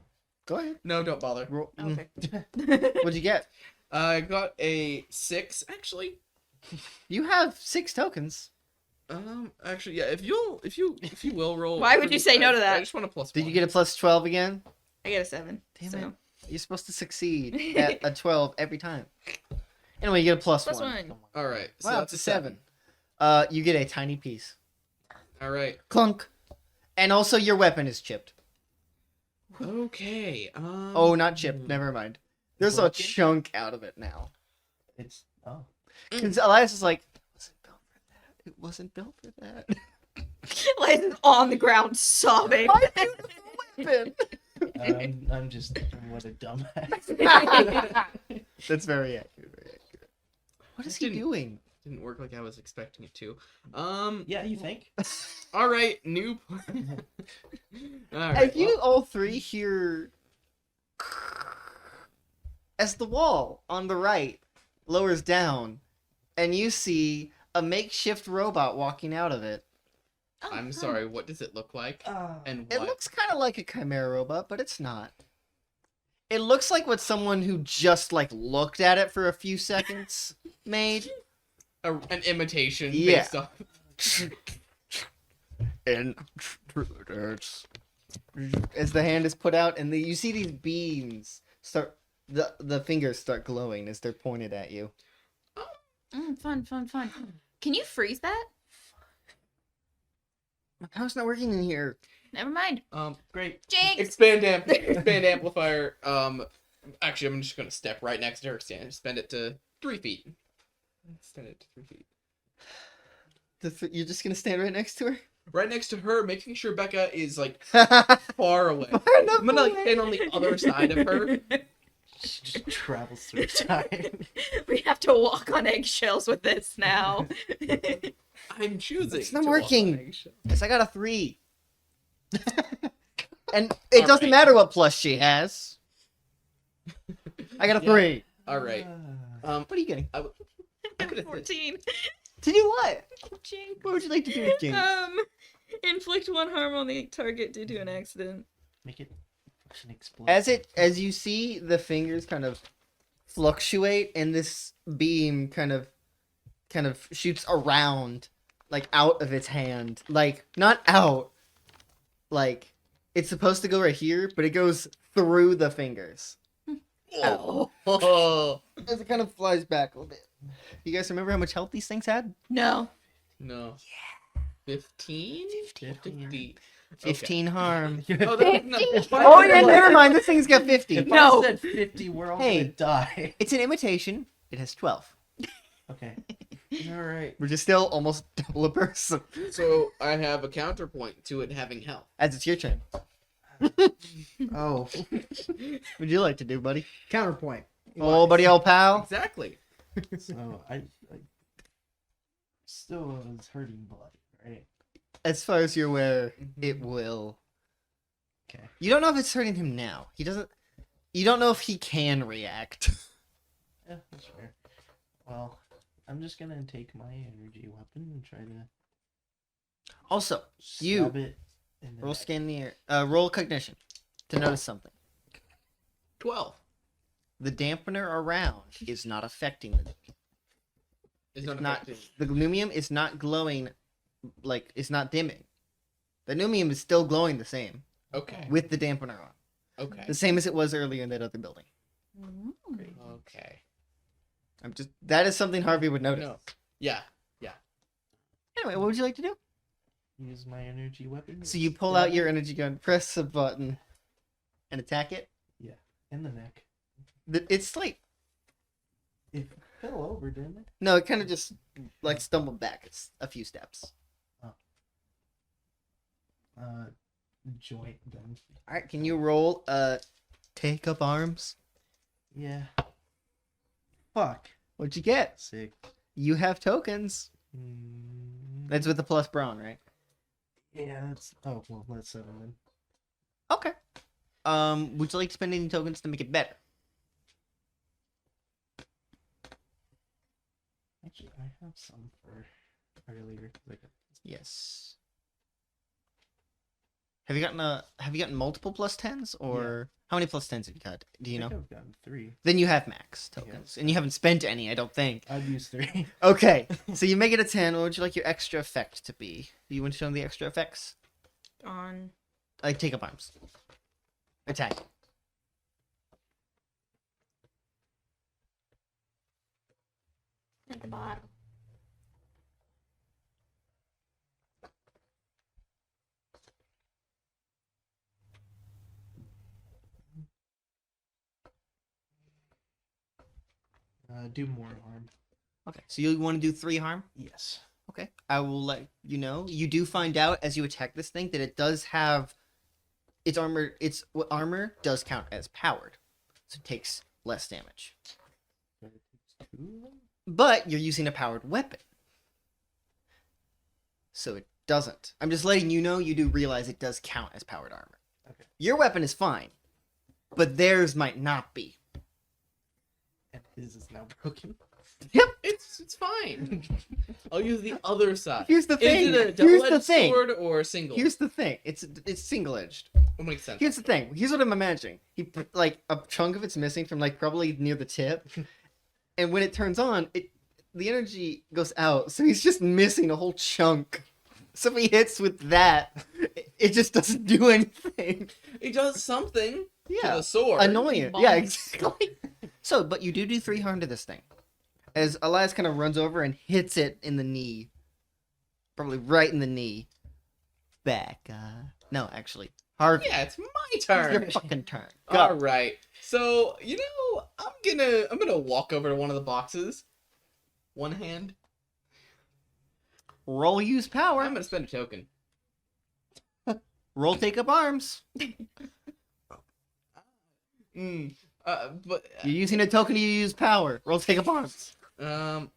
Go ahead. No, don't bother. Roll. Okay. What'd you get? I got a 6 actually. You have 6 tokens. Actually, yeah. If you will roll. Why would you say no to that? I just want a +1. Did you get a plus 12 again? I get a 7. Damn so. it. You're supposed to succeed at a 12 every time. Anyway, you get a plus Plus 1. 1. All right. So Wow, that's it's a 7. You get a tiny piece. All right. Clunk. And also your weapon is chipped. Okay. Oh, not chipped. Never mind. There's a Broken? chunk out of it now. It's oh. Because Elias is like, it wasn't built for that. It wasn't built for that. Liza's on the ground sobbing. My beautiful weapon. I'm just what a dumbass. That's very accurate. Very accurate. What is he Didn't- doing? Didn't work like I was expecting it to. Yeah, you think? All right. New. All right. If you all three hear as the wall on the right lowers down, and you see a makeshift robot walking out of it. I'm sorry. What does it look like? And It what? looks kind of like a chimera robot, but it's not. It looks like what someone who just like looked at it for a few seconds made. An imitation. Yeah. Based off. And as the hand is put out, and you see these beams start, the fingers start glowing as they're pointed at you. Fun. Can you freeze that? My power's not working in here. Never mind. Great. Jinx! Expand amplifier. Actually, I'm just gonna step right next to her. Expand it to 3 feet. Extend it to 3 feet. You're just gonna stand right next to her? Right next to her, making sure Becca is like Far far away. enough I'm gonna like away. stand on the other side of her. She just travels through time. We have to walk on eggshells with this now. I'm choosing. It's not to walk on working. eggshells. Yes, I got a 3. And it doesn't Alright. matter what plus she has. I got a Yeah. 3. All right. What are you getting? I'm gonna hit- 14. To do what? Jinx. What would you like to do with Jinx? Inflict 1 harm on the target due to an accident. Make it fucking explode. As you see the fingers kind of fluctuate and this beam kind of shoots around, like out of its hand, like not out, like it's supposed to go right here, but it goes through the fingers Oh. as it kind of flies back a little bit. You guys remember how much health these things had? No. No. 15? 15. 15 harm. Oh, no. Oh yeah, never mind. This thing's got 50. If No. I said 50, we're all Hey. gonna die. It's an imitation. It has 12. Okay. All right. Which is still almost double a person. So I have a counterpoint to it having health. As it's your turn. Oh, What would you like to do, buddy? counterpoint. Oh, buddy, old pal. Exactly. So I still was hurting blood, right? As far as you're aware, Mm-hmm. it will. Okay. You don't know if it's hurting him now. He doesn't. You don't know if he can react. Yeah, that's fair. Well, I'm just gonna take my energy weapon and try to Also, you stab it in the roll neck. scan the air. Roll cognition to notice something. 12. The dampener around is not affecting it. It's not not- affecting. The Numium is not glowing, like it's not dimming. The Numium is still glowing the same Okay. with the dampener on, Okay. the same as it was earlier in that other building. Okay. That is something Harvey would notice. No. Yeah. Anyway, what would you like to do? Use my energy weapon. So you pull stab out your it energy gun, press a button, and attack it. in the neck. It's like It fell over, didn't it? no, it kind of just like stumbled back. It's a few steps. Joint then. All right, can you roll? Take up arms. Yeah. Fuck. What'd you get? 6. You have tokens. That's with the plus brawn, right? Yeah, that's. Oh, well, that's 7 then. Okay. Would you like to spend any tokens to make it better? Actually, I have some for earlier. Yes. Have you gotten multiple plus 10s, or how many plus 10s have you got? Do you know? I've gotten 3. Then you have max tokens, and you haven't spent any, I don't think. I've used 3. Okay, so you make it a 10. What would you like your extra effect to be? Do you want to show them the extra effects? On Like take up arms. Attack. at the bottom. Do more harm. Okay, so you want to do 3 harm? Yes. Okay, I will let you know. You do find out as you attack this thing that it does have its armor. Its armor does count as powered, so it takes less damage. But you're using a powered weapon, so it doesn't. I'm just letting you know. You do realize it does count as powered armor. Okay. Your weapon is fine, but theirs might not be. And his is now broken. Yep. It's fine. I'll use the other side. Here's the thing. Is it a Here's the double-edged thing. sword or single? Here's the thing. It's single edged. What makes sense? Here's the thing. Here's what I'm imagining. He put like a chunk of it's missing from like probably near the tip, and when it turns on, the energy goes out, so he's just missing a whole chunk. So if he hits with that, it just doesn't do anything. It does something to Yeah, the sword. annoying. Yeah, exactly. So, but you do 3 harm to this thing, as Elias kind of runs over and hits it in the knee, probably right in the knee. Back. No, actually, Harvey. Yeah, it's my It's your turn. fucking turn. Go. All right. So I'm gonna walk over to one of the boxes. One hand. Roll use power. I'm gonna spend a token. Roll take up arms. But You're using a token to use power. Roll take up arms. um,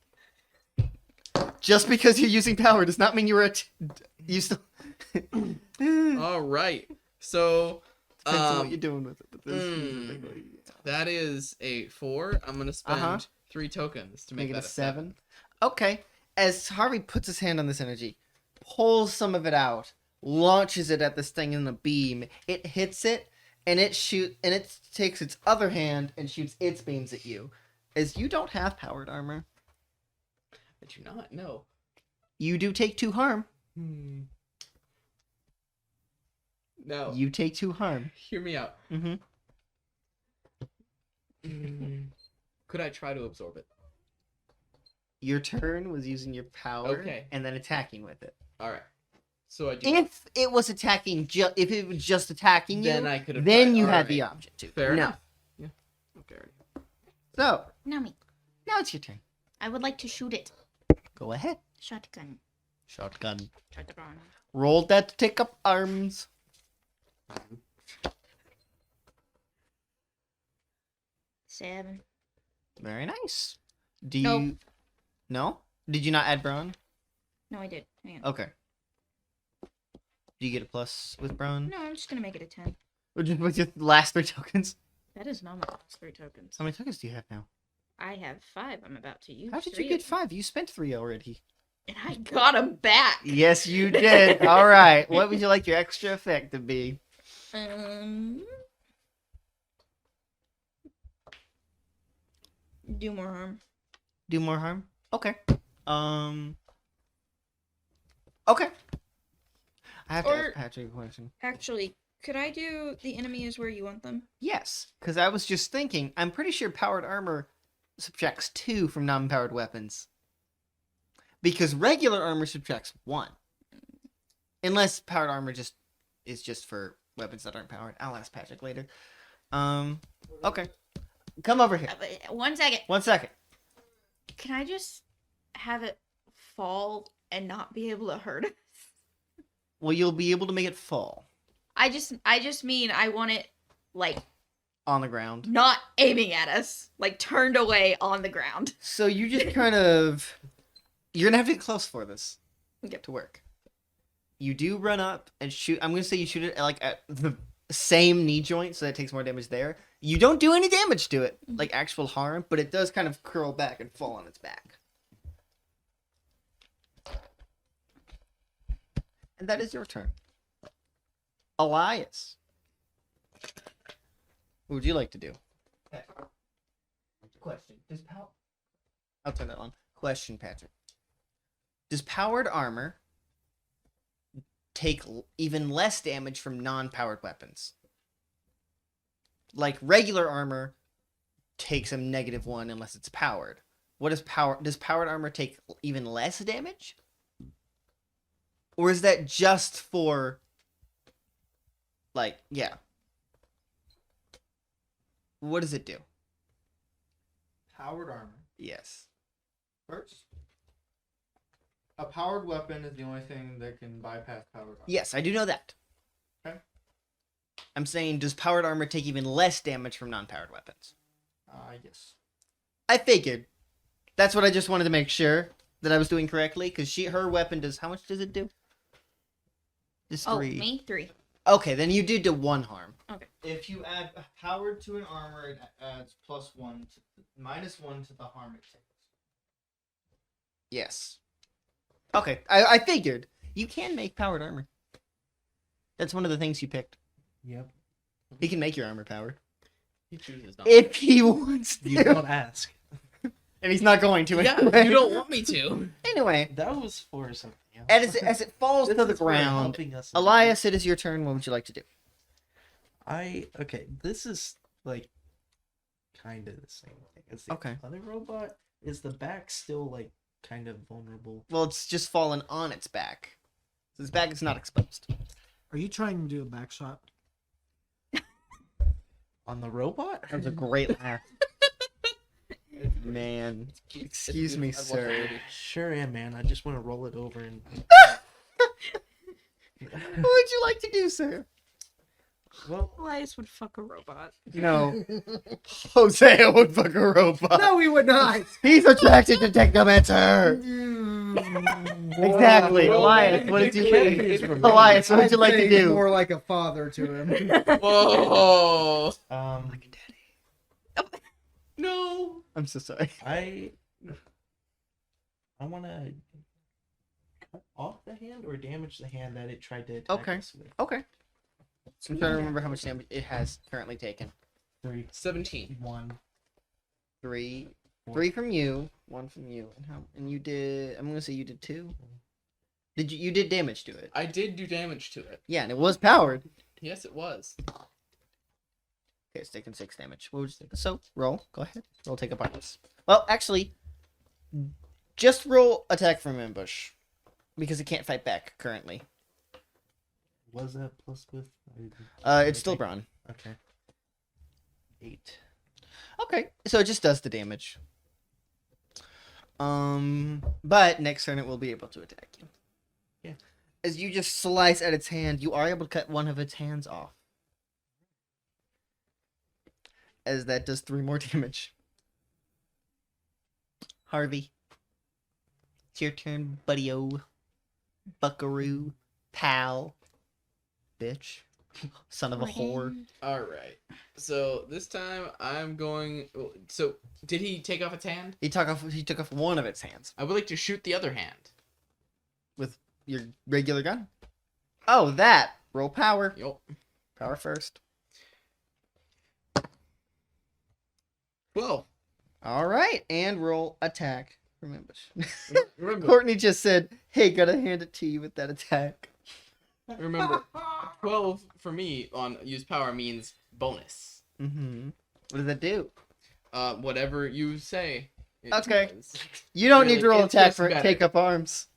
Just because you're using power does not mean you were you still. all right. So Depends on what you're doing with it. But that is a 4. I'm gonna spend Uh-huh. 3 tokens to make, Make it that a 7. Okay. As Harvey puts his hand on this energy, pulls some of it out, launches it at this thing in a beam. It hits it, and it takes its other hand and shoots its beams at you. As you don't have powered armor, I do not know. you do take 2 harm. No. You take 2 harm. Hear me out. Mm-hmm. Could I try to absorb it? Your turn was using your power, Okay. and then attacking with it. All right. So I do. If it was attacking, if it was just attacking you, Then I could have. then tried. you All had the right. option to. Fair no. enough. Yeah. Okay. So Nami, now it's your turn. I would like to shoot it. Go ahead. Shotgun. Shotgun. Shotgun. Roll that to take up arms. 7. Very nice. Do you? Nope. No. Did you not add brawn? No, I did. Hang on. Okay. Do you get a plus with brawn? No, I'm just gonna make it a 10. With your last 3 tokens? That is not my last 3 tokens. How many tokens do you have now? I have 5. I'm about to use. How did 3 you get of them. 5? You spent 3 already. And I got them back. Yes, you did. All right. What would you like your extra effect to be? Do more harm. Do more harm? Okay. Okay. I have to Or- ask Patrick a question. Actually, could I do the enemy is where you want them? Yes, because I was just thinking, I'm pretty sure powered armor subtracts 2 from non-powered weapons. Because regular armor subtracts 1. Unless powered armor is just for weapons that aren't powered. I'll ask Patrick later. Okay. Come over here. 1 second. 1 second. Can I just have it fall and not be able to hurt us? Well, you'll be able to make it fall. I just mean I want it like On the ground. not aiming at us, like turned away on the ground. So you just kind of... You're going to have to get close for this Okay. to work. You do run up and shoot. I'm going to say you shoot it at the same knee joint, so that takes more damage there. You don't do any damage to it, like actual harm, but it does kind of curl back and fall on its back. And that is your turn. Elias. What would you like to do? Question. I'll turn that on. Question, Patrick. Does powered armor take even less damage from non-powered weapons? Like regular armor takes a -1 unless it's powered. Does powered armor take even less damage? Or is that just for yeah. What does it do? Powered armor. Yes. First, a powered weapon is the only thing that can bypass powered armor. Yes, I do know that. Okay. I'm saying, does powered armor take even less damage from non-powered weapons? Yes. I figured. That's what I just wanted to make sure that I was doing correctly, because her weapon does... How much does it do? Just 3. Oh, me 3. Okay, then you did do 1 harm. If you add powered to an armor, it adds -1 -1 to the harm it takes. Yes. Okay, I figured. You can make powered armor. That's one of the things you picked. Yep. He can make your armor powered. He chooses not. If he wants to. You don't ask. And he's not going to Yeah, anyway. you don't want me to. Anyway, That was for something else. as it falls to the This is for ground, helping us. Elias, it is your turn. What would you like to do? Okay, this is like kind of the same thing as the Okay. other robot. Is the back still like kind of vulnerable? Well, it's just fallen on its back. So its back is not exposed. Are you trying to do a back shot? On the robot? That was a great laugh. Man. Excuse me, sir. Sure am, man. I just want to roll it over and. What would you like to do, sir? Well, Elias would fuck a robot. No. Hosea would fuck a robot. No, we would not. He's attracted to Technomancer. Exactly. Elias, what did you think? Elias, what would you like to I'd say do? More like a father to him. Whoa. No. I'm so sorry. I want to cut off the hand or damage the hand that it tried to attack Okay. us with. Okay. I'm trying to remember how much damage it has currently taken. 3, 17. 1. 3. 3 from you, 1 from you, and you did. I'm gonna say you did 2. Did you? You did damage to it? I did do damage to it. Yeah, and it was powered. Yes, it was. Okay, it's taking 6 damage. What would you think? So roll. Go ahead. Roll. Take apart this. Well, actually, just roll attack from ambush because it can't fight back currently. Was that plus with? It's still brawn. Okay. 8. Okay, so it just does the damage. But next turn it will be able to attack you. Yeah. As you just slice at its hand, you are able to cut one of its hands off. As that does 3 more damage. Harvey. It's your turn, buddy-o. Buckaroo. Pal. Bitch. Son of a whore. All right. So this time I'm going. So did he take off its hand? He took off one of its hands. I would like to shoot the other hand. With your regular gun? Oh, that! Roll power. Yup. Power first. 12. Alright, and roll attack from ambush. Remember, Courtney just said, hey, gotta hand it to you with that attack. remember, 12 for me on use power means bonus. Mm-hmm. What does that do? Whatever you say. it Okay. does. You don't Really, need to roll it's attack just for better. take up arms.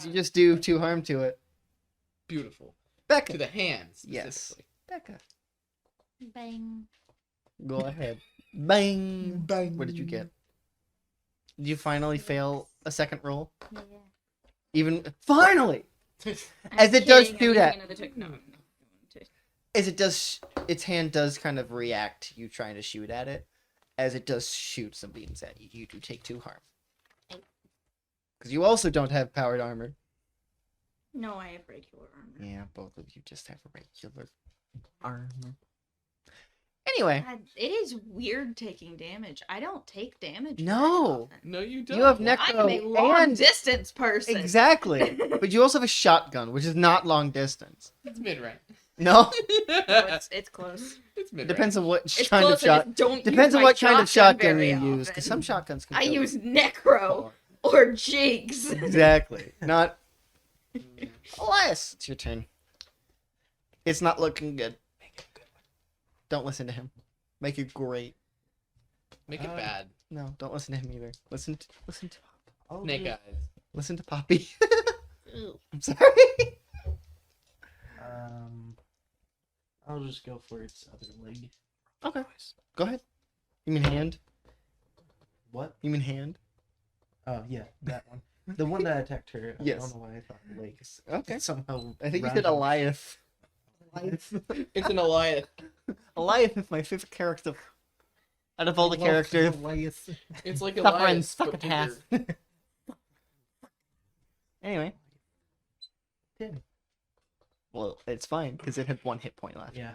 You just do 2 harm to it. Beautiful. Becca. To the hands. Yes. Specifically. Becca. Bang. Go ahead. Bang. Bang. What did you get? Did you finally fail a second roll? Yeah. Even finally! I'm As it does kidding, do I'm that. using another no. As it does its hand does kind of react to you trying to shoot at it. As it does shoot some beams at you, you do take 2 harm. Because you also don't have powered armor. No, I have regular armor. Yeah, both of you just have regular armor. Anyway, God, it is weird taking damage. I don't take damage. very No. often. No, you don't. you have I am a necro long and distance person. exactly, but you also have a shotgun, which is not long distance. It's mid-range. No, No, it's close. It's it mid-range. depends on what It's kind close. of I shot. just don't Depends use on my what kind of shotgun very you use, often. because some shotguns can. I kill use you. necro or jigs. Exactly. Not Elias. It's your turn. It's not looking good. Make it a good one. Don't listen to him. Make it great. Make it bad. No, don't listen to him either. Listen to I'll Snake do- eyes. listen to Poppy. Ew. I'm sorry. I'll just go for its other leg. Okay. Go ahead. You mean hand? What? You mean hand? Oh yeah, that one. The one that attacked her. I Yes. don't know why I thought legs. Okay. Somehow. I think you rounded- said Elias. It's an Elias. Elias is my favorite character. Out of all the Love characters. Elias. It's like Suffering Elias, stuck but in half. bigger. Anyway. 10. Well, it's fine, because it had 1 hit point left. Yeah.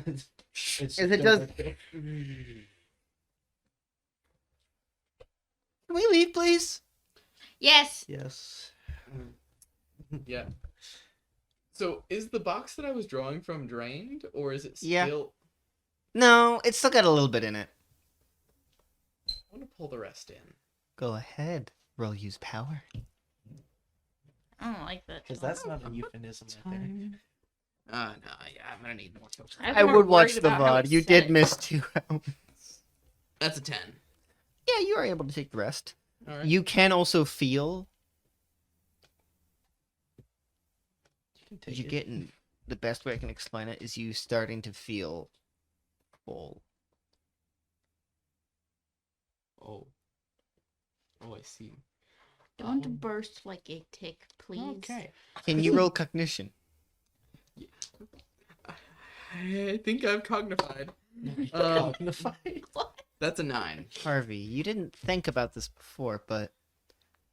It's Is still it just- right there. Can we leave, please? Yes. Yes. Yeah. So, is the box that I was drawing from drained, or is it still... Yeah. No, it's still got a little bit in it. I want to pull the rest in. Go ahead. Roll use power. I don't like that. Because that's not a euphemism right there. No, yeah, I'm gonna need more tokens. I'm I more would watch worried the about how VOD. it's You set. did miss 2 rounds. That's a 10. Yeah, you are able to take the rest. Alright. You can also feel You can take you it. getting the best way I can explain it is you starting to feel full. Oh. Oh, I see. Don't burst like a tick, please. Okay. Can you roll cognition? I think I've cognified. Magnified. That's a 9. Harvey, you didn't think about this before, but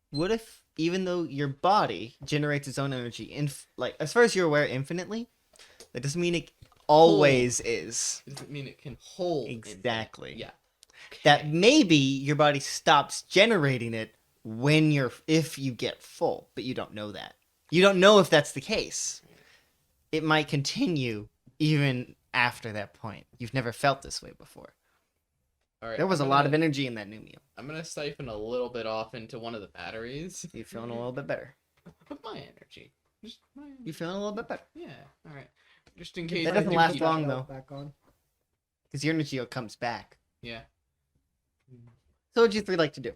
what if even though your body generates its own energy, like as far as you're aware, infinitely, that doesn't mean it always is. Doesn't mean it can hold. infinite. Exactly. Yeah. That maybe your body stops generating it if you get full, but you don't know that. You don't know if that's the case. It might continue even after that point. You've never felt this way before. All right. There was a lot of energy in that new meal. I'm gonna siphon a little bit off into one of the batteries. You feeling a little bit better. Of my energy. Just my energy. You feeling a little bit better. Yeah. All right. Just in case. That I doesn't do last keep- long, though. Back on. Because your energy comes back. Yeah. So what'd you 3 like to do?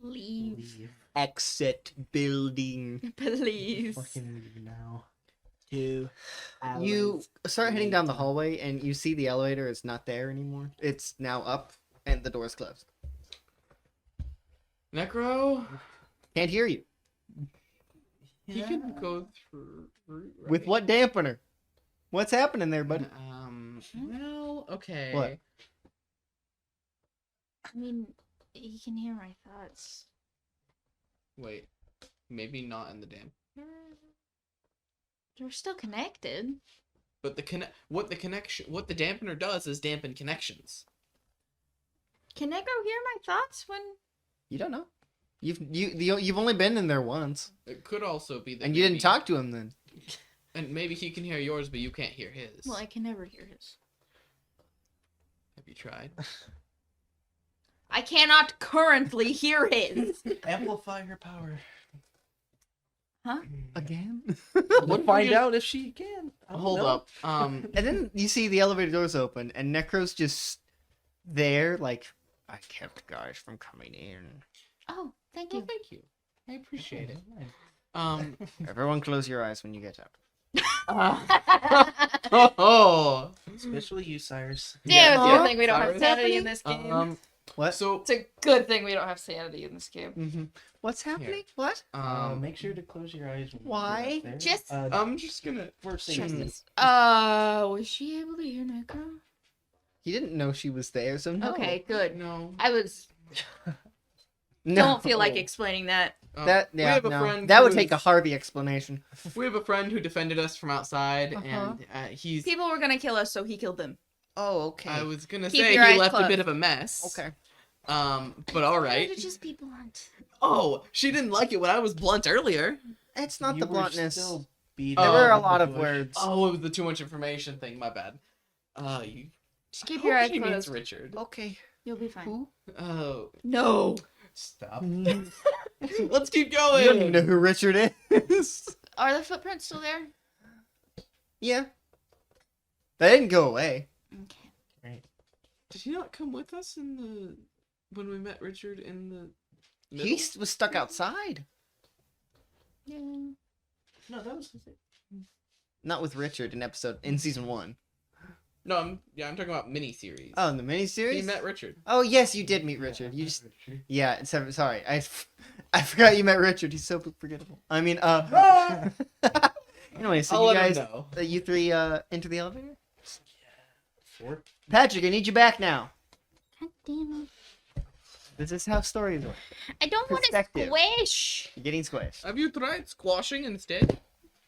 Leave, Leave. Exit building. please. Fucking leave now. You start heading down the hallway and you see the elevator is not there anymore. It's now up and the door's closed. Necro. Can't hear you. He can go through. With what dampener? What's happening there, buddy? Well, okay. What? I mean, he can hear my thoughts. Wait. Maybe not in the dam. We're still connected. But what the dampener does is dampen connections. Can Necro hear my thoughts when? You don't know. You've only been in there once, It could also be that. and you didn't maybe- talk to him then. And maybe he can hear yours, but you can't hear his. Well, I can never hear his. Have you tried? I cannot currently hear his. Amplify her power. Huh? Again? We'll find out if she can. I don't Hold know. up. And then you see the elevator doors open, and Necro's just there, like, I kept guys from coming in. Oh, thank Well, you. thank you. I appreciate it. Nice. Everyone close your eyes when you get out. Oh. Especially you, Cyrus. Damn, Yeah. I think we don't have Cyrus. sanity in this game. What? So, It's a good thing we don't have sanity in this game. Mm-hmm. What's happening? What? Make sure to close your eyes. When you Why? get up there. Just- I'm just gonna. for Check safety. this. Was she able to hear Necro? He didn't know she was there, so no. Okay, good. No. I was. No. Don't feel like explaining that. That we yeah, have a no. friend. That who would take a is- Harvey explanation. We have a friend who defended us from outside, Uh-huh. and he's. People were gonna kill us, so he killed them. Oh, okay. I was gonna Keep say he your eyes left a closed. bit of a mess. Okay. But all right. They're just be blunt. Oh, she didn't like it when I was blunt earlier. It's not You the were bluntness. still beating There Oh. were a with lot the of bush. words. Oh, it was the too much information thing. My bad. You. Just keep I your hope eyes she means closed. Richard. Okay. You'll be fine. Who? Oh, No. Stop. let's keep You don't even going. know who Richard is. Are the footprints still there? Yeah. They didn't go away. Okay. Did he not come with us in the when we met Richard in the? Middle? He was stuck outside. Yeah. No, that was. Not with Richard in season 1. No, I'm talking about miniseries. Oh, in the He miniseries? met Richard. Oh, yes, you did meet Richard. You just yeah. Sorry, I forgot you met Richard. He's so forgettable. I mean, anyway, so I'll you let guys, him know. you three, enter the elevator. Four. Patrick, I need you back now. God damn it. This is how stories work. I don't want to Perspective. squish. You're getting squished. Have you tried squashing instead?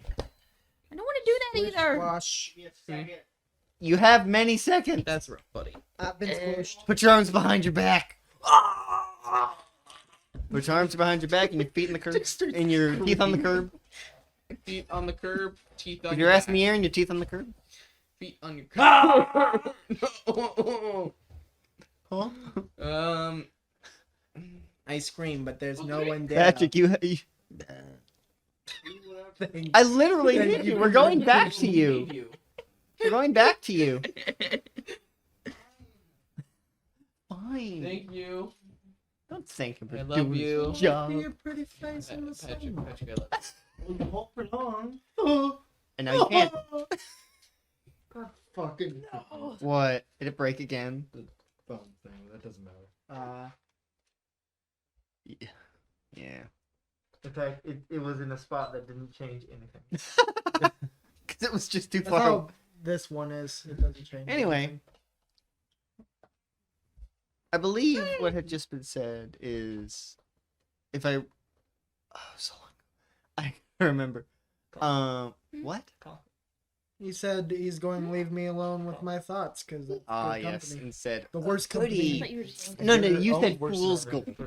I don't want to do that either. Squash. You have many seconds. That's rough, buddy. I've been squished. Put your arms behind your back. Put your arms behind your back and your feet in the curb. And your teeth on the curb. Feet on the curb, teeth on With your your ass in back. the air and your teeth on the curb. Feet on your curb. Huh? I scream, but there's no one there. Patrick, you I literally hit you. We're going back to you. We're going back to you. Fine. Thank you. Don't thank him for I love doing you. his job. Your pretty face in the Patrick, sun. Patrick, I love Hold on. And now you can't. God fucking What? Did it break again? phone thing. That doesn't matter. Yeah. In fact, it was in a spot that didn't change anything. Because it was just too That's far. how this one is. It doesn't change. Anyway. anything. I believe what had just been said is, if I, so long, I remember. What? He said he's going to leave me alone with my thoughts because it's Ah, good yes, company. and said, The worst I goody. thought company. you were just No, no, Your you own said worst fool's scenario. gold.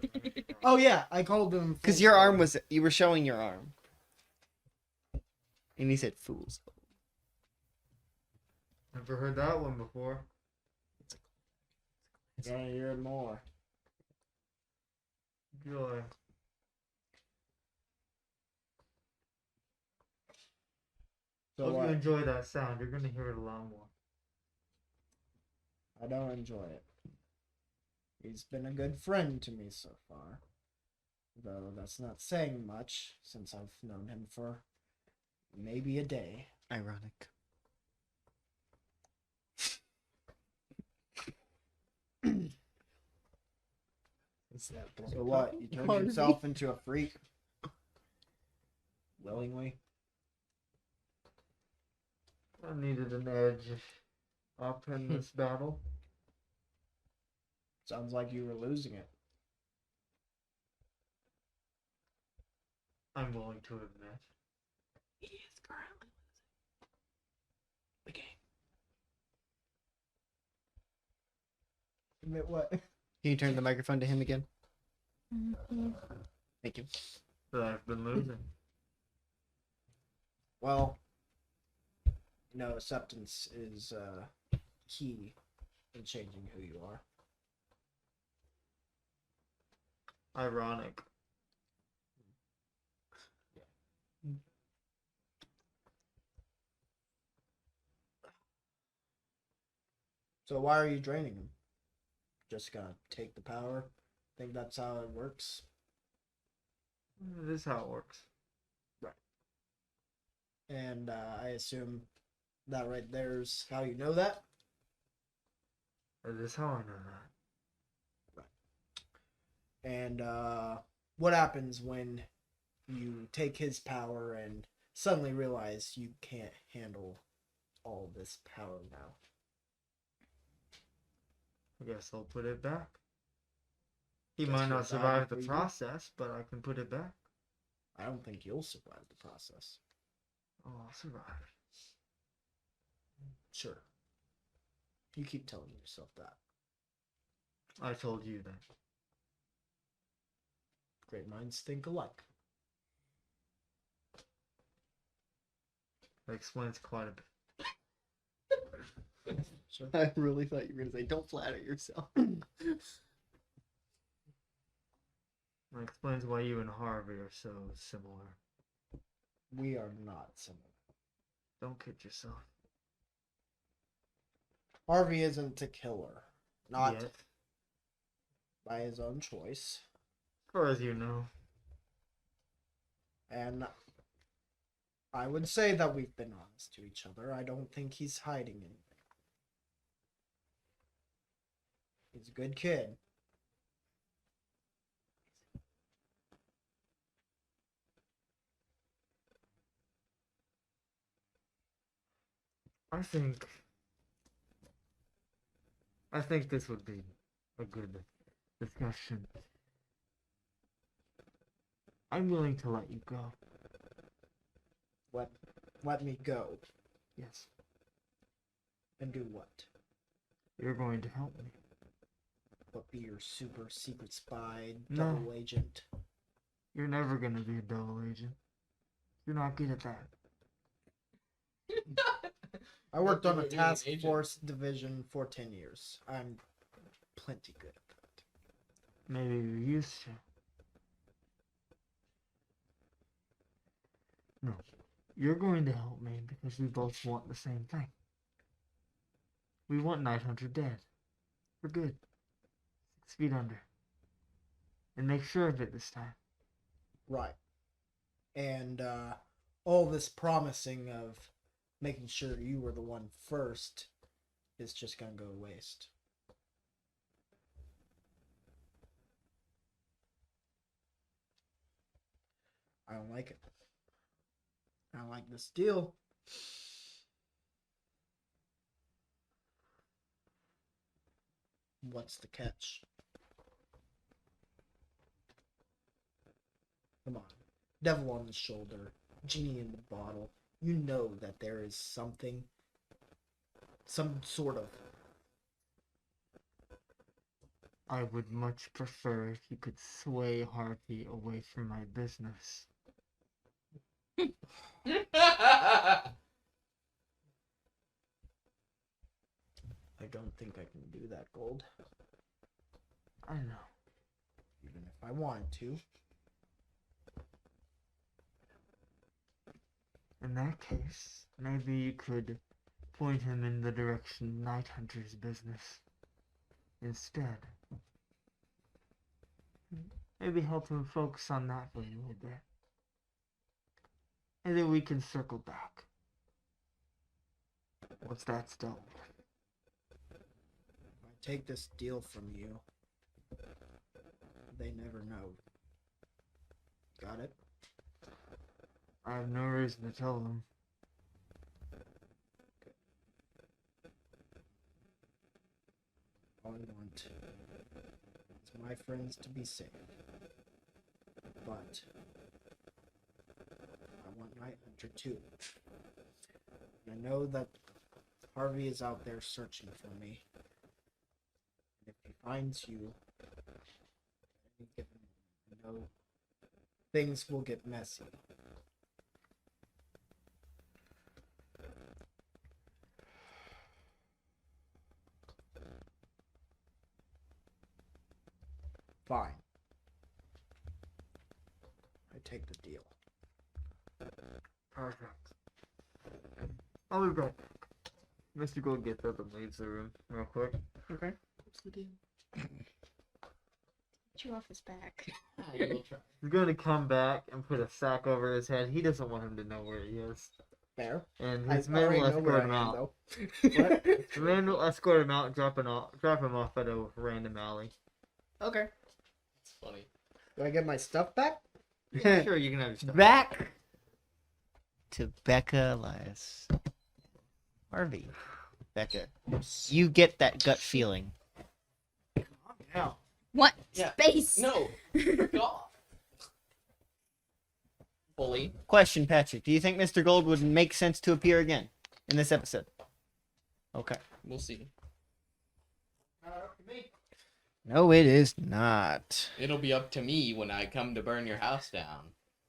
Oh yeah, I called him. Because your arm was, you were showing your arm. And he said fool's gold. Never heard that one before. Yeah, you're more. Joy. So Hope you what? enjoy that sound. You're gonna hear it a lot more. I don't enjoy it. He's been a good friend to me so far. Though that's not saying much since I've known him for maybe a day. Ironic. So what? You turned Harvey. yourself into a freak? Willingly? I needed an edge up in this battle. Sounds like you were losing it. I'm willing to admit. He is currently losing the game. Admit what? Can you turn the microphone to him again? Thank you. That I've been losing. Well, acceptance is key in changing who you are. Ironic. So why are you draining him? Just gonna take the power? Think that's how it works? This is how it works. And I assume that right there's how you know that? This is how I know that. And what happens when you take his power and suddenly realize you can't handle all this power now? I guess I'll put it back. He Guess might we'll not die survive the before you do. process, but I can put it back. I don't think you'll survive the process. Oh, I'll survive. Sure. You keep telling yourself that. I told you that. Great minds think alike. That explains quite a bit. Sure. I really thought you were gonna say, "Don't flatter yourself." That explains why you and Harvey are so similar. We are not similar. Don't kid yourself. Harvey isn't a killer. Not Yet. by his own choice. As far as you know. And I would say that we've been honest to each other. I don't think he's hiding anything. He's a good kid. I think this would be a good discussion. I'm willing to let you go. Let me go. Yes. And do what? You're going to help me. But be your super secret spy, No. double agent? You're never gonna be a double agent. You're not good at that. I worked on a Being an task agent. force division for 10 years. I'm plenty good at that. Maybe you're used to. No. You're going to help me because we both want the same thing. We want Night Hunter dead. For good. 6 feet under. And make sure of it this time. Right. And all this promising of making sure you were the one first is just gonna go to waste. I don't like it. I don't like this deal. What's the catch? Come on. Devil on the shoulder, genie in the bottle. You know that there is something, some sort of. I would much prefer if you could sway Harvey away from my business. I don't think I can do that, Gold. I know. Even if I wanted to. In that case, maybe you could point him in the direction of Night Hunter's business instead. Maybe help him focus on that for a little bit. And then we can circle back. Once that's done. If I take this deal from you, they never know. Got it? I have no reason to tell them. All I want is my friends to be safe. But I want Night Hunter too. And I know that Harvey is out there searching for me. And if he finds you, at any given moment, I know things will get messy. Fine. I take the deal. Perfect. I'll be right back. Mr. Gold gets up and leaves the room real quick. Okay. What's the deal? Get you off his back. You will try. He's going to come back and put a sack over his head. He doesn't want him to know where he is. Fair. And I his man already will know where escort him I am, out. though. What? The man will escort him out, drop him off at a random alley. Okay. funny. Do I get my stuff back? Sure, you can have your stuff. Back to Becca, Elias, Harvey. Becca, you get that gut feeling. Now. What? Yeah. Space! No. Fuck off. Bully. Question, Patrick. Do you think Mr. Gold would make sense to appear again in this episode? Okay. We'll see. No, it is not. It'll be up to me when I come to burn your house down.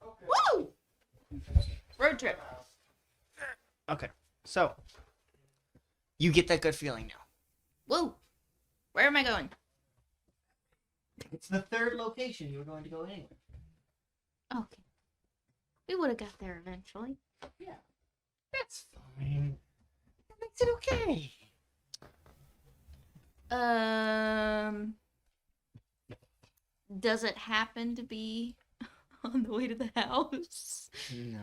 Woo! Road trip. Okay. So, you get that gut feeling now. Woo! Where am I going? It's the third location you were going to go anyway. Okay. We would have got there eventually. That's fine. That makes it okay. Does it happen to be on the way to the house? No.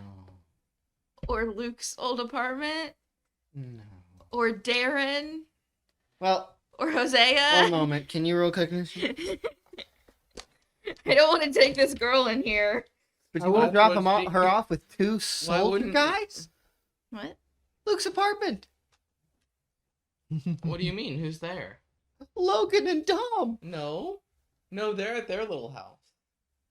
Or Luke's old apartment? No. Or Darren? Well, Or Hosea? one moment. Can you roll cognition? I don't want to take this girl in here. But I you want to would- drop would him off, think her you- off with two soldier wouldn't- guys? What? Luke's apartment. What do you mean? Who's there? Logan and Dom. No. No, they're at their little house.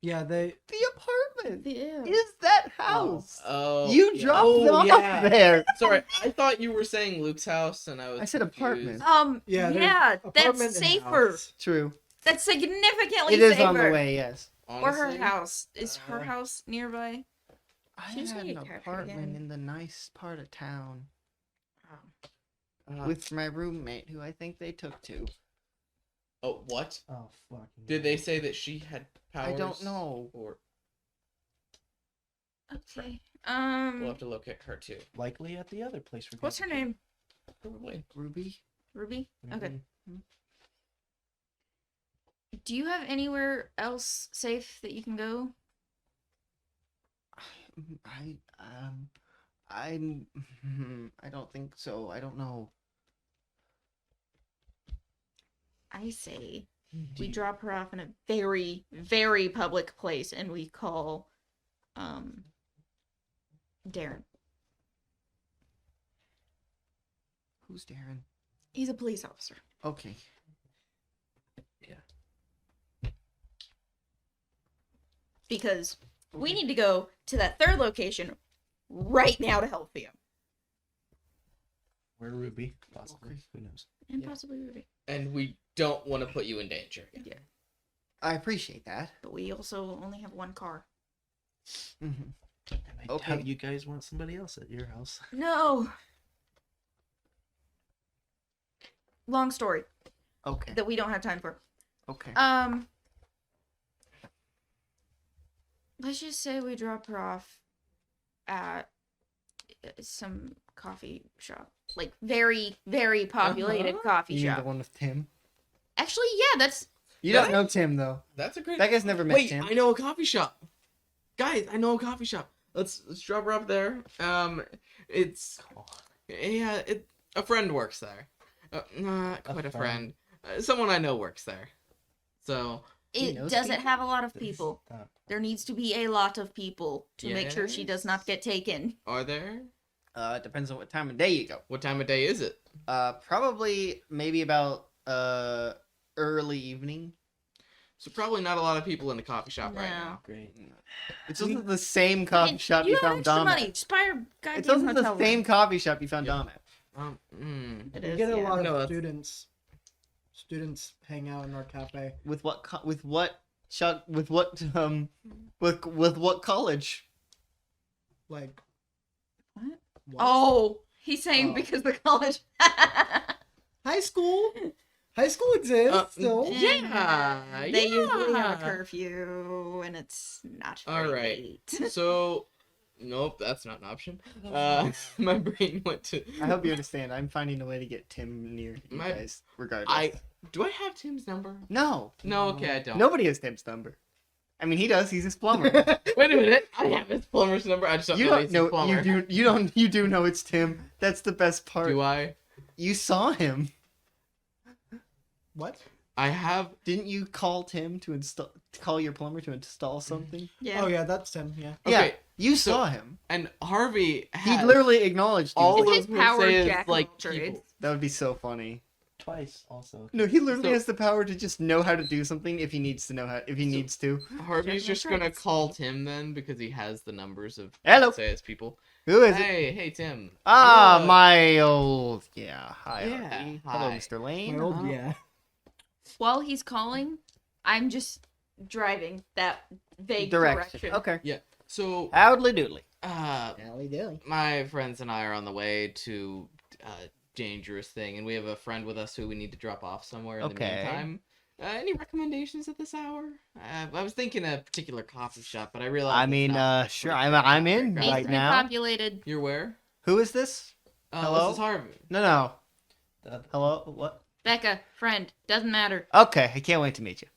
Yeah, they. The apartment Yeah. is that house. Oh. You yeah. dropped Oh, them off yeah. there. Sorry, I thought you were saying Luke's house, and I was. I said apartment. confused. Yeah, there's Yeah, apartment that's and safer. house. True. That's significantly It is safer. on the way, yes. Or her Honestly, house. Is her Uh, house nearby? I She's had gonna an get captured apartment again. in the nice part of town uh, with my roommate, who I think they took to. Oh, what? Oh, fucking. Did they say that she had powers? I don't know. Or Okay. we'll have to locate her too. Likely at the other place we're What's her going to. name? Probably. Ruby? Ruby? Okay. Mhm. Do you have anywhere else safe that you can go? I don't think so. I don't know. I say we drop her off in a very, very public place and we call Darren. Who's Darren? He's a police officer. Okay. Because we need to go to that third location right now to help him. Where Ruby? Possibly. Okay. Who knows? And Yeah. possibly Ruby. And we don't want to put you in danger. Yeah. I appreciate that. But we also only have one car. Mm-hmm. And I Okay. doubt you guys want somebody else at your house. No. Long story Okay. that we don't have time for. Okay. Let's just say we drop her off at some coffee shop. Like very, very populated coffee You mean the shop. one with Tim? Actually, yeah, that's You don't know Tim though. That's a great. That guy's never met Wait, Tim. I know a coffee shop. Guys, I know a coffee shop. Let's drop her up there. It's yeah, a friend works there. Not quite a friend. Someone I know works there. So He it knows doesn't people? have a lot of people. Stop. There needs to be a lot of people to make sure she does not Yes. get taken. are there? It depends on what time of day you go. What time of day is it? Probably maybe about early evening. So probably not a lot of people in the coffee shop right No. now. Great. It's also the same coffee Hey, shop you you have found extra Dom money. at. Just buy her It's goddamn also hotel the same room. coffee shop you found Yeah. Dom at. It We is, get a yeah. lot No, of that's- students. Students hang out in our cafe. With what college? Like. What? what? Oh, he's saying Oh. because the college. High school. High school exists still. Yeah, They usually have a yeah. curfew, and it's not All very right. late. So, nope, that's not an option. My brain went to. I hope you understand. I'm finding a way to get Tim near you My- guys, regardless. Do I have Tim's number? No, No, okay, I don't. nobody has Tim's number. I mean, he does. He's his plumber. Wait a minute, I have his plumber's number. I just don't You know don't he's his know. plumber. You do know it's Tim. That's the best part. Do I? You saw him. What? I have. Didn't you call Tim to call your plumber to install something? Yeah. Oh yeah, that's Tim. Yeah. Yeah, Okay, you so- saw him. and Harvey He has literally acknowledged you. all He's those his power Hosea's, jack of like all trades. people. That would be so funny. Twice also. No, he literally So- has the power to just know how to do something if he needs to know how. If he needs to. Harvey's Jack of just all gonna trades. call Tim then because he has the numbers of Hello. Hosea's people. Who is it? Hey, Tim. Ah, Yeah. my old. Yeah. Hi. Yeah, Harvey. Hello, hi. Mr. Lane. My old Uh-huh. yeah. While he's calling, I'm just driving that vague direction. Okay. So, Howdly doodly. Dally dilly. my friends and I are on the way to dangerous thing, and we have a friend with us who we need to drop off somewhere in the Okay. meantime. Any recommendations at this hour? I was thinking a particular coffee shop, but I realized. I it's mean, not sure. pretty I'm in great. He's right pretty now. populated. You're where? Who is this? Hello? This is Harvey. No. The- Hello. What? Becca, friend, doesn't matter. Okay. I can't wait to meet you.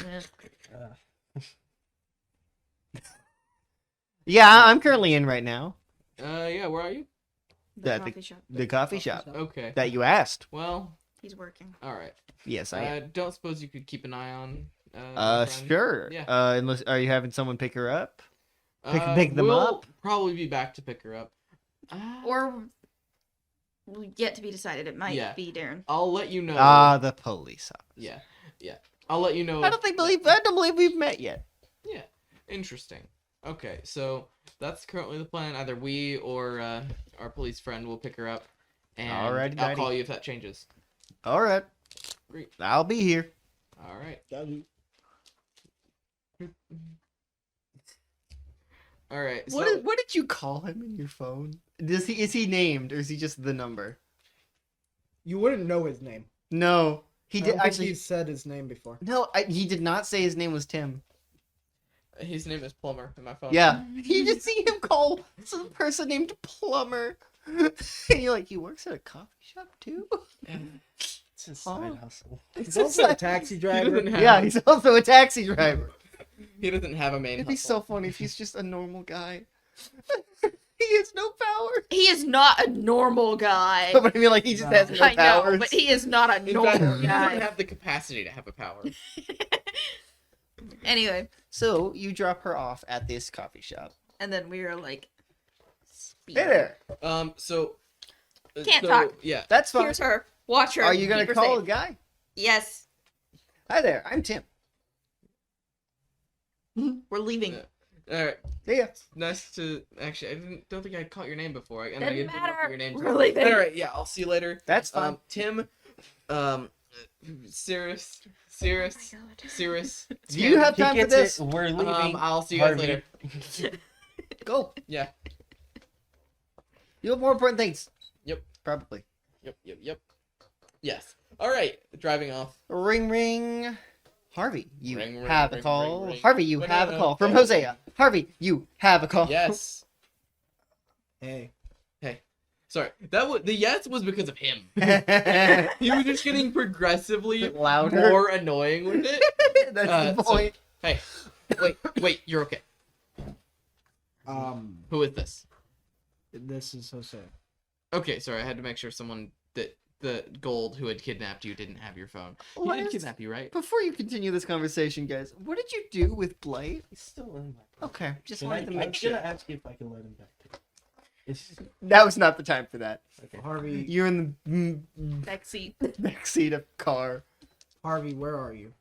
Eh, Yeah, I'm currently in right now. Yeah, where are you? the Yeah, coffee shop. The coffee shop Okay. that you asked. Well, He's working. all right. Yes, I am. Don't suppose you could keep an eye on. my friend? Sure. Yeah. Unless are you having someone pick her up? pick them we'll up? Probably be back to pick her up. Or yet to be decided. It might Yeah. be Darren. I'll let you know. The police officer. Yeah. I'll let you know. I don't believe we've met yet. Yeah. Interesting. Okay, so that's currently the plan. Either we or our police friend will pick her up, and Alrighty, I'll righty. call you if that changes. All right. Great. I'll be here. All right. All right. So, What did you call him in your phone? Is he named or is he just the number? You wouldn't know his name. No, he I did don't think actually. He said his name before. No, he did not say his name was Tim. his name is Plumber in my phone. Yeah, you just see him call some person named Plumber, and you're like, he works at a coffee shop too. It's a side Oh. hustle. He's also a taxi driver. doesn't have- Yeah, he's also a taxi driver. He doesn't have a main. It'd be so hustle. funny if he's just a normal guy. He has no power. He is not a normal guy. But I mean, like, he just has no I know, powers. but he is not a In fact, normal he doesn't guy. have the capacity to have a power. Anyway, So you drop her off at this coffee shop. and then we are like, Hey there. So. Can't talk. Yeah. That's fine. Here's her. Watch her. Are you gonna Keep her call a safe. guy? Yes, Hi there. I'm Tim. we're leaving. Yeah. All right. See ya. Nice to actually. Don't think I caught your name before. And I Doesn't didn't know matter. your name. We're leaving. All right. Yeah. I'll see you later. That's fine. Tim. Cirrus. Oh my God. Cirrus. Do you have He time for gets this? it. We're leaving. I'll see you guys Harvey. later. Go. Yeah. You have more important things. Yep. Probably. Yep. Yes. All right. Driving off. Ring ring. Harvey, you Ring, ring, have a ring, call. ring, ring. Harvey, you have a call from Hosea. Harvey, you have a call. Yes. Hey. Sorry. The yes was because of him. That's He was just getting progressively louder. more annoying with it. the so- point. Hey. Wait. You're okay. Who is this? This is Jose. Okay, sorry, I had to make sure someone that the gold who had kidnapped you didn't have your phone. He What did is- kidnap you, right? Before you continue this conversation, guys, what did you do with Blight? He's still in my. Okay, just Can wanted to I'm make gonna sure. ask you if I can let him back. It's That was not the time for that. Harvey, You're in the Backseat. back seat of car, Harvey, where are you?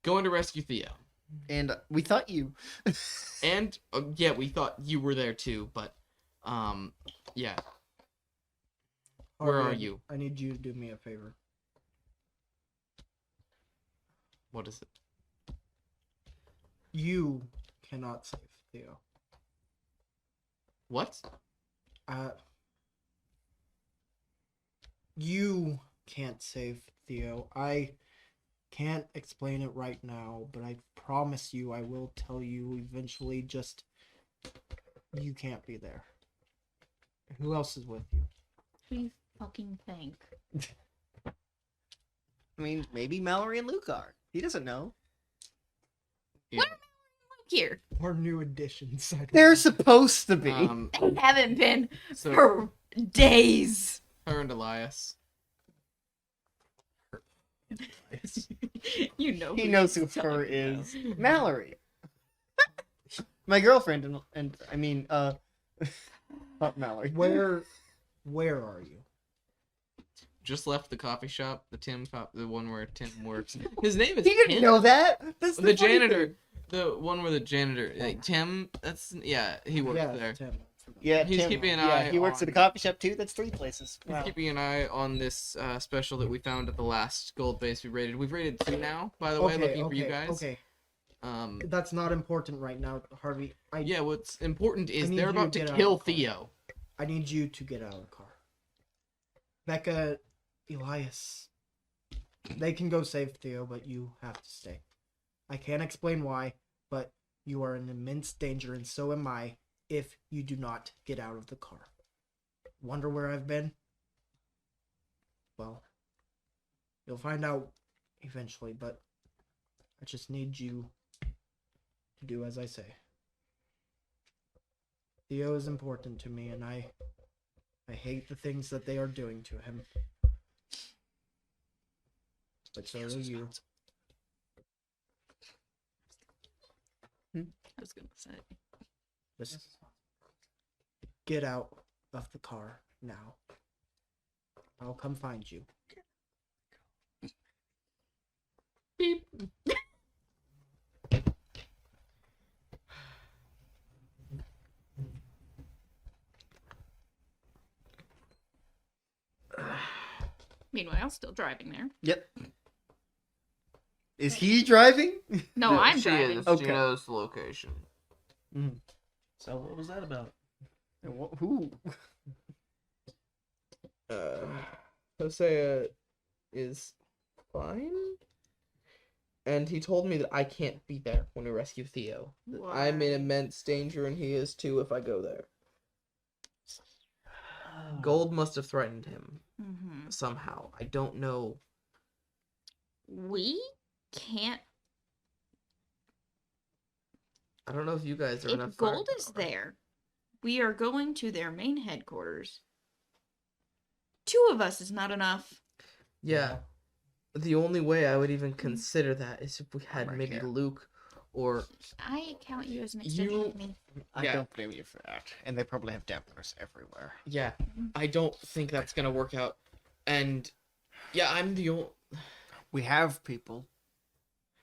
Going to rescue Theo. and we thought you. And yeah, we thought you were there too, but yeah. Where Harvey, are you? I need you to do me a favor. What is it? You cannot save Theo. What? You can't save Theo. I can't explain it right now, but I promise you I will tell you eventually. Just you can't be there. Who else is with you? Who do you fucking think? I mean, maybe Mallory and Luke are. He doesn't know. Yeah. Here. Or new additions. I don't They're know. supposed to be. They haven't been So for days. her and Elias. You know. He who knows he's who her talking is. about. Mallory. My girlfriend and I mean not Mallory. Where are you? Just left the coffee shop, the one where Tim works. His name is He didn't Tim? know that. That's The funny thing. janitor. The one where the janitor, like Tim. He works Yeah, there. Tim. Yeah, He's Tim, keeping an yeah, eye he works at a on- coffee shop too. That's 3 places. He's Wow. keeping an eye on this special that we found at the last gold base we raided. We've raided 2 now, by the way, looking for you guys. Okay. Um, That's not important right now, Harvey. yeah, what's important is need they're you about to to get out kill of the car. Theo. I need you to get out of the car. Becca, Elias. They can go save Theo, but you have to stay. I can't explain why, but you are in immense danger, and so am I, if you do not get out of the car. Wonder where I've been? Well, you'll find out eventually, but I just need you to do as I say. Theo is important to me, and I hate the things that they are doing to him. But so do you. I was gonna say. Just get out of the car now. I'll come find you. Beep. Meanwhile, still driving there. Yep. Is he driving? No, I'm driving. Okay. She knows the location. So what was that about? Who? Hosea is fine, and he told me that I can't be there when we rescue Theo. That I'm in Why? immense danger, and he is too if I go there. Gold must have threatened him Mm-hmm. somehow. I don't know. We can't. I don't know if you guys are enough. If gold is there, we are going to their main headquarters. 2 of us is not enough. Yeah. The only way I would even consider that is if we had Right maybe here. Luke or I count you as an extension of me. I Yeah. don't blame you for that. And they probably have dampeners everywhere. yeah. I don't think that's gonna work out. And yeah, I'm the only. We have people.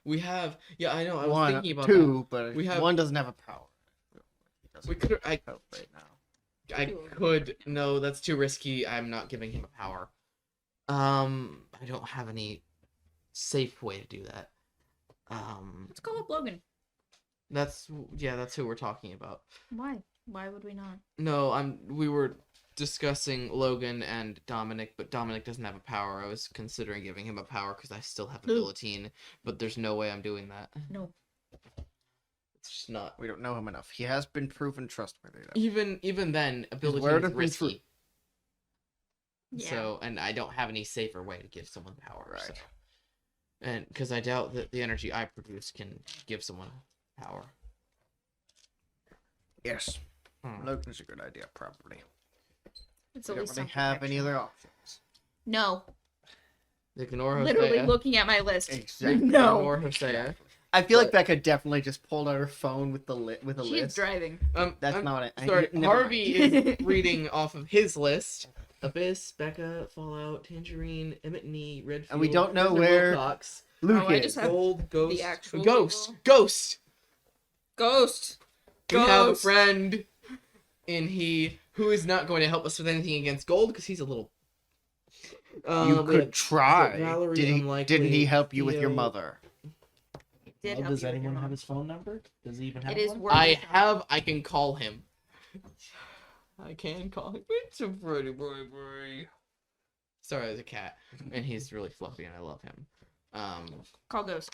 We have. Yeah, I know. I was One, thinking about 2, but We have- one doesn't have a power. He doesn't We could. I help right now. could. No, that's too risky. I'm not giving him a power. I don't have any safe way to do that. Let's call up Logan. That's who we're talking about. Why? Why would we not? No, we were discussing Logan and Dominic, but Dominic doesn't have a power. I was considering giving him a power because I still have Ooh. ability, but there's no way I'm doing that. No. It's just not. We don't know him enough. He has been proven trustworthy. though. Even then, ability word is has been risky. true. Yeah. So, and I don't have any safer way to give someone power. Right. So. And because I doubt that the energy I produce can give someone power. Yes. Hmm. Logan's a good idea, probably. It's We at don't least really some have any protection. other options. No. Ignore Literally Hosea. looking at my list. Exactly. No. Ignore Hosea. I feel like But- Becca definitely just pulled out her phone with with a She's list. driving. That's I'm not it. sorry. Never mind. Harvey is reading off of his list. Abyss, Becca, Fallout, Tangerine, Emmett Nee, Redfield. And we don't know Prisoner where- Wilcox, Luke Oh, I is. just have- Gold, Ghost, actual Ghost, people. Ghost. Ghost. We have a Ghost. friend in who is not going to help us with anything against Gold because he's a little. You we could have try. Valerie, Didn't he unlikely, help you with your Theo. mother? Did Well, help does you with anyone your have mom. his phone number? Does he even have It is one? worth I it. I can call him. I can call him. It's a pretty boy. Sorry, there's a cat, and he's really fluffy, and I love him. Call Ghost.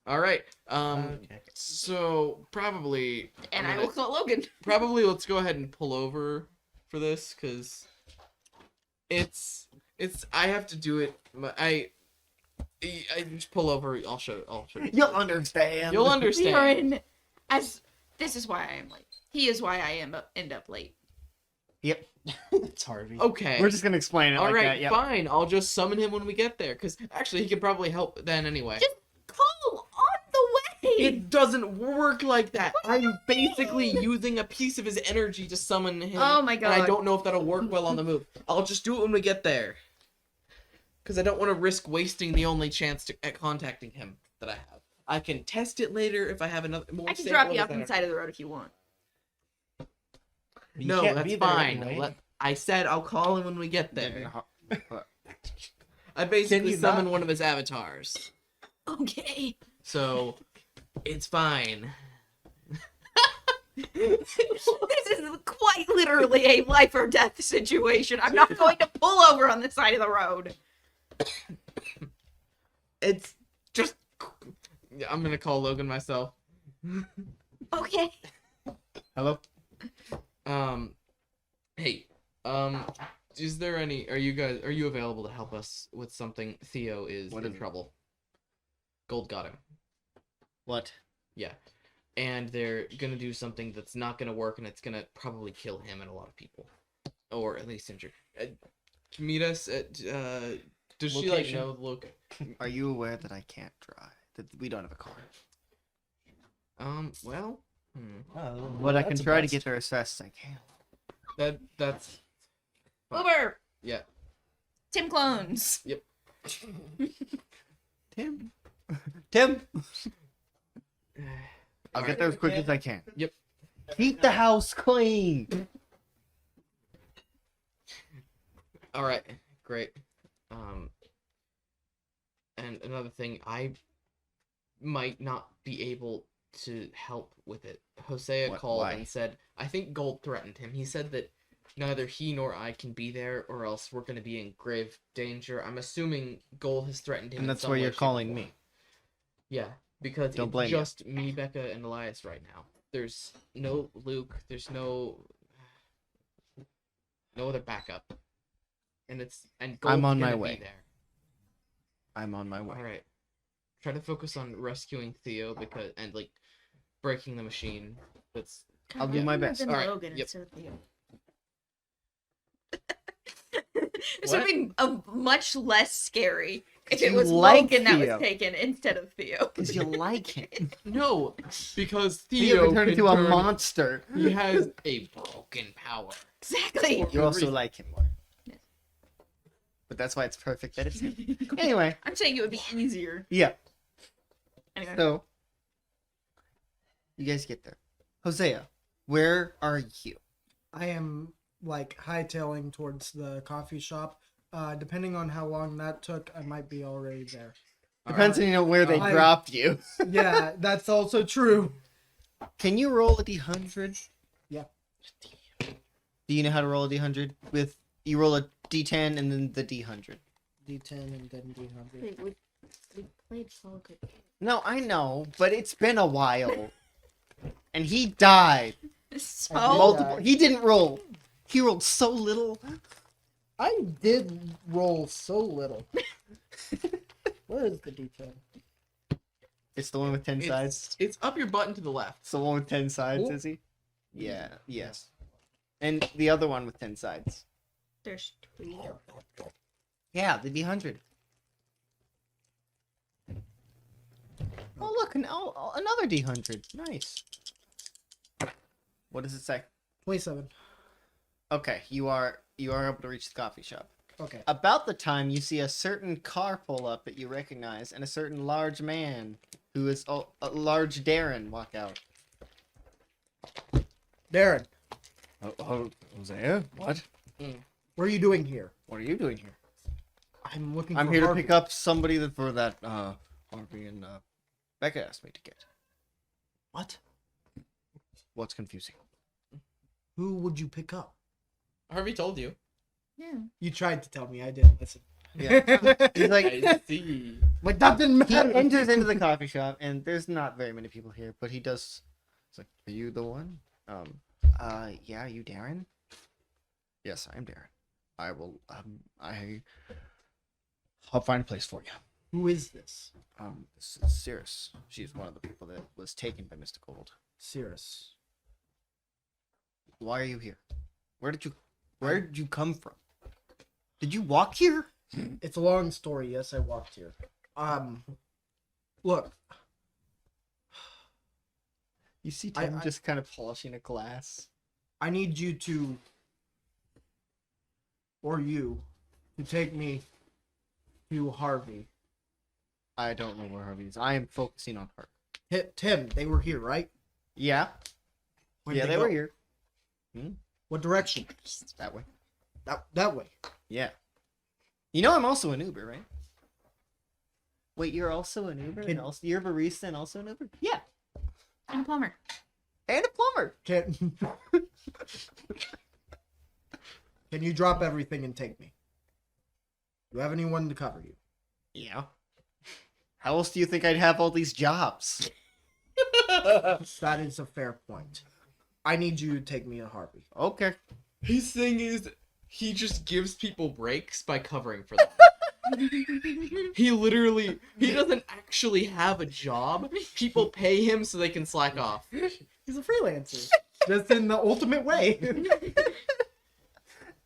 All right. Okay. So probably, And I'm I gonna- will call Logan. probably let's go ahead and pull over for this because it's I have to do it. I just pull over. I'll show you. You'll understand. You'll We are understand. in. This is why I am late. He is why I end up late. Yep. It's Harvey. Okay. We're just gonna explain it All like right, that. Yep. fine. I'll just summon him when we get there, because actually he could probably help then anyway. Just call on the way. It doesn't work like that. I'm basically using a piece of his energy to summon him. Oh my And I God. don't know if that'll work well on the move. I'll just do it when we get there. Because I don't want to risk wasting the only chance at contacting him that I have. I can test it later if I have another more I can sample drop you of off on his the side of the road if you want. You No, can't that's be there fine. anyway. I said I'll call him when we get there. What? I basically you summon not? one of his avatars. Okay. So, it's fine. This is quite literally a life or death situation. I'm not going to pull over on the side of the road. It's just... Yeah, I'm gonna call Logan myself. Okay. Hello. Hey, is there any... are you available to help us with something? Theo is What in is it? trouble. Gold got him. What? Yeah. And they're gonna do something that's not gonna work, and it's gonna probably kill him and a lot of people. Or at least injure. Meet us at, does she, like, Location. know the Are you aware that I can't drive? That we don't have a car. Well... Oh, But I can that's a try to bust. get there as fast as I can. That's... Fine. Uber. Yeah. Tim Clones. Tim. Tim. I'll get there as quick as I can. Yep. Keep the house clean. Alright, great. And another thing, I might not be able to help with it. Hosea What? called Why? and said, I think Gold threatened him. He said that neither he nor I can be there, or else we're going to be in grave danger. I'm assuming Gold has threatened him. And in that's some why way, you're shape, or calling form. me. Yeah, because Don't it's blame you. just me, Becca, and Elias right now. There's no Luke. There's no other backup. And Gold's I'm on my gonna way. be there. I'm on my way. All right. Try to focus on rescuing Theo and like breaking the machine. That's I'll do my I'd best. been Alright, Logan yep. instead of Theo. This would be much less scary if it You was like Logan that Theo. was taken instead of Theo. Because you like him. no, because Theo Theo can turn into a monster. He has a broken power. Exactly. You also reason. like him more. Yes. But that's why it's perfect that it's him. Anyway, I'm saying it would be easier. yeah. Anyway. So, you guys get there. Hosea, where are you? I am like hightailing towards the coffee shop. Depending on how long that took, I might be already there. Depends on where they I- dropped you. Yeah, that's also true. Can you roll a d100? Yeah. Do you know how to roll a d100? You roll a d10 and then the d100. D10 and then D100. Wait, we played Solo Good. No, I know, but it's been a while. And he died. So Multiple. He didn't roll. He rolled so little. I did roll so little. Where is the D10? It's the one with 10 sides. It's up your button to the left. It's the one with 10 sides, Oh. is he? Yeah, yes. And the other one with 10 sides. there's 3. Yeah, the d100. Oh, look, another d100. Nice. What does it say? 27. Okay, you are able to reach the coffee shop. Okay. About the time you see a certain car pull up that you recognize, and a certain large man who is a large Darren walk out. Darren, Hosea? What? what are you doing here? What are you doing here? I'm looking I'm for here to Harvey. pick up somebody for that Harvey and Becca asked me to get. What? What's confusing? Who would you pick up? Harvey told you. Yeah. You tried to tell me. I didn't listen. Yeah. He's like, I see. Like, that didn't he matter. enters into the coffee shop, and there's not very many people here, but he does. It's like, are you the one? Yeah, are you Darren? Yes, I'm Darren. I will. I'll find a place for you. Who is this? This is Cirrus. She's one of the people that was taken by Mr. Gold. Cirrus. Why are you here? Where did you Where did you come from? Did you walk here? It's a long story. Yes, I walked here. Look, You see I- Tim I- just kind of polishing a glass. I need you to, or you, to take me to Harvey. I don't know where Harvey is. I am focusing on her. Tim, they were here, right? Yeah. Where'd Yeah, they were go? here. What direction? That way. That way. Yeah. You know I'm also an Uber, right? Wait, you're also an Uber? Can- And also, you're a barista and also an Uber? Yeah. I'm a plumber. And a plumber. Can you drop everything and take me? Do you have anyone to cover you? Yeah. How else do you think I'd have all these jobs? That is a fair point. I need you to take me to Harvey. Okay. His thing is, he just gives people breaks by covering for them. He doesn't actually have a job. People pay him so they can slack off. He's a freelancer. Just in the ultimate way.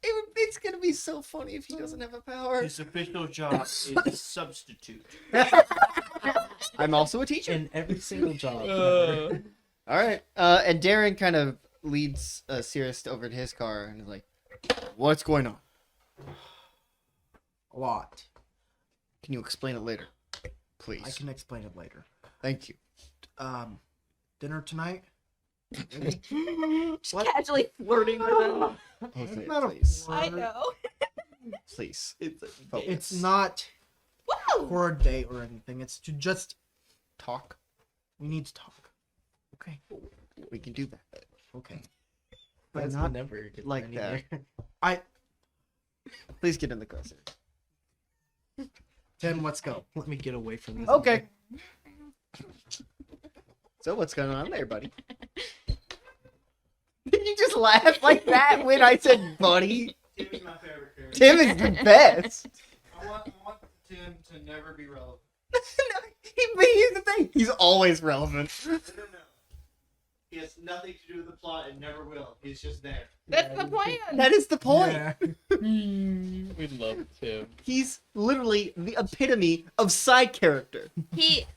It's gonna be so funny if he doesn't have a power. His official job is substitute I'm also a teacher. in every single job. All right. And Darren kind of leads Cirrus over to his car and is like, "What's going on? A lot. Can you explain it later, please? I can explain it later. Thank you." Dinner tonight? Just casually flirting with him. Hosea, not a please, flirt. I know. please. It's Focus. not Woo! for a date or anything. It's to just, Talk. we need to talk. Okay, we can do that. Okay. But That's not never gets like anywhere. Please get in the car, sir. Tim, let's go. Let me get away from this. Okay. So what's going on there, buddy? Did you just laugh like that when I said buddy? Tim is my favorite character. Tim is the best. I want Tim to never be relevant. But here's the thing. He's always relevant. No. He has nothing to do with the plot and never will. He's just there. That's the plan. That is the point. Yeah. We love Tim. He's literally the epitome of side character. He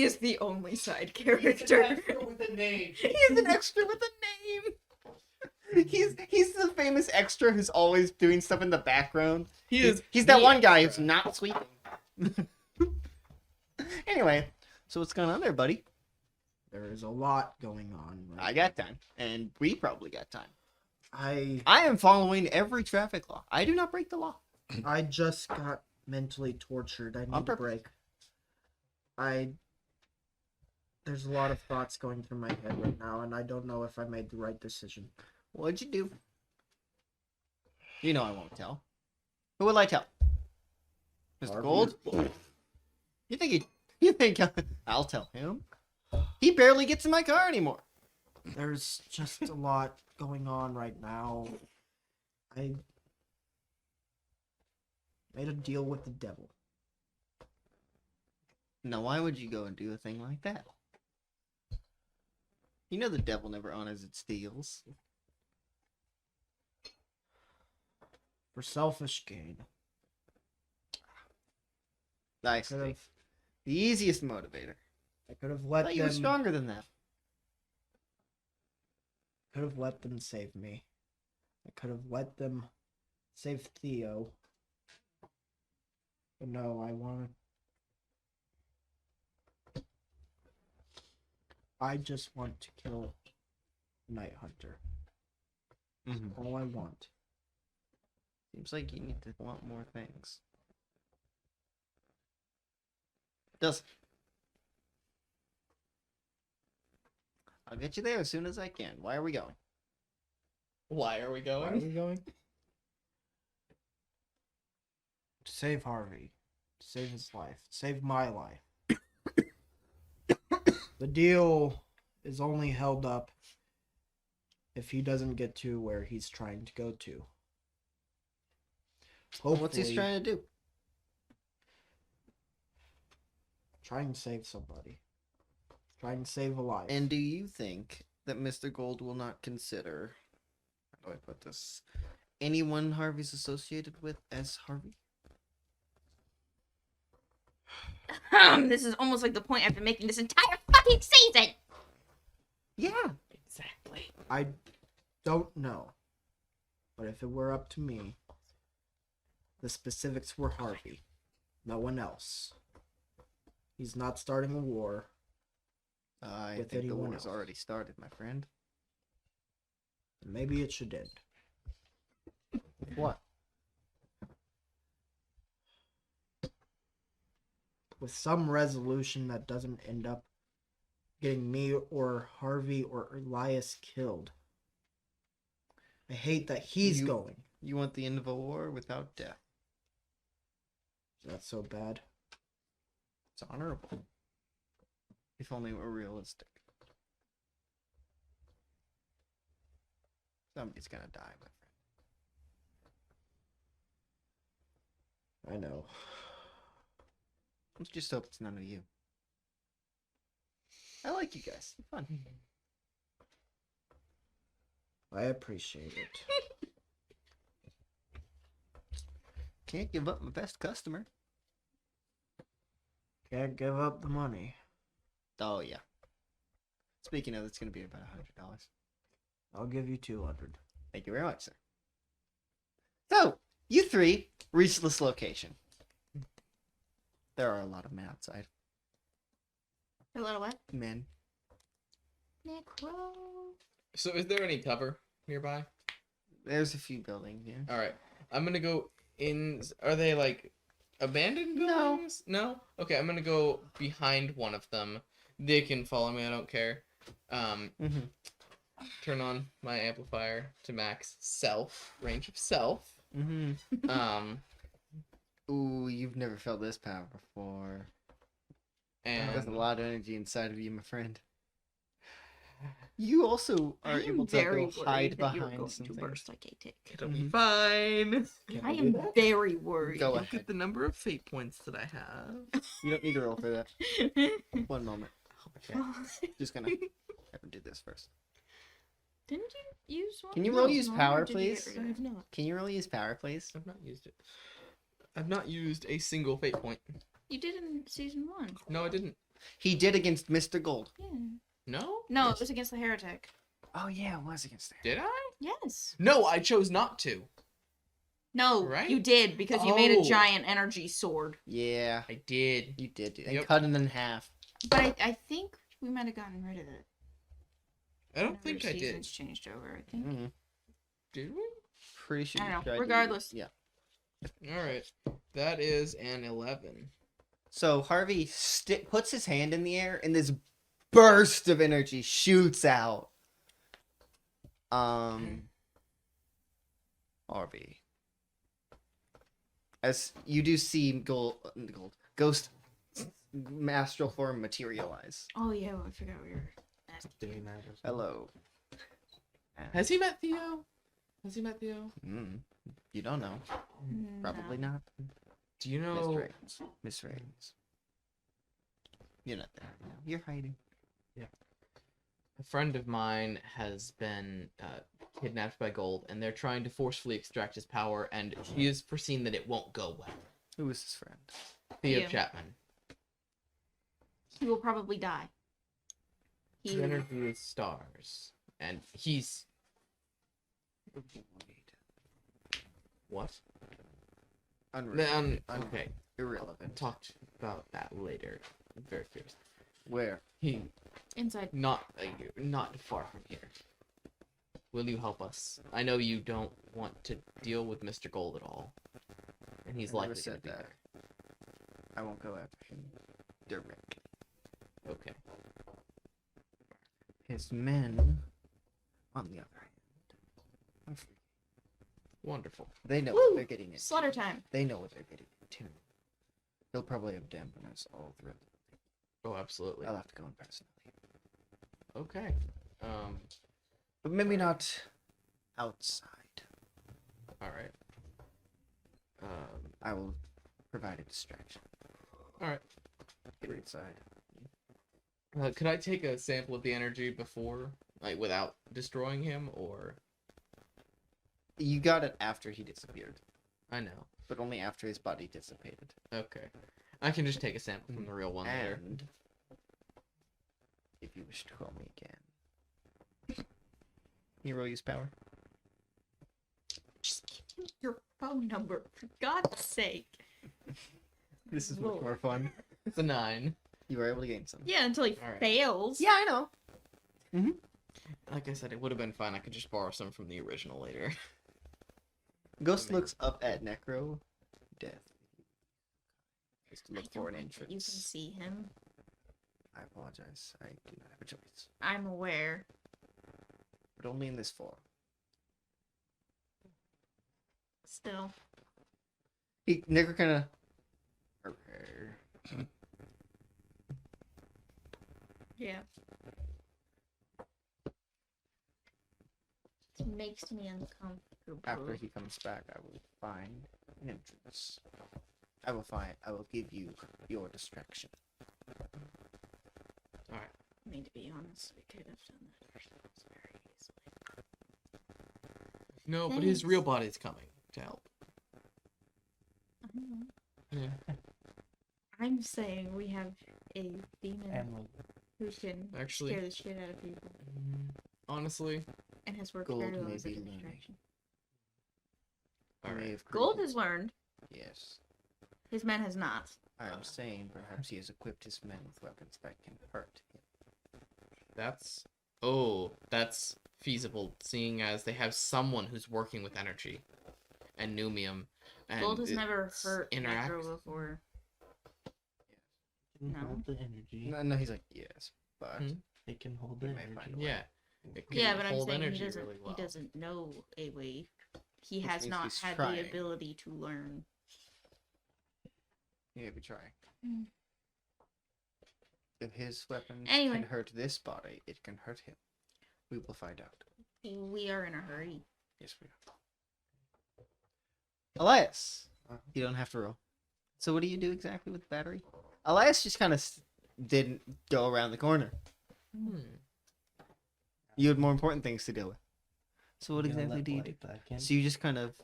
is the only side He's an character. extra with a name. He's an extra with a name. He's the famous extra who's always doing stuff in the background. He's that the one guy who's extra. not sweeping. Anyway, so what's going on there, buddy? There is a lot going on. Right? I got time, and we probably got time. I I am following every traffic law. I do not break the law. just got mentally tortured. I On need a purpose. break. There's a lot of thoughts going through my head right now, and I don't know if I made the right decision. What'd you do? You know I won't tell. Who will I tell? Mr. Harvey. Gold? You think I'll tell him? He barely gets in my car anymore. There's just a lot going on right now. I made a deal with the devil. Now, why would you go and do a thing like that? You know the devil never honors its deals. For selfish gain. I I see. could have The easiest motivator. I let thought you were them stronger than that. could have let them save me. I could have let them save Theo. But no, I just want to kill Night Hunter. Mm-hmm. All I want. Seems like you need to want more things. Does. I'll get you there as soon as I can. Why are we going? Why are we Where are going? we going? To save Harvey. To save his life. To save my life. The deal is only held up if he doesn't get to where he's trying to go to. What's he Hopefully, trying to do? trying to save somebody. Trying to save a life. And do you think that Mr. Gold will not consider do I put this? Anyone Harvey's associated with as Harvey? This is almost like the point I've been making this entire fucking season. Yeah. Exactly. I don't know. But if it were up to me, the specifics were Harvey. No one else. He's not starting a war. I With think the war anyone has else. already started, my friend. Maybe it should end. What? With some resolution that doesn't end up getting me or Harvey or Elias killed. I hate that he's You- going. You want the end of a war without death? Is that so bad? It's honorable. If only it were realistic. Somebody's gonna die, my friend. I know. Let's just hope it's none of you. I like you guys. You're fun. I appreciate it. Can't give up my best customer. Can't give up the money. Oh yeah. Speaking of, it's gonna be about $100. I'll give you 200. Thank you very much, sir. So, you three reach this location. There are a lot of men outside. A little what? Men. Necro. So is there any cover nearby? There's a few buildings here. All right. I'm gonna go in. Are they like abandoned No. buildings? No. Okay, I'm gonna go behind one of them. They can follow me. I don't care. Mm-hmm. Turn on my amplifier to max range of self. Mm-hmm. Ooh, you've never felt this power before. There's a And lot of energy inside of you, my friend. You also are able to go hide behind some things. like a tick. it'll be fine. I am very worried. Go Look ahead. at the number of fate points that I have. You don't need to roll for that. One moment. Okay. Just gonna have to do this first. Didn't you use one? Can you roll use No, power, or did you get please? rid of I have it? not. Can you roll use power, please? I've not used it. I've not used a single fate point. You did in season 1. No, I didn't. He did against Mr. Gold. Yeah. No? No, it was against the heretic. Oh yeah, it was against that. Did I? Yes. No, I chose not to. No, Right? you did because you made a Oh. giant energy sword. Yeah, I did. you did. And Yep. cut it in half. But I think we might have gotten rid of it. I don't Whenever think I did. seasons changed over, I think. Mm-hmm. Did we? Pretty sure. I don't you know. tried to- Regardless. Yeah. All right. That is an 11. So Harvey puts his hand in the air, and this burst of energy shoots out. Harvey, as you do see ghost astral form materialize. Oh yeah, well, I forgot we were. Doing that. Hello. Has he met Theo? Has he met Theo? You don't know. Probably No. not. Do you Miss know? Reigns. Miss Reigns. You're not there. No, you're hiding. A friend of mine has been kidnapped by Gold, and they're trying to forcefully extract his power, and he has foreseen that it won't go well. Who is his friend? Theo Theo. Chapman. He will probably die. His energy is stars, and he's what? Okay, Irrelevant. talked about that later. I'm very curious. Where? He Inside. not far from here. Will you help us? I know you don't want to deal with Mr. Gold at all, and he's I never likely going said to be that. I won't go after him directly. there. Okay. His men, on the other hand, are free. Wonderful. They know Woo! what they're getting into. Slaughter time. They know what they're getting into. They'll probably have dampened us all through. Oh, absolutely. I'll have to go in personally. Okay. But maybe not outside. All right. I will provide a distraction. All right. Get inside. Could I take a sample of the energy before, like, without destroying him, or? You got it after he disappeared, I know. but only after his body dissipated. Okay. I can just take a sample from the real one later. And if you wish to call me again, can you roll use power? Just give him your phone number, for God's sake. This is Roll. much more fun. It's a 9. You were able to gain some. Yeah, until he Alright. fails. Yeah, I know. Like I said, it would have been fine. I could just borrow some from the original later. Ghost looks up at Necro. Death. Just to I look don't for an think that you can entrance. see him. I apologize. I do not have a choice. I'm aware. But only in this form. Still. Necro kind of. Yeah. It makes me uncomfortable. After he comes back, I will find an entrance. I will give you your distraction. I mean, to be honest, we could have done that ourselves very easily. No, but his Thanks. real body's coming to help. Mhm. Yeah. I'm saying we have a demon And we'll who can Actually- scare the shit out of people Honestly, and has worked Gold very well may as a be learning. distraction. I may alright. have Gold created- has learned. Yes. His man has not. I am saying perhaps he has equipped his men with weapons that can hurt him. That's feasible, seeing as they have someone who's working with energy and Numium. And Gold has never it's hurt interact- Necro before. can No. hold the energy. No, he's like, yes, but Hmm? They can hold the You may find energy. a way. Yeah. It can Yeah, but I'm hold saying energy he doesn't. really well. He doesn't know a way. He Which has means not he's had trying. the ability to learn. he may be trying. Mm. If his weapons Anyway. can hurt this body, it can hurt him. We will find out. We are in a hurry. Yes, we are. Elias, you don't have to roll. So what do you do exactly with the battery? Elias just kind of didn't go around the corner. Hmm. You had more important things to deal with. So what Gotta exactly let do you light do? back in. So you just kind of,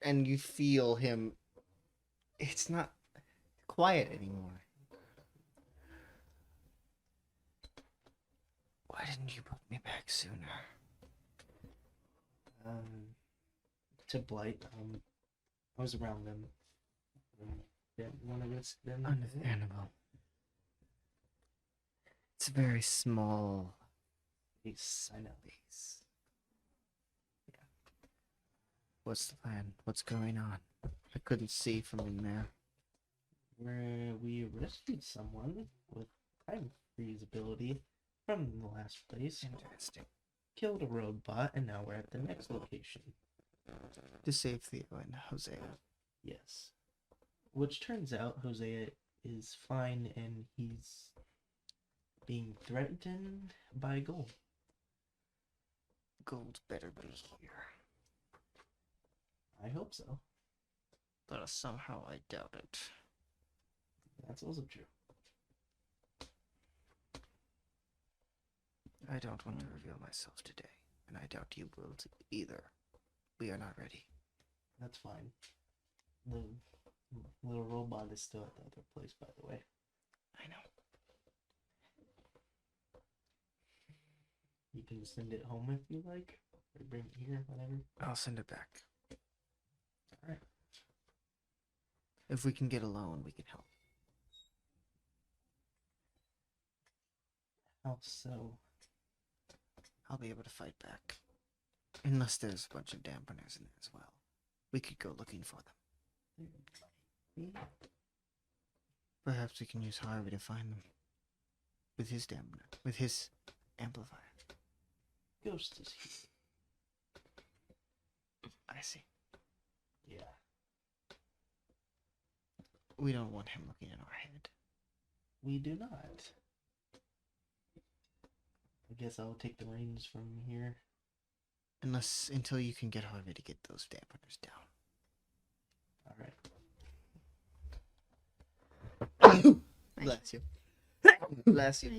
and you feel him. It's not quiet anymore. Why didn't you put me back sooner? To Blight, I was around them. Didn't want to risk them. Understandable. It's a very small Yes, I know. base. Yeah. What's the plan? What's going on? I couldn't see from in there. We rescued someone with time freeze ability from the last place. Interesting. Killed a robot, and now we're at the next location. To save Theo and Hosea. Yes. Which turns out Hosea is fine and he's being threatened by Gold. Gold better be here. I hope so. But somehow I doubt it. That's also true. I don't want to reveal myself today, and I doubt you will either. We are not ready. That's fine. The little robot is still at the other place, by the way. I know. You can send it home if you like, or bring it here, whatever. I'll send it back. Alright. If we can get a loan, we can help. How so? I'll be able to fight back. Unless there's a bunch of dampeners in there as well. We could go looking for them. Perhaps we can use Harvey to find them. With his dampener. With his amplifier. Ghost is here. I see. Yeah. We don't want him looking in our head. We do not. I guess I'll take the reins from here. Until you can get Harvey to get those dampeners down. Alright. Bless you. Bless you.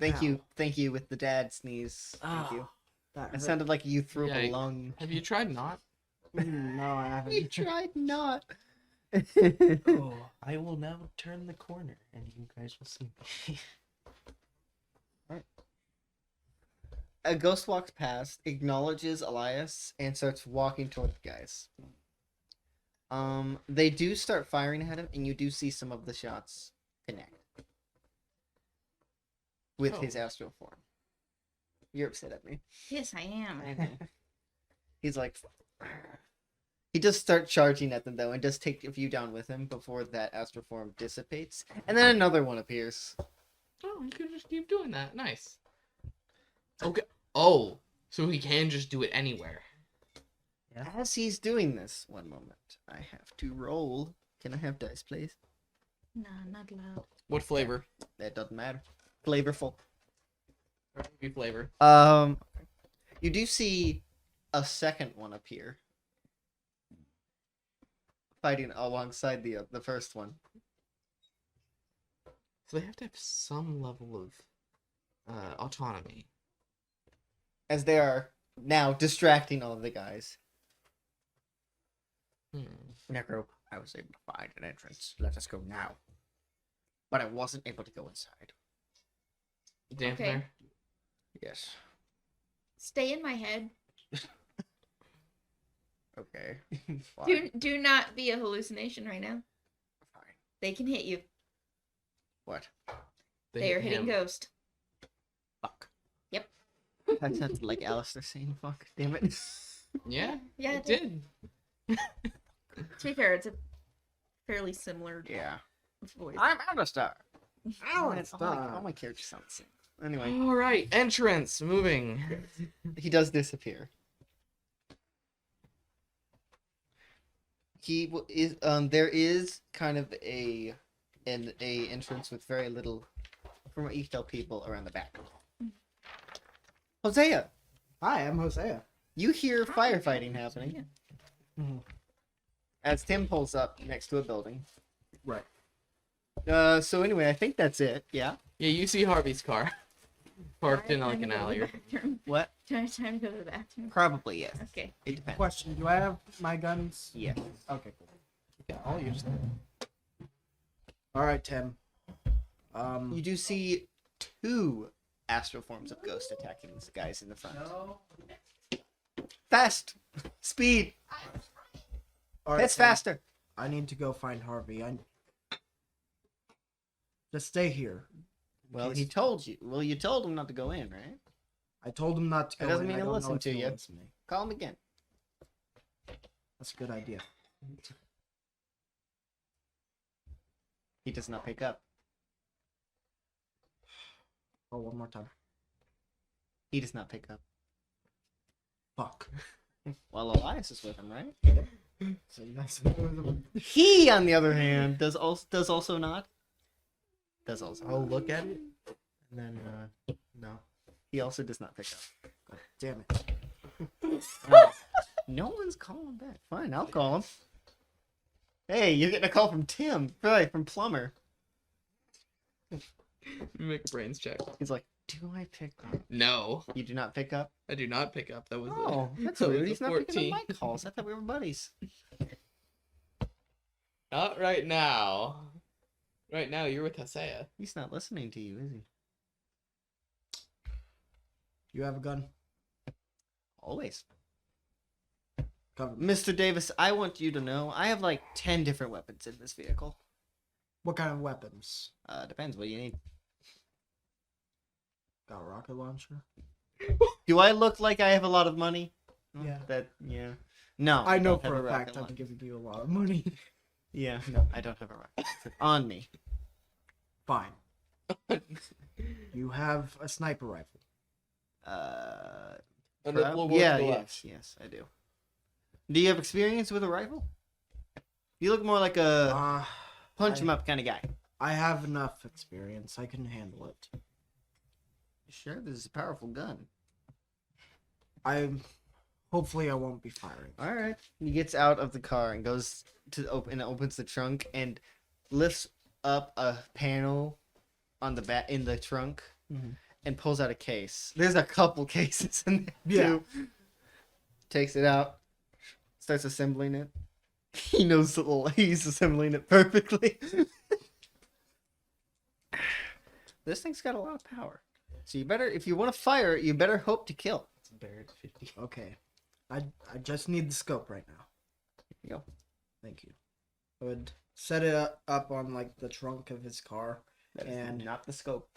Thank Ow. you with the dad sneeze. Thank you. That It hurt. sounded like you threw up a Yeah, lung. Have you tried not? No, I haven't. You tried not. Oh, I will now turn the corner, and you guys will see me. A ghost walks past, acknowledges Elias, and starts walking toward the guys. They do start firing at him, and you do see some of the shots connect with his astral form. You're upset at me. Yes, I am. He's like, he does start charging at them though, and does take a few down with him before that astral form dissipates, and then another one appears. Oh, you can just keep doing that. Nice. Okay. Oh, so he can just do it anywhere. As he's doing this, one moment, I have to roll. Can I have dice, please? No, not allowed. What flavor? That doesn't matter. Flavorful. Be flavor. You do see a second one appear, fighting alongside the first one. So they have to have some level of autonomy. As they are now distracting all of the guys. Necro, I was able to find an entrance. Let us go now. But I wasn't able to go inside. Dampener. Okay. Yes. Stay in my head. Okay. Do not be a hallucination right now. Fine. They can hit you. What? They are hitting him. Ghost. Fuck. Yep. That sounded like Alistair saying fuck. Damn it. Yeah. Yeah, It did. To be fair, it's a fairly similar Yeah. voice. I'm Alistair. Alistair. All my characters sound the same. Anyway, All right. Entrance. Moving. he does disappear. There is kind of an entrance with very little from what you tell people around the back. Hosea, Hi, I'm Hosea. you hear firefighting happening Mhm. as Tim pulls up next to a building. Right. So anyway, I think that's it. Yeah. Yeah, you see Harvey's car parked in like an alley. What? Do I have time to go to the bathroom? Probably yes. Okay. It depends. Question: do I have my guns? Yeah. Okay, cool. Yeah, I'll use them. All right, Tim. You do see two astral forms of ghost attacking these guys in the front. Fast! Speed! all right, That's Tim, faster! I need to go find Harvey. Just stay here. Well, He's- he told you. Well, you told him not to go in, right? I told him not to That go doesn't in. mean I he'll don't listen know if to he'll you. listen to me. Call him again. That's a good idea. He does not pick up. Oh, one more time. He does not pick up. Fuck. Well, Elias is with him, right? So you guys. He, on the other hand, does also not. Does also. I'll look at it, and then, no. He also does not pick up. God damn it. No one's calling back. Fine, I'll call him. Hey, you're getting a call from Tim. Right, from Plumber. Make a brains check. He's like, do I pick up? No, You do not pick up? I do not pick up. That was Oh, that's that was weird. a He's not picking 14. up my calls. I thought we were buddies. Not right now. Right now, you're with Hosea. He's not listening to you, is he? You have a gun? Always. Cover me. Mr. Davis, I want you to know I have like 10 different weapons in this vehicle. What kind of weapons? Depends what you need. Got a rocket launcher? Do I look like I have a lot of money? Yeah. Yeah. No. I know don't have for a rocket fact I'm launcher. giving you a lot of money. Yeah, no, I don't have a rocket launcher on me. Fine. You have a sniper rifle. And then we'll work Yeah, to the left. yes, I do. Do you have experience with a rifle? You look more like a punch 'em up kind of guy. I have enough experience. I can handle it. Sure, this is a powerful gun. Hopefully I won't be firing. All right. He gets out of the car and goes to opens the trunk and lifts up a panel on the back in the trunk, Mhm. and pulls out a case. There's a couple cases in there Yeah. too. Takes it out, starts assembling it. He knows he's assembling it perfectly. This thing's got a lot of power. So you better, if you want to fire it, you better hope to kill. It's Barrett 50. Okay. I just need the scope right now. Here you go. Thank you. I would set it up on like the trunk of his car. That is And- not the scope.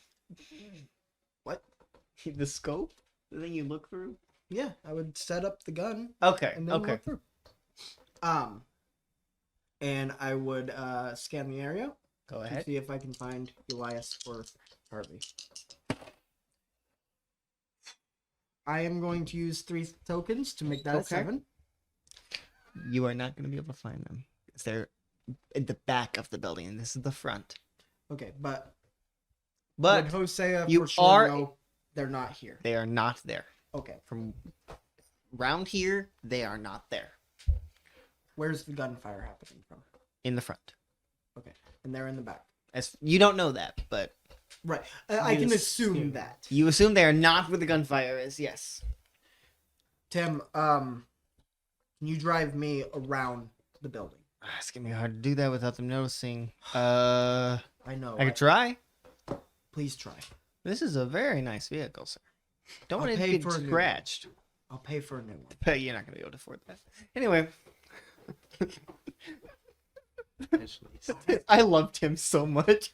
What? The scope? The thing you look through? Yeah, I would set up the gun Okay. and then Okay. look through. And I would scan the area Go to ahead. see if I can find Elias or Harvey. I am going to use 3 tokens to make that a Okay. 7. You are not going to be able to find them. Because they're in the back of the building, and this is the front. Okay, but But would Hosea you for sure are- know they're not here? they are not there. Okay, From round here, they are not there. where's the gunfire happening from? In the front. And they're in the back. As you don't know that, but Right. I You can assume assume. that. you assume they are not where the gunfire is. Yes. Tim, can you drive me around the building? It's gonna be hard to do that without them noticing. I know. I could try. Please try. This is a very nice vehicle, sir. Don't I'll want it to pay get for a new one. scratched. I'll pay for a new one. But you're not gonna be able to afford that. Anyway, I loved him so much.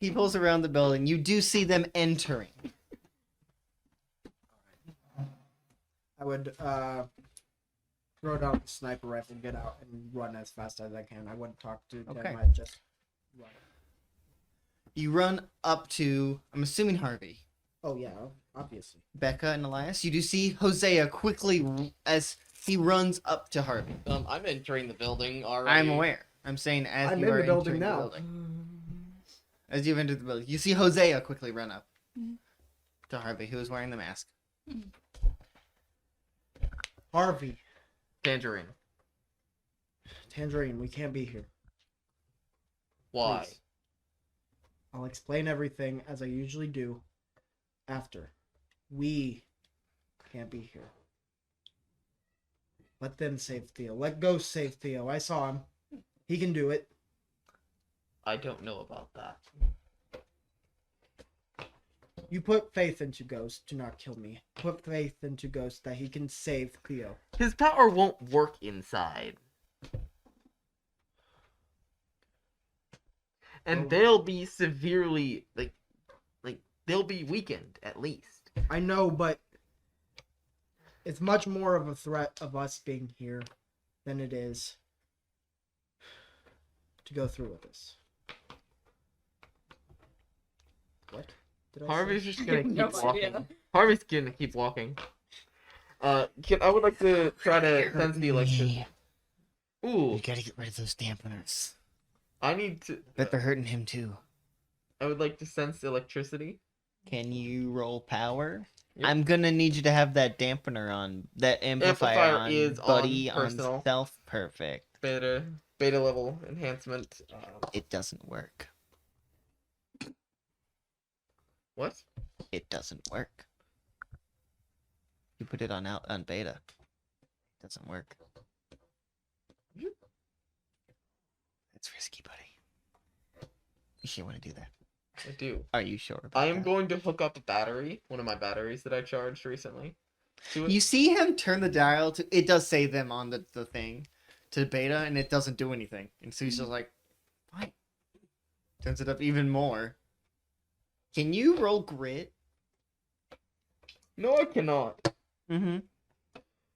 He pulls around the building. You do see them entering. I would throw down the sniper rifle, get out, and run as fast as I can. I wouldn't talk to them. Okay. I'd just run. You run up to, I'm assuming Harvey, Oh yeah, obviously. Becca, and Elias. You do see Hosea quickly as he runs up to Harvey. I'm entering the building already. I'm aware. I'm saying as I'm you in are the building entering now. the building. As you've entered the building, you see Hosea quickly run up to Harvey, who is wearing the mask. Harvey, Tangerine. Tangerine, we can't be here. Why? Please. I'll explain everything as I usually do after. We can't be here. Let them save Theo. Let Ghost save Theo. I saw him. He can do it. I don't know about that. You put faith into Ghost. Do not kill me. Put faith into Ghost that he can save Theo. His power won't work inside. And Oh. they'll be severely like they'll be weakened at least. I know, but it's much more of a threat of us being here than it is to go through with this. What? Did I say? Harvey's just gonna keep No walking. idea. Harvey's gonna keep walking. I would like to try to sense the electricity. Ooh, You gotta get rid of those dampeners. I need to. Bet they're hurting him too. I would like to sense the electricity. Can you roll power? Yep. I'm gonna need you to have that dampener on, that amplifier, Amplifier on, is on buddy, personal. self. Perfect. Beta level enhancement. It doesn't work. What? It doesn't work. You put it on beta. It doesn't work. That's risky, buddy. You sure want to do that? I do. Are you sure about I am that? going to hook up a battery, one of my batteries that I charged recently. To it. You see him turn the dial to. It does say them on the thing to beta, and it doesn't do anything. And so he's just like, "Fine." Turns it up even more. Can you roll grit? No, I cannot. Mm-hmm.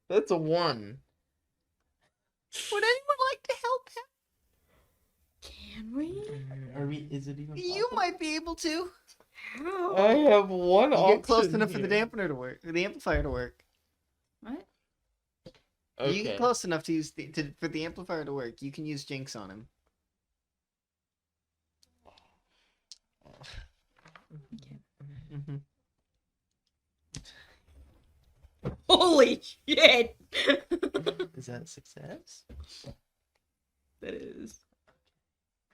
That's a 1. Would anyone like to help him? Can we? Are we? Is it even? You possible? might be able to. How? I have one You option. get close enough for the here. dampener to work, the amplifier to work. What? Okay. You get close enough to use for the amplifier to work. You can use Jinx on him. Mm-hmm. Holy shit! Is that a success? That is.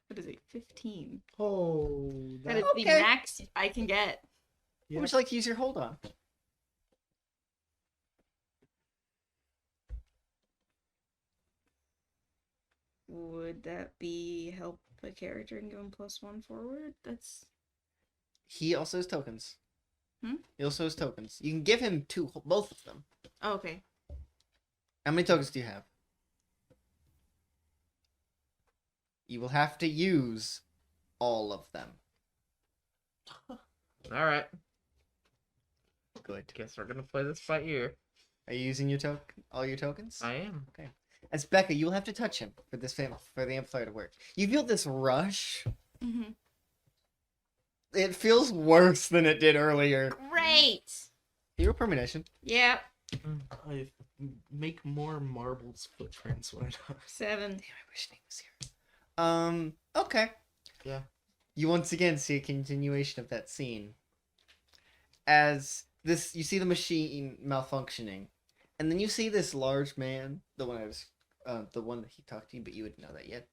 What is it? 15. Oh, That is the Okay. max I can get. yeah. Would you like to use your hold on? Would that be help a character and give him +1 forward? That's He also has tokens. Hmm? He also has tokens. You can give him both of them. oh, okay. How many tokens do you have? You will have to use all of them. All right. Good. Guess we're gonna play this by ear. Are you using your all your tokens? I am. As Becca, you will have to touch him for for the amplifier to work. You feel this rush. Mm-hmm. It feels worse than it did earlier. Great. Hero premonition. Yeah. I make more marbles footprints when I die. 7. Damn, I wish Nate was here. Okay. Yeah. You once again see a continuation of that scene. As this, you see the machine malfunctioning, and then you see this large man, the one that he talked to you, but you wouldn't know that yet.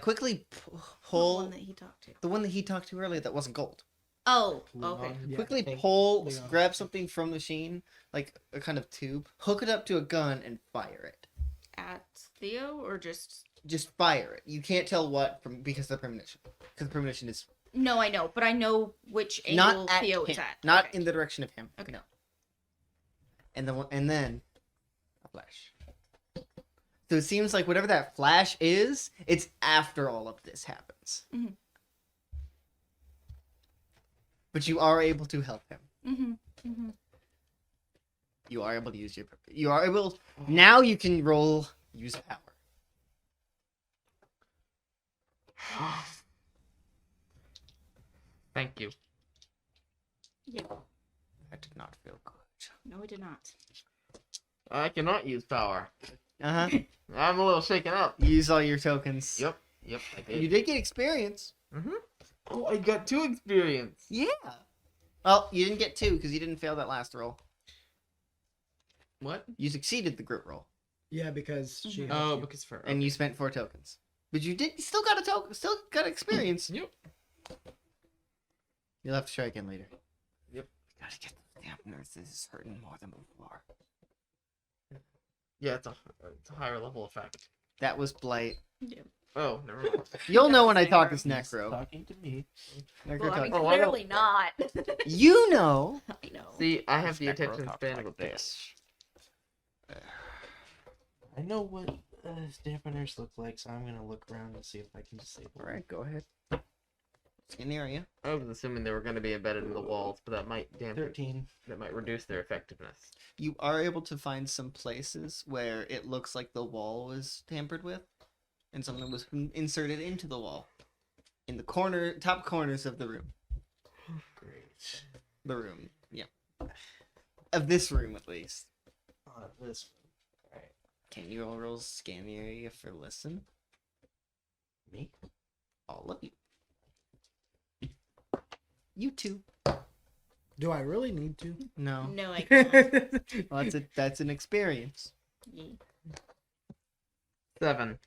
Quickly What pull one that he talked to. the one that he talked to earlier that wasn't gold. Oh, okay. Yeah, Quickly they- pull, they are. grab something from the machine, like a kind of tube, hook it up to a gun, and fire it. At Theo or just? Just fire it. You can't tell what because of the premonition. Because the premonition is No, I know, but I know which angle not at Theo him, is at. not Okay. in the direction of him. Okay. No. And then a flash. So it seems like whatever that flash is, it's after all of this happens. Mhm. But you are able to help him. Mm-hmm. Mm-hmm. You are able to use your. You are able. Now you can roll. Use power. Thank you. Yeah. That did not feel good. No, it did not. I cannot use power. Uh huh. I'm a little shaken up. Use all your tokens. Yep. Yep. I did. You did get experience. Oh, I got 2 experience. Yeah. Well, you didn't get 2 because you didn't fail that last roll. What? You succeeded the group roll, Yeah, because she. Mhm. helped Oh, you. because for and you spent 4 tokens. But you did. You still got a token. Still got experience. Yep. You'll have to try again later. Yep. Gotta get the dampeners. This is hurting more than before. Yeah, it's a higher level effect. That was blight. Oh, never mind. You'll know when I Saying talk her. as Necro. Talking to me. Necro Well, I mean, talk. Oh, I know. clearly not. You know. I know. See, I have the Necro attention talks span like of a bitch. I know what dampeners look like, so I'm gonna look around and see if I can disable All them. right, go ahead. Scan the area. I was assuming they were going to be embedded in the walls, but that might dampen. 13. That might reduce their effectiveness. You are able to find some places where it looks like the wall was tampered with, and something was inserted into the wall, in the top corners of the room. Great. The room, yeah, of this room at least. This one. Alright. Can you all roll scan the area for listen? Me? All of you. You too. Do I really need to? No. No, I can't. Well, that's an experience. Yeah. 7.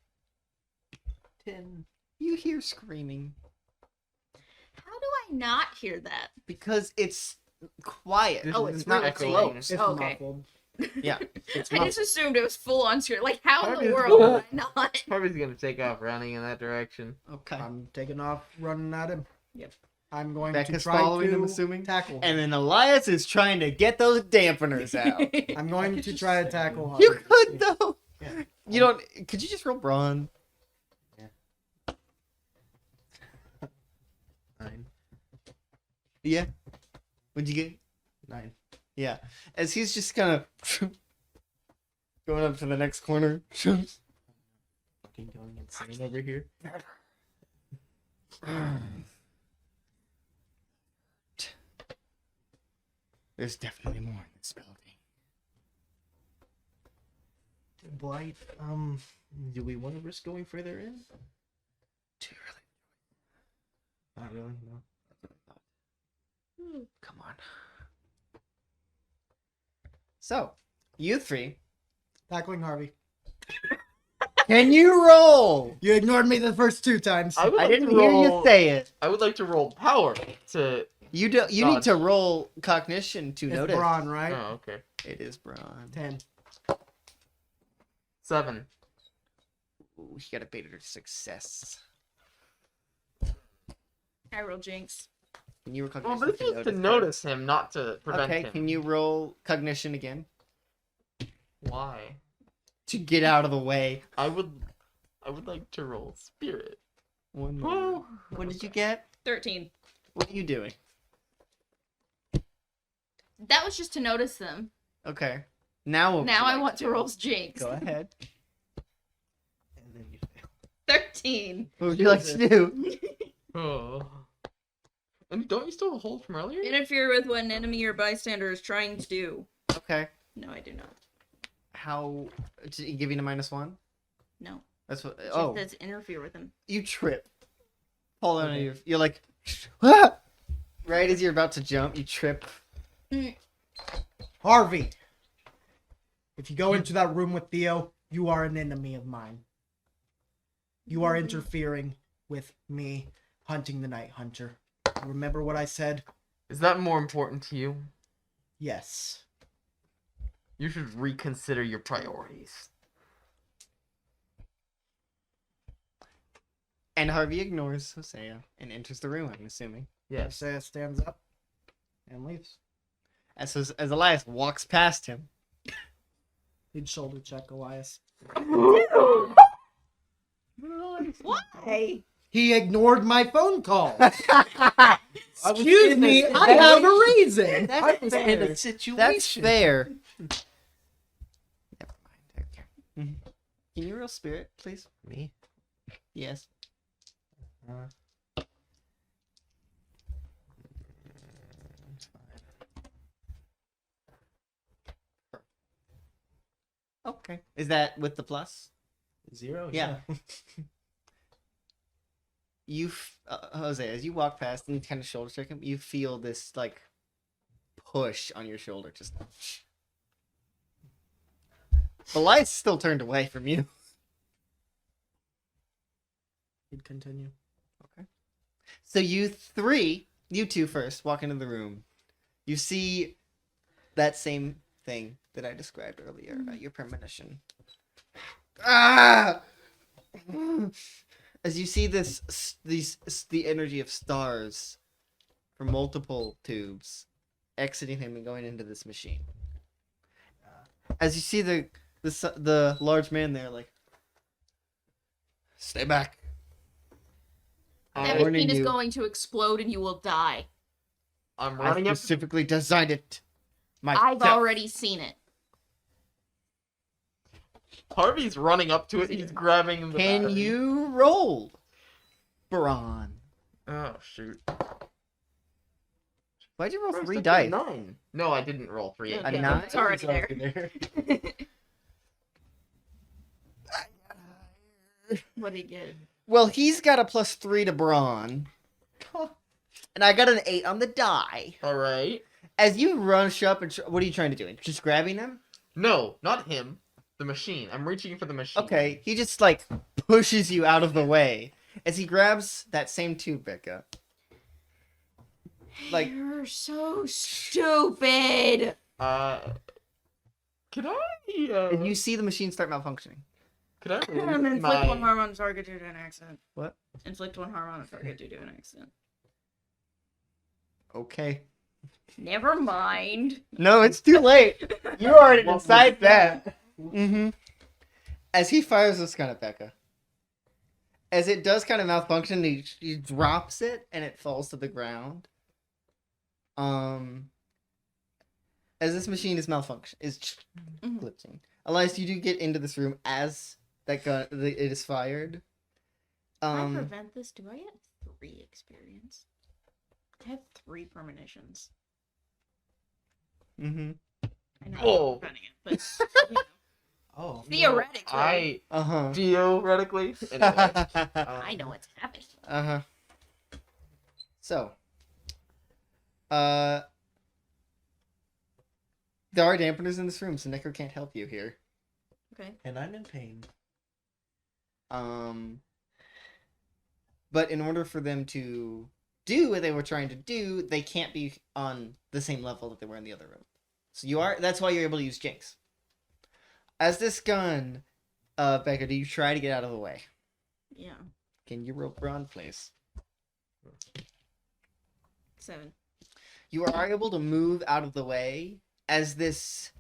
10. You hear screaming How do I not hear that? because it's quiet. Oh, it's not really echoing. close. It's Okay. muffled. Yeah, it's I muffled. just assumed it was full on screen. Like, how in Harvey's the world cool. would I not? Harvey's going to take off running in that direction. Okay. I'm taking off, running at him. Yep. I'm going Becca's to try following to him, assuming? tackle. And then Elias is trying to get those dampeners out. I'm going to try to tackle him. You could though. Yeah. You don't. Could you just roll brawn? 9. Yeah. What'd you get? 9. Yeah. As he's just kind of going up to the next corner. Fucking going insane over here. There's definitely more in this building. Blight, do we want to risk going further in? Too early. Not really, no. Come on. So, you three. Tackling Harvey. Can you roll? You ignored me the first 2 times. I would I like didn't to hear you roll. say it. I would like to roll power to. You do. You Dodge. need to roll cognition to It's notice. Braun, right? Oh, okay. It is Braun. 10. 7. Ooh, he got a beta success. I roll Jinx. Can you roll Well, cognition this is to first? notice him, not to prevent Okay, him. can you roll cognition again Why? to get out of the way? I would like to roll spirit. One more. What did you get? 13. What are you doing? That was just to notice them. Okay. Now. What would Now you I like want to do? roll Jinx. Go ahead. And then you fail. 13. What would you like to do? Oh. And don't you still hold from earlier? Interfere with what an enemy or bystander is trying to do. Okay. No, I do not. How? Did he give you a -1? No. That's what. It Oh, just says interfere with him. you trip. Fall on Okay. your. You're like, ah! Right as you're about to jump, you trip. Harvey, if you go into that room with Theo, you are an enemy of mine. You are interfering with me hunting the Night Hunter. Remember what I said? Is that more important to you? Yes. You should reconsider your priorities. And Harvey ignores Hosea and enters the room. I'm assuming. Yes. Hosea stands up and leaves. As Elias walks past him. He'd shoulder check Elias. Why? He ignored my phone call. I Excuse me, I have a reason. I was in a That's situation. fair. Never mind. Okay. Mhm. Can you roll spirit, please? Me? Yes. It's fine. Okay. Is that with the plus? 0? Yeah. Jose, as you walk past and kind of shoulder check him, you feel this like push on your shoulder. Just the light's still turned away from you. He'd continue. So you two first, walk into the room. You see that same thing that I described earlier about your premonition. Ah! As you see the energy of stars from multiple tubes exiting him and going into this machine. As you see the large man there, like, stay back. That warning machine is you. going to explode and you will die. I'm I running up. specifically designed it myself. I've already seen it. Harvey's running up to it. He's grabbing the Can battery. you roll, Braun? Oh shoot! Why'd you roll First 3 I got dice? 9. No, I didn't roll 3. Okay, nine? it's already there. What did he get? Well, he's got a +3 to Braun. And I got an 8 on the die. All right. As you rush up, and what are you trying to do? Just grabbing him? No, not him. The machine. I'm reaching for the machine. Okay, he just like pushes you out of the way as he grabs that same tube, Becca. Like, You're so stupid. Can I? and you see the machine start malfunctioning. Could I? Inflict my... one harm on the target due to an accident. What? Inflict one harm on the target due to an accident. Okay. Never mind. No, it's too late. You already What decided was that. Mm-hmm. As he fires this gun at Becca, as it does kind of malfunction, he drops it and it falls to the ground. As this machine is Mhm. glitching. Elias, you do get into this room as that gun it is fired. If I prevent this, do I get 3 experience? I have 3 premonitions. Mm-hmm. I know Oh. I'm preventing it, but you know, Oh. theoretically, I Uh-huh. theoretically. Anyway, I know what's happening. Uh-huh. So, there are dampeners in this room, so Necker can't help you here. Okay. And I'm in pain. But in order for them to do what they were trying to do, they can't be on the same level that they were in the other room. So that's why you're able to use Jinx. As this gun, Becca, do you try to get out of the way? Yeah. Can you roll brawn, please? 7. You are able to move out of the way as this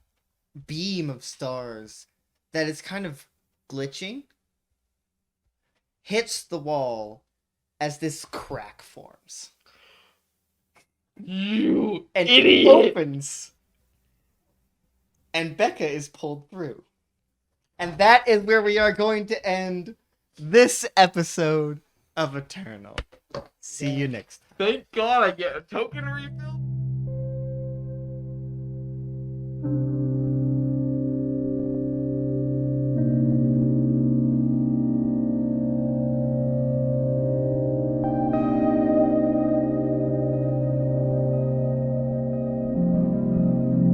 beam of stars that is kind of glitching hits the wall as this crack forms. You And idiot! it opens. And Becca is pulled through. And that is where we are going to end this episode of Eternal. See you next time. Thank God I get a token refill.